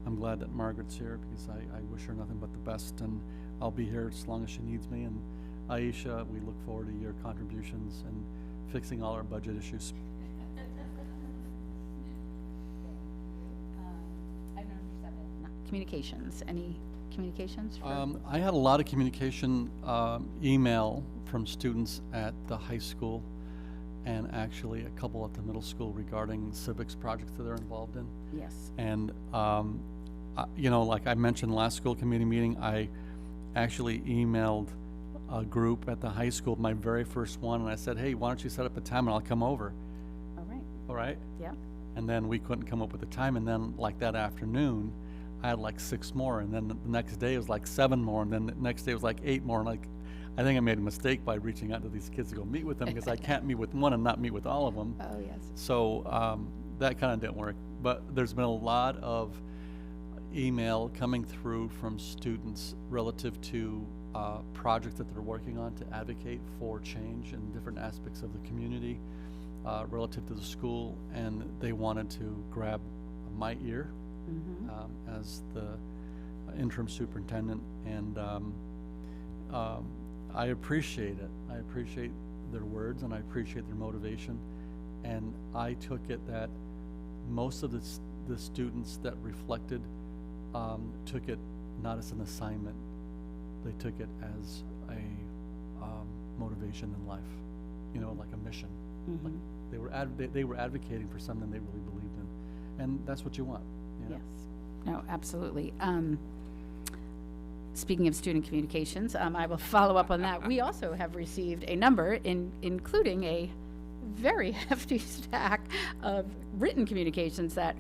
I'm glad that Margaret's here, because I wish her nothing but the best, and I'll be here as long as she needs me. And Aisha, we look forward to your contributions and fixing all our budget issues. Item number 7. Communications. Any communications? I had a lot of communication email from students at the high school, and actually a couple at the middle school regarding civics projects that they're involved in. Yes. And, you know, like I mentioned last school committee meeting, I actually emailed a group at the high school, my very first one, and I said, hey, why don't you set up a time and I'll come over, All right. all right? Yeah. And then we couldn't come up with a time, and then like that afternoon, I had like 6 more, and then the next day it was like 7 more, and then the next day it was like 8 more, and like, I think I made a mistake by reaching out to these kids to go meet with them, because I can't meet with one and not meet with all of them. Oh, yes. So that kind of didn't work. But there's been a lot of email coming through from students relative to projects that they're working on to advocate for change in different aspects of the community relative to the school, and they wanted to grab my ear as the interim superintendent, and I appreciate it. I appreciate their words, and I appreciate their motivation, and I took it that most of the students that reflected took it not as an assignment, they took it as a motivation in life, you know, like a mission. Like they were advocating for something they really believed in, and that's what you want. You know? Yes. No, absolutely. Speaking of student communications, I will follow up on that. We also have received a number, including a very hefty stack of written communications that,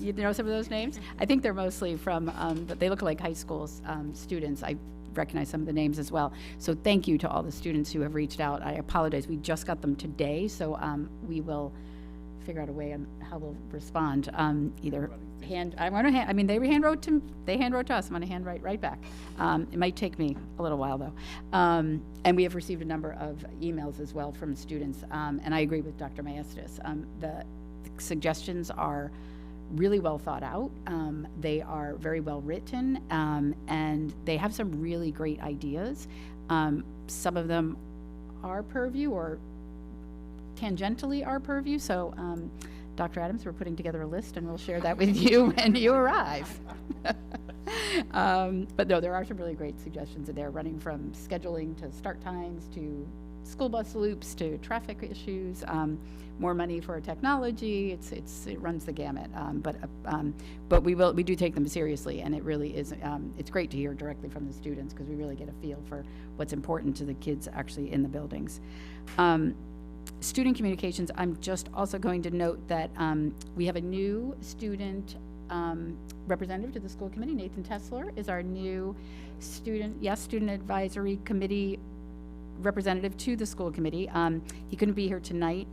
you know some of those names? I think they're mostly from, but they look like high school students. I recognize some of the names as well. So thank you to all the students who have reached out. I apologize, we just got them today, so we will figure out a way on how we'll respond. Either hand, I mean, they hand wrote to us. I'm gonna hand write right back. It might take me a little while though. And we have received a number of emails as well from students. And I agree with Dr. Maestas. The suggestions are really well thought out. They are very well written, and they have some really great ideas. Some of them are purview or tangentially our purview. So, Dr. Adams, we're putting together a list, and we'll share that with you when you arrive. But no, there are some really great suggestions in there, running from scheduling to start times to school bus loops to traffic issues, more money for technology. It runs the gamut. But we do take them seriously, and it really is. It's great to hear directly from the students, because we really get a feel for what's important to the kids actually in the buildings. Student communications, I'm just also going to note that we have a new student representative to the school committee. Nathan Tesler is our new student advisory committee representative to the school committee. He couldn't be here tonight,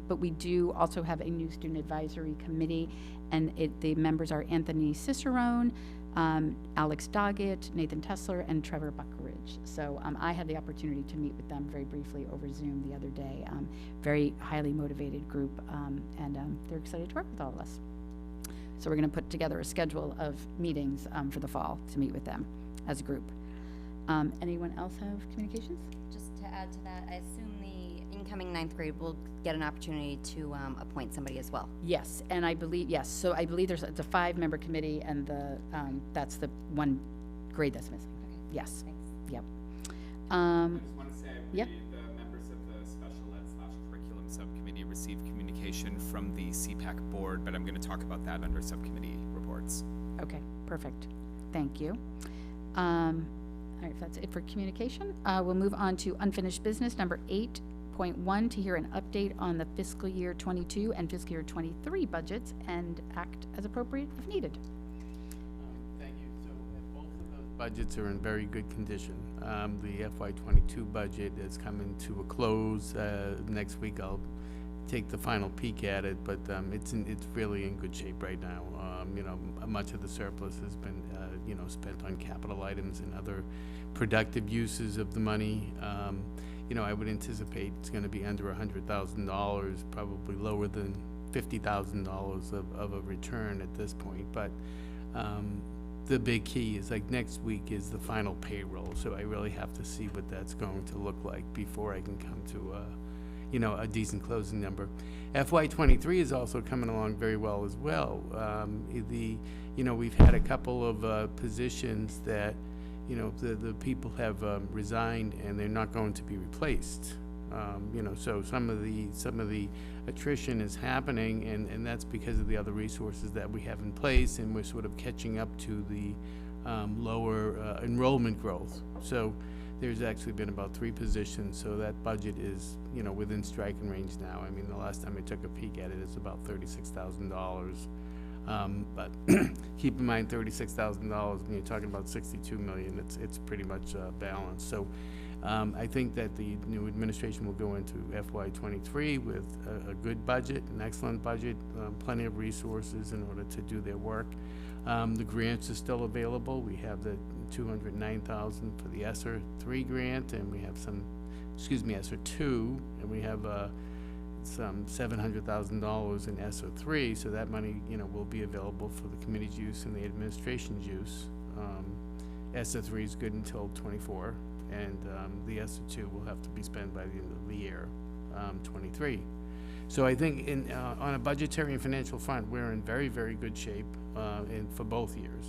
but we do also have a new student advisory committee, and the members are Anthony Cicerone, Alex Doggett, Nathan Tesler, and Trevor Buckridge. So I had the opportunity to meet with them very briefly over Zoom the other day. Very highly motivated group, and they're excited to work with all of us. So we're going to put together a schedule of meetings for the fall to meet with them as a group. Anyone else have communications? Just to add to that, I assume the incoming 9th grade will get an opportunity to appoint somebody as well. Yes, and I believe, yes, so I believe it's a 5-member committee, and that's the one grade that's missing. Okay. Yes. Thanks. Yep. I just want to say, I Yep. believe the members of the special ed / curriculum subcommittee received communication from the CPAC board, but I'm going to talk about that under subcommittee reports. Okay, perfect. Thank you. All right, if that's it for communication, we'll move on to unfinished business, number 8.1, to hear an update on the fiscal year 22 and fiscal year 23 budgets and act as appropriate if needed. Thank you. So both of those budgets are in very good condition. The FY22 budget is coming to a close. Next week I'll take the final peek at it, but it's really in good shape right now. You know, much of the surplus has been you know, spent on capital items and other productive uses of the money. You know, I would anticipate it's going to be under $100,000, probably lower than $50,000 of a return at this point. But the big key is, like, next week is the final payroll, so I really have to see what that's going to look like before I can come to you know, a decent closing number. FY23 is also coming along very well as well. You know, we've had a couple of positions that, you know, the people have resigned, and they're not going to be replaced. You know, so some of the attrition is happening, and that's because of the other resources that we have in place, and we're sort of catching up to the lower enrollment growth. So there's actually been about 3 positions, so that budget is, you know, within striking range now. I mean, the last time I took a peek at it, it's about $36,000. But keep in mind, $36,000, when you're talking about $62 million, it's pretty much balanced. So I think that the new administration will go into FY23 with a good budget, an excellent budget, plenty of resources in order to do their work. The grants are still available. We have the $209,000 for the ESSER 3 grant, and we have some, ESSER 2, and we have some $700,000 in ESSER 3, so that money, you know, will be available for the committee's use and the administration's use. ESSER 3 is good until 24, and the ESSER 2 will have to be spent by the end of the year, 23. So I think on a budgetary and financial front, we're in very, very good shape for both years.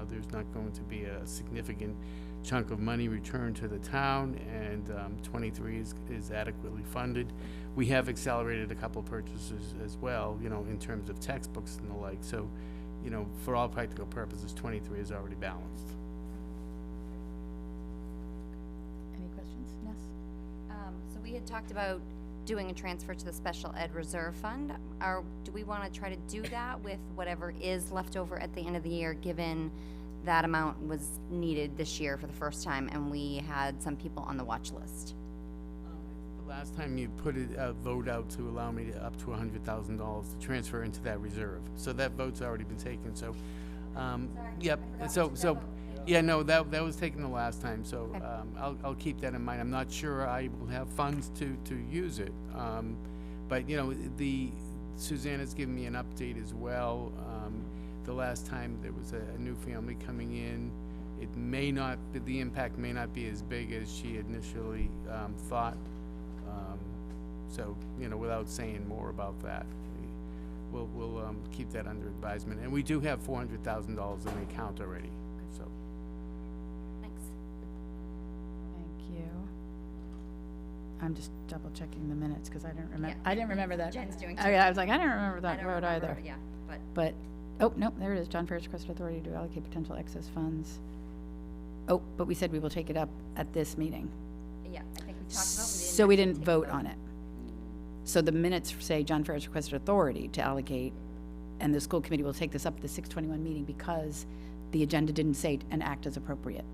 There's not going to be a significant chunk of money returned to the town, and 23 is adequately funded. We have accelerated a couple purchases as well, you know, in terms of textbooks and the like. So, you know, for all practical purposes, 23 is already balanced. Any questions? Ness? So we had talked about doing a transfer to the special ed reserve fund. Do we want to try to do that with whatever is left over at the end of the year, given that amount was needed this year for the first time and we had some people on the watch list? The last time you put a vote out to allow me to up to $100,000 to transfer into that reserve. So that vote's already been taken, so, yep, yeah, no, that was taken the last time, so I'll keep that in mind. I'm not sure I will have funds to use it, but you know, Susanna's given me an update as well. The last time there was a new family coming in, it may not, the impact may not be as big as she initially thought. So, you know, without saying more about that, we'll keep that under advisement. And we do have $400,000 in the account already, so. Thanks. Thank you. I'm just double checking the minutes because I didn't remember. Yeah. I didn't remember that. Jen's doing Oh, yeah, I was like, I don't remember that I don't vote remember, either. Yeah, but But, oh, no, there it is. John Ferris requested authority to allocate potential excess funds. Oh, but we said we will take it up at this meeting. yeah, I think we talked about. So we didn't vote on it. So the minutes say John Ferris requested authority to allocate, and the school committee will take this up at the 6/21 meeting because the agenda didn't say an act as appropriate.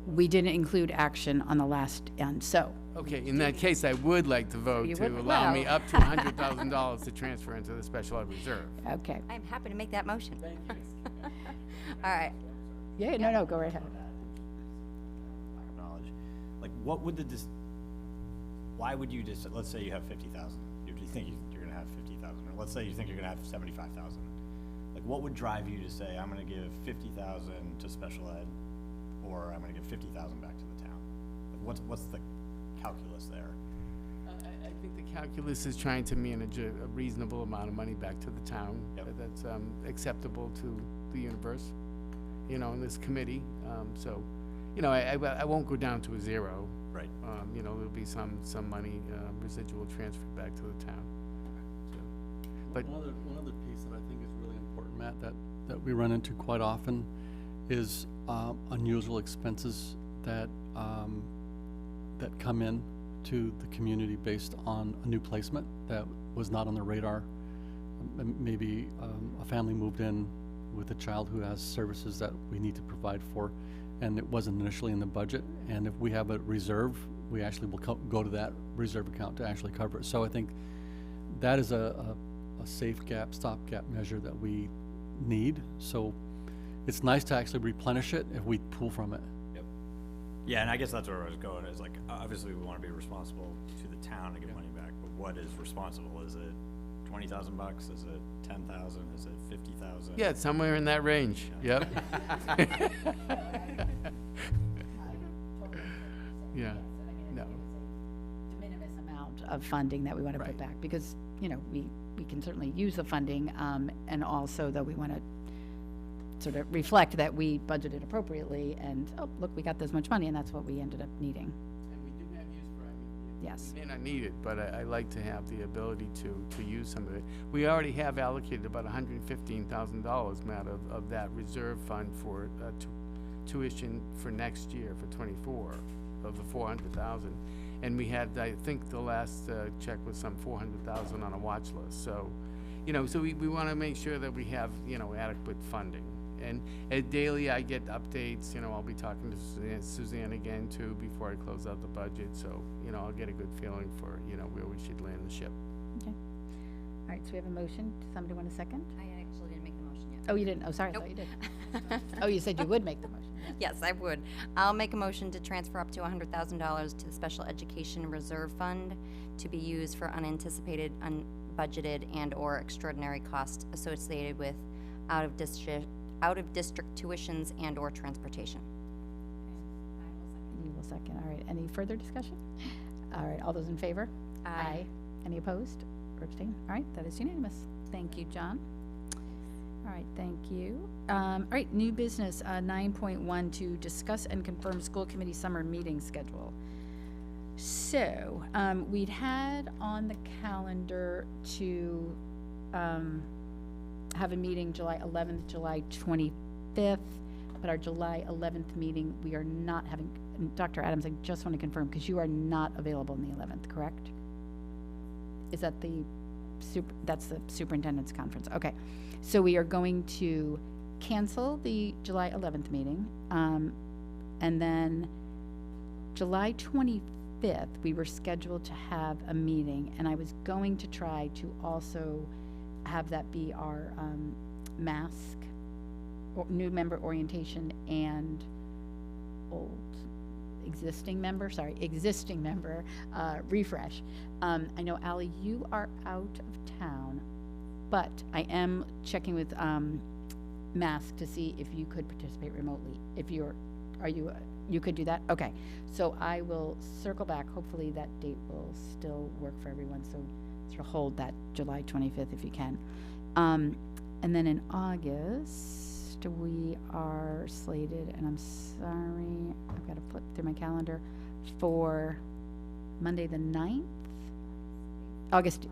We didn't include action on the last end, so. Okay, in that case, I would like to vote You to would? allow me Well. up to $100,000 to transfer into the special ed reserve. Okay. I'm happy to make that motion. All right. Yeah, no, go right ahead. Lack of knowledge. Like, what would why would you just, let's say you have 50,000, you think you're gonna have 50,000, or let's say you think you're gonna have 75,000. Like, what would drive you to say, I'm gonna give 50,000 to special ed, or I'm gonna give 50,000 back to the town? Like, what's the calculus there? I think the calculus is trying to manage a reasonable amount of money back to the town. Yep. That's acceptable to the universe, you know, in this committee. So, you know, I won't go down to a zero. Right. You know, there'll be some money residual transferred back to the town. So, but One other piece that I think is really important, Matt, that we run into quite often is unusual expenses that come in to the community based on a new placement that was not on the radar. Maybe a family moved in with a child who has services that we need to provide for, and it wasn't initially in the budget. And if we have a reserve, we actually will go to that reserve account to actually cover it. So I think that is a safe gap, stopgap measure that we need. So it's nice to actually replenish it if we pull from it. Yep. Yeah, and I guess that's where I was going, is like, obviously we want to be responsible to the town to get money back, but what is responsible? Is it $20,000? Is it 10,000? Is it 50,000? yeah, it's somewhere in that range. Yep. Yeah. No. De minimis amount of funding that we want to put Right. back, because, you know, we can certainly use the funding, and also that we want to sort of reflect that we budgeted appropriately, and, oh, look, we got this much money, and that's what we ended up needing. And we do have use for, I mean, Yes. We may not need it, but I like to have the ability to use some of it. We already have allocated about $115,000, Matt, of that reserve fund for tuition for next year, for '24, of the $400,000. And we had, I think the last check was some $400,000 on a watch list. So, so we want to make sure that we have, adequate funding. And daily I get updates, I'll be talking to Suzanne again too before I close out the budget. So, I'll get a good feeling for, where we should land the ship. Okay. All right, so we have a motion. Does somebody want a second? I actually didn't make the motion yet. Oh, you didn't? Oh, sorry, I thought you did. Oh, you said you would make the motion. Yes, I would. I'll make a motion to transfer up to $100,000 to the Special Education Reserve Fund to be used for unanticipated, unbudgeted, and/or extraordinary costs associated with out-of-district tuitions and/or transportation. You will second. All right. Any further discussion? All right. All those in favor? Aye. Any opposed or abstained? All right. That is unanimous. Thank you, John. All right. Thank you. All right. New business 9.1 to discuss and confirm school committee summer meeting schedule. So we'd had on the calendar to have a meeting July 11th, July 25th, but our July 11th meeting, we are not having. Dr. Adams, I just want to confirm, because you are not available on the 11th, correct? Is that that's the superintendent's conference? Okay, so we are going to cancel the July 11th meeting, and then July 25th, we were scheduled to have a meeting, and I was going to try to also have that be our mask, or new member orientation, and existing member refresh. I know, Allie, you are out of town, but I am checking with Mask to see if you could participate remotely. If you could do that? Okay, so I will circle back. Hopefully that date will still work for everyone, so sort of hold that July 25th if you can. And then in August, we are slated, and I'm sorry, I've got to flip through my calendar, for Monday the 9th? August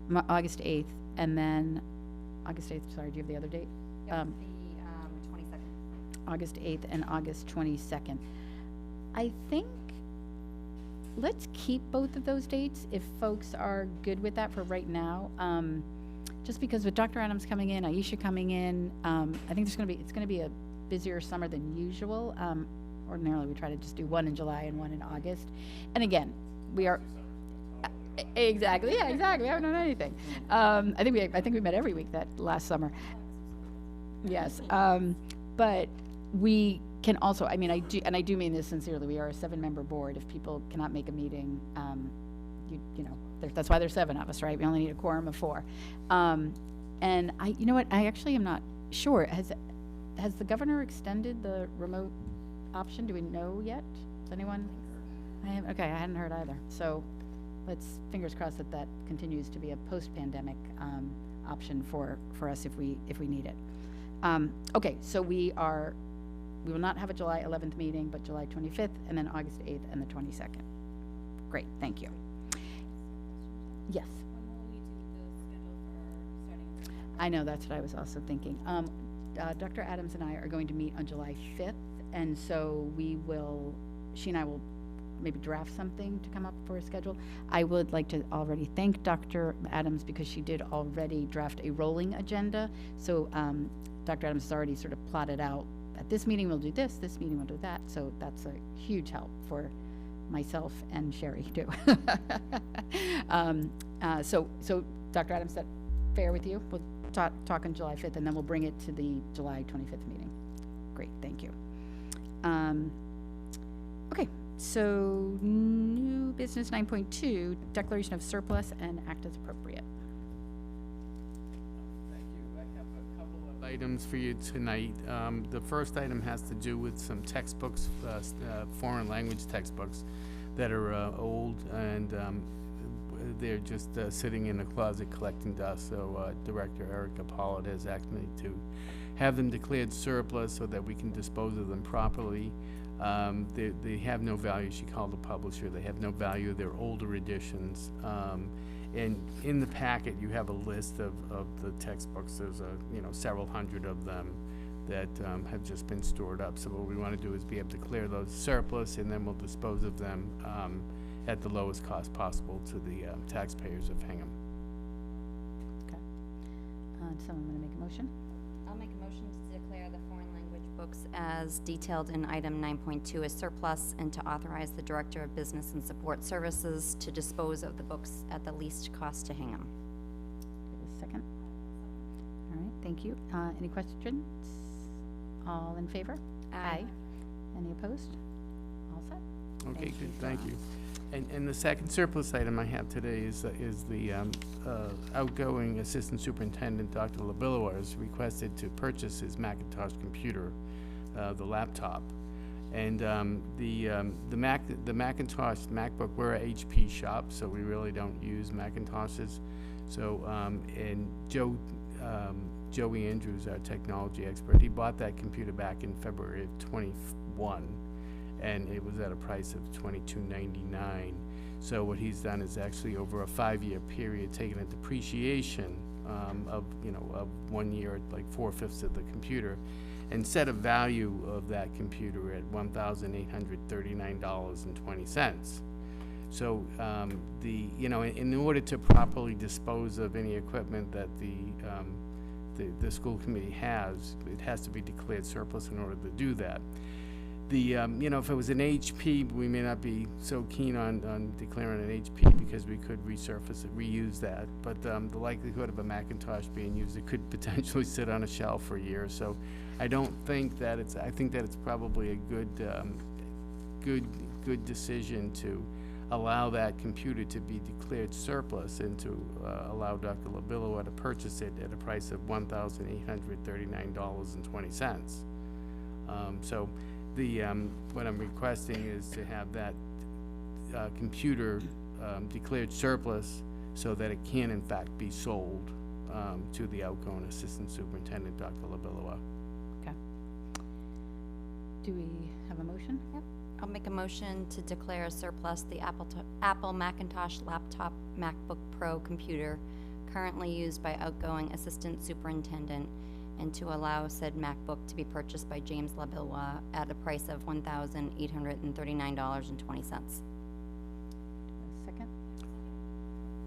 8th, and then August 8th, sorry, do you have the other date? Yep, the 22nd. August 8th and August 22nd. I think let's keep both of those dates if folks are good with that for right now. Just because with Dr. Adams coming in, Aisha coming in, I think it's going to be a busier summer than usual. Ordinarily, we try to just do one in July and one in August. And again, we are exactly. We haven't done anything. I think we met every week that last summer. Yes, but we can also. I mean, I do mean this sincerely. We are a 7-member board. If people cannot make a meeting, that's why there's 7 of us, right? We only need a quorum of 4. And you know what? I actually am not sure. Has the governor extended the remote option? Do we know yet? Does anyone? I hadn't heard either. So let's fingers crossed that continues to be a post-pandemic option for us if we need it. Okay, so we will not have a July 11th meeting, but July 25th, and then August 8th and the 22nd. Great, thank you. Yes. I know, that's what I was also thinking. Dr. Adams and I are going to meet on July 5th, and so she and I will maybe draft something to come up for a schedule. I would like to already thank Dr. Adams because she did already draft a rolling agenda. So Dr. Adams has already sort of plotted out, at this meeting we'll do this meeting we'll do that. So that's a huge help for myself and Sherry too. So Dr. Adams, is that fair with you? We'll talk on July 5th, and then we'll bring it to the July 25th meeting. Great, thank you. Okay, so new business 9.2, declaration of surplus and act as appropriate. Thank you. I have a couple of items for you tonight. The first item has to do with some textbooks, foreign language textbooks that are old, and they're just sitting in a closet collecting dust. So Director Erica Pollard has asked me to have them declared surplus so that we can dispose of them properly. They have no value. She called the publisher. They have no value. They're older editions. And in the packet, you have a list of the textbooks. There's several hundred of them that have just been stored up. So what we want to do is be able to clear those surplus, and then we'll dispose of them at the lowest cost possible to the taxpayers of Hingham. Okay. Someone want to make a motion? I'll make a motion to declare the foreign language books as detailed in item 9.2 as surplus, and to authorize the Director of Business and Support Services to dispose of the books at the least cost to Hingham. A second. All right, thank you. Any questions? All in favor? Aye. Any opposed? All set? Okay, good, thank you. And the second surplus item I have today is the outgoing Assistant Superintendent, Dr. LaBillois, has requested to purchase his Macintosh computer, the laptop. And the Macintosh MacBook, we're a HP shop, so we really don't use Macintoshes. So, and Joey Andrews, our technology expert, he bought that computer back in February of 21, and it was at a price of $22.99. So what he's done is actually over a 5-year period taken a depreciation of 1 year, like 4/5 of the computer, and set a value of that computer at $1,839.20. So in order to properly dispose of any equipment that the school committee has, it has to be declared surplus in order to do that. If it was an HP, we may not be so keen on declaring an HP because we could resurface it, reuse that. But the likelihood of a Macintosh being used, it could potentially sit on a shelf for a year. So I don't think that I think that it's probably a good decision to allow that computer to be declared surplus and to allow Dr. LaBillois to purchase it at a price of $1,839.20. So what I'm requesting is to have that computer declared surplus so that it can in fact be sold to the outgoing Assistant Superintendent, Dr. LaBillois. Okay. Do we have a motion? Yep. I'll make a motion to declare surplus the Apple Macintosh laptop MacBook Pro computer currently used by outgoing Assistant Superintendent, and to allow said MacBook to be purchased by James LaBillois at a price of $1,839.20. Second?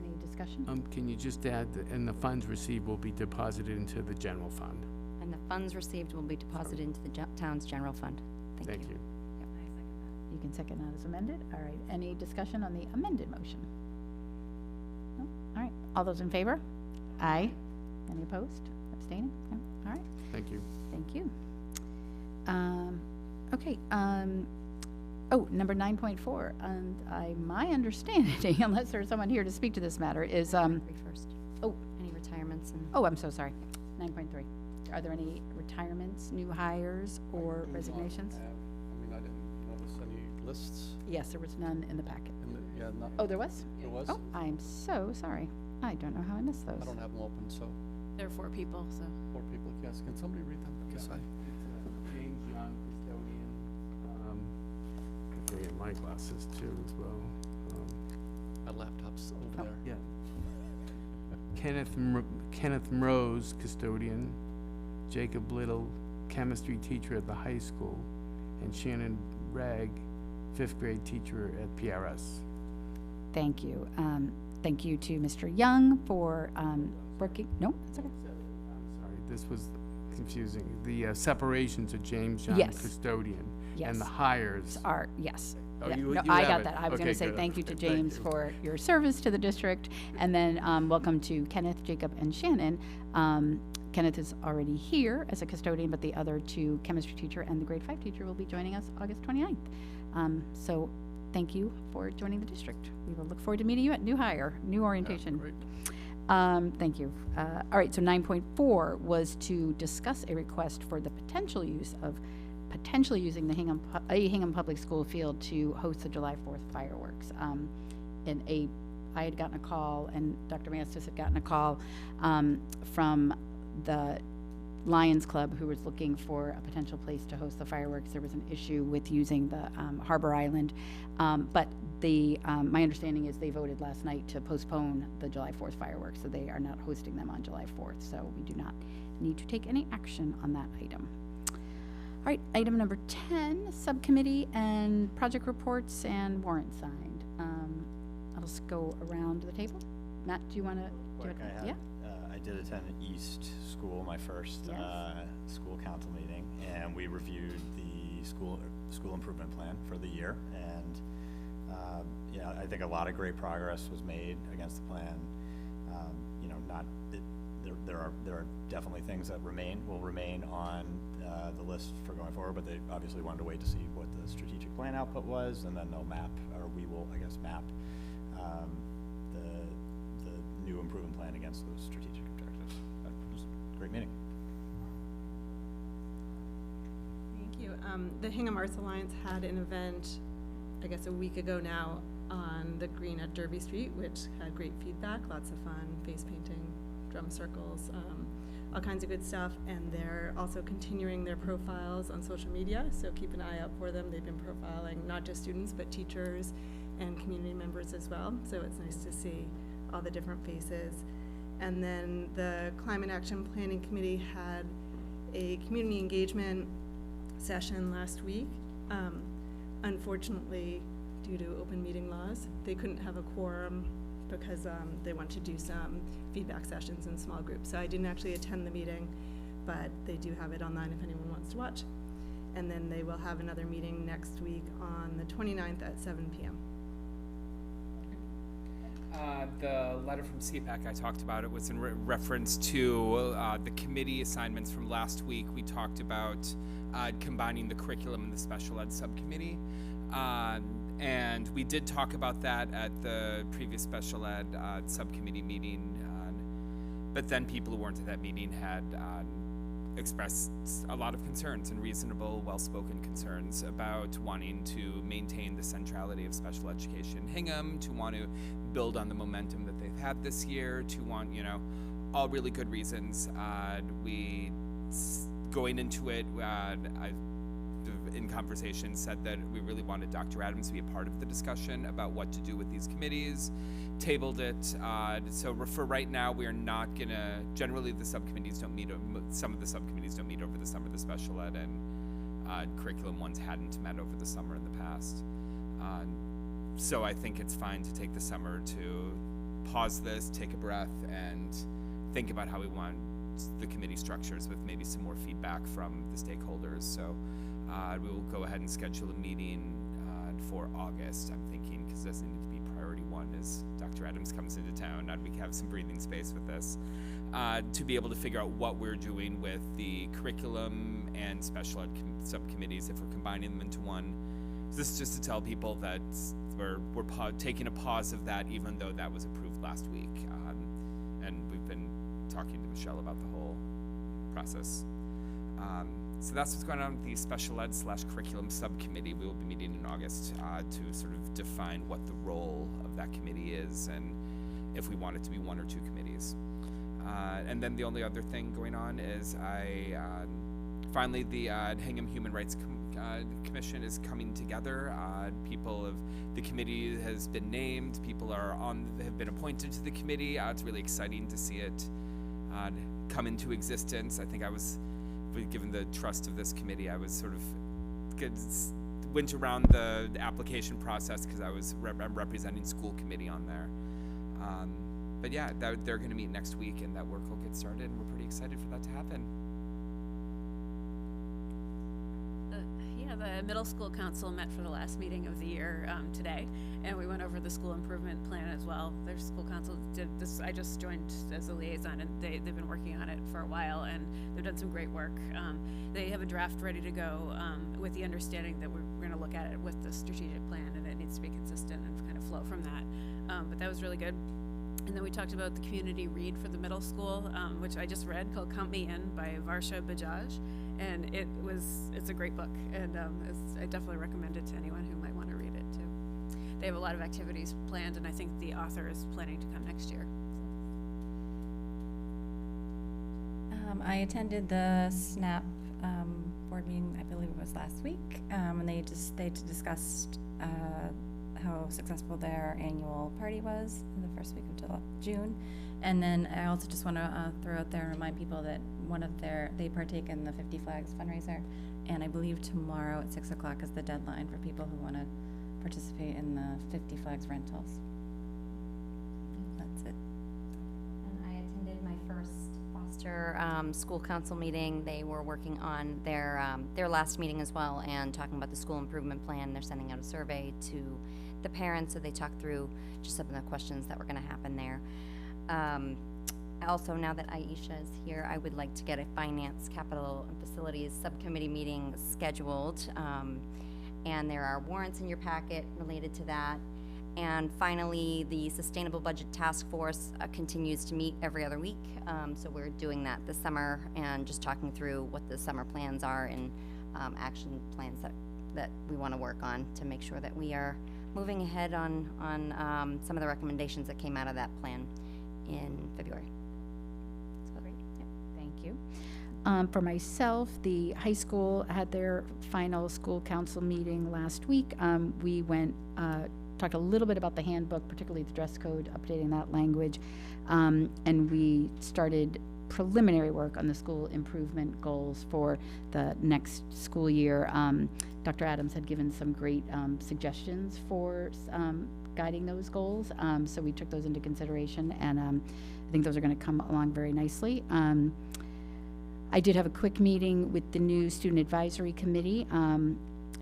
Any discussion? Can you just add, and the funds received will be deposited into the general fund? And the funds received will be deposited into the town's general fund. Thank you. Yep. You can second that as amended. All right. Any discussion on the amended motion? No? All right. All those in favor? Aye. Any opposed? Abstaining? No? All right. Thank you. Thank you. Okay. Number 9.4. My understanding, unless there's someone here to speak to this matter, is First. Oh. Any retirements and. I'm so sorry. 9.3. Are there any retirements, new hires, or resignations? I didn't notice any lists. Yes, there was none in the packet. Oh, There was? there was? Oh, I'm so sorry. I don't know how I missed those. I don't have them open, so There are 4 people, so. 4 people, yes. Can somebody read them? Because James Young, custodian. I can get my glasses too as well. my laptop's over there. Yeah. Kenneth Mrose, custodian. Jacob Little, chemistry teacher at the high school. And Shannon Ragg, 5th grade teacher at PRS. Thank you. Thank you to Mr. Young for working. No, that's okay. I'm sorry, this was confusing. The separations of James Young, Yes. custodian. Yes. And the hires. Yes. Oh, Yeah, you no, have I got it. that. I was going Okay, to say good. thank you to Okay, thank James you. for your service to the district, and then welcome to Kenneth, Jacob, and Shannon. Kenneth is already here as a custodian, but the other 2, chemistry teacher and the grade 5 teacher, will be joining us August 29th. So thank you for joining the district. We will look forward to meeting you at new hire, new orientation. Great. Thank you. All right, so 9.4 was to discuss a request for the potential use of potentially using the Hingham Public School field to host the July 4th fireworks. I had gotten a call, and Dr. Mastis had gotten a call from the Lions Club, who was looking for a potential place to host the fireworks. There was an issue with using the Harbor Island. But my understanding is they voted last night to postpone the July 4th fireworks, so they are not hosting them on July 4th. So we do not need to take any action on that item. All right, item number 10, subcommittee and project reports and warrant signed. I'll just go around the table. Matt, do you want to? Yeah. I did attend East School, my first Yes. school council meeting, and we reviewed the school improvement plan for the year. And yeah, I think a lot of great progress was made against the plan. You know, there are definitely things that will remain on the list for going forward, but they obviously wanted to wait to see what the strategic plan output was, and then they'll map, or we will, I guess, map the new improvement plan against those strategic objectives. That was a great meeting. Thank you. The Hingham Arts Alliance had an event, I guess a week ago now, on the green at Derby Street, which had great feedback, lots of fun, face painting, drum circles, all kinds of good stuff. And they're also continuing their profiles on social media, so keep an eye out for them. They've been profiling not just students, but teachers and community members as well. So it's nice to see all the different faces. And then the Climate Action Planning Committee had a community engagement session last week. Unfortunately, due to open meeting laws, they couldn't have a quorum because they want to do some feedback sessions in small groups. So I didn't actually attend the meeting, but they do have it online if anyone wants to watch. And then they will have another meeting next week on the 29th at 7 p.m. The letter from CPAC, I talked about it, was in reference to the committee assignments from last week. We talked about combining the curriculum and the special ed subcommittee. And we did talk about that at the previous special ed subcommittee meeting. But then people who weren't at that meeting had expressed a lot of concerns, and reasonable, well-spoken concerns about wanting to maintain the centrality of special education in Hingham, to want to build on the momentum that they've had this year, to want, you know, all really good reasons. Going into it, in conversation, said that we really wanted Dr. Adams to be a part of the discussion about what to do with these committees, tabled it. So for right now, we are not gonna, generally the subcommittees don't meet, some of the subcommittees don't meet over the summer. The special ed and curriculum ones hadn't met over the summer in the past. So I think it's fine to take the summer to pause this, take a breath, and think about how we want the committee structures with maybe some more feedback from the stakeholders. So we will go ahead and schedule a meeting for August, I'm thinking, because it doesn't need to be priority one as Dr. Adams comes into town, and we have some breathing space with this, to be able to figure out what we're doing with the curriculum and special ed subcommittees, if we're combining them into one. So this is just to tell people that we're taking a pause of that, even though that was approved last week. And we've been talking to Michelle about the whole process. So that's what's going on with the special ed / curriculum subcommittee. We will be meeting in August to sort of define what the role of that committee is, and if we want it to be one or two committees. And then the only other thing going on is finally the Hingham Human Rights Commission is coming together. The committee has been named. People have been appointed to the committee. It's really exciting to see it come into existence. I think given the trust of this committee, I was sort of went around the application process because I'm representing school committee on there. But yeah, they're going to meet next week, and that work will get started, and we're pretty excited for that to happen. The middle school council met for the last meeting of the year today, and we went over the school improvement plan as well. Their school council did this. I just joined as a liaison, and they've been working on it for a while, and they've done some great work. They have a draft ready to go with the understanding that we're going to look at it with the strategic plan, and it needs to be consistent and kind of flow from that. But that was really good. And then we talked about the community read for the middle school, which I just read, called Count Me In by Varsha Bajaj. And it's a great book, and I definitely recommend it to anyone who might want to read it too. They have a lot of activities planned, and I think the author is planning to come next year. I attended the SNAP board meeting, I believe it was last week, and they discussed how successful their annual party was in the first week of June. And then I also just want to throw out there and remind people that they partake in the 50 Flags fundraiser, and I believe tomorrow at 6 o'clock is the deadline for people who want to participate in the 50 Flags rentals. That's it. And I attended my first Foster school council meeting. They were working on their last meeting as well and talking about the school improvement plan. They're sending out a survey to the parents, so they talked through just some of the questions that were going to happen there. Also, now that Aisha is here, I would like to get a Finance, Capital, and Facilities Subcommittee meeting scheduled. And there are warrants in your packet related to that. And finally, the Sustainable Budget Task Force continues to meet every other week. So we're doing that this summer and just talking through what the summer plans are and action plans that we want to work on to make sure that we are moving ahead on some of the recommendations that came out of that plan in February. So, great. Yep. Thank you. For myself, the high school had their final school council meeting last week. We went, talked a little bit about the handbook, particularly the dress code, updating that language, and we started preliminary work on the school improvement goals for the next school year. Dr. Adams had given some great suggestions for guiding those goals, so we took those into consideration, and I think those are going to come along very nicely. I did have a quick meeting with the new Student Advisory Committee.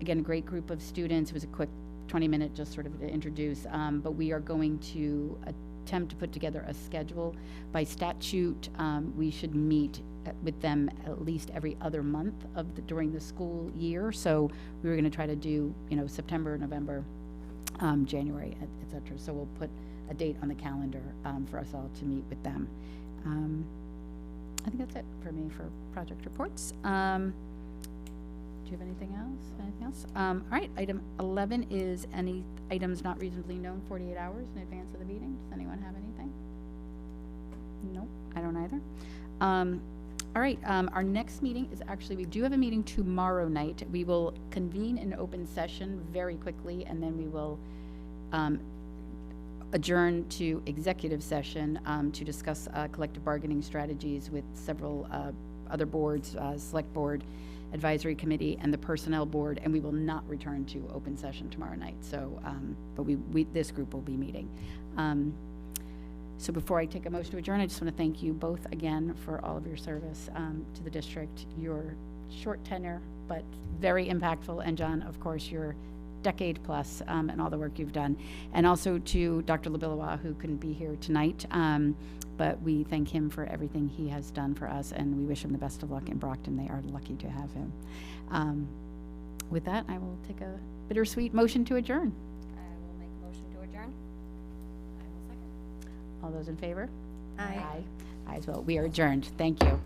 Again, a great group of students. It was a quick 20-minute just sort of to introduce, but we are going to attempt to put together a schedule. By statute, we should meet with them at least every other month during the school year. So we were going to try to do, September, November, January, et cetera. So we'll put a date on the calendar for us all to meet with them. I think that's it for me for project reports. Do you have anything else? All right, item 11 is any items not reasonably known 48 hours in advance of the meeting. Does anyone have anything? Nope, I don't either. All right, our next meeting is actually, we do have a meeting tomorrow night. We will convene an open session very quickly, and then we will adjourn to executive session to discuss collective bargaining strategies with several other boards, select board, advisory committee, and the personnel board, and we will not return to open session tomorrow night. So, but this group will be meeting. So before I take a motion to adjourn, I just want to thank you both again for all of your service to the district. Your short tenure, but very impactful, and John, of course, your decade plus and all the work you've done. And also to Dr. Labilois, who couldn't be here tonight, but we thank him for everything he has done for us, and we wish him the best of luck in Brockton. They are lucky to have him. With that, I will take a bittersweet motion to adjourn. I will make a motion to adjourn. I will second. All those in favor? Aye. Aye as well. We are adjourned. Thank you.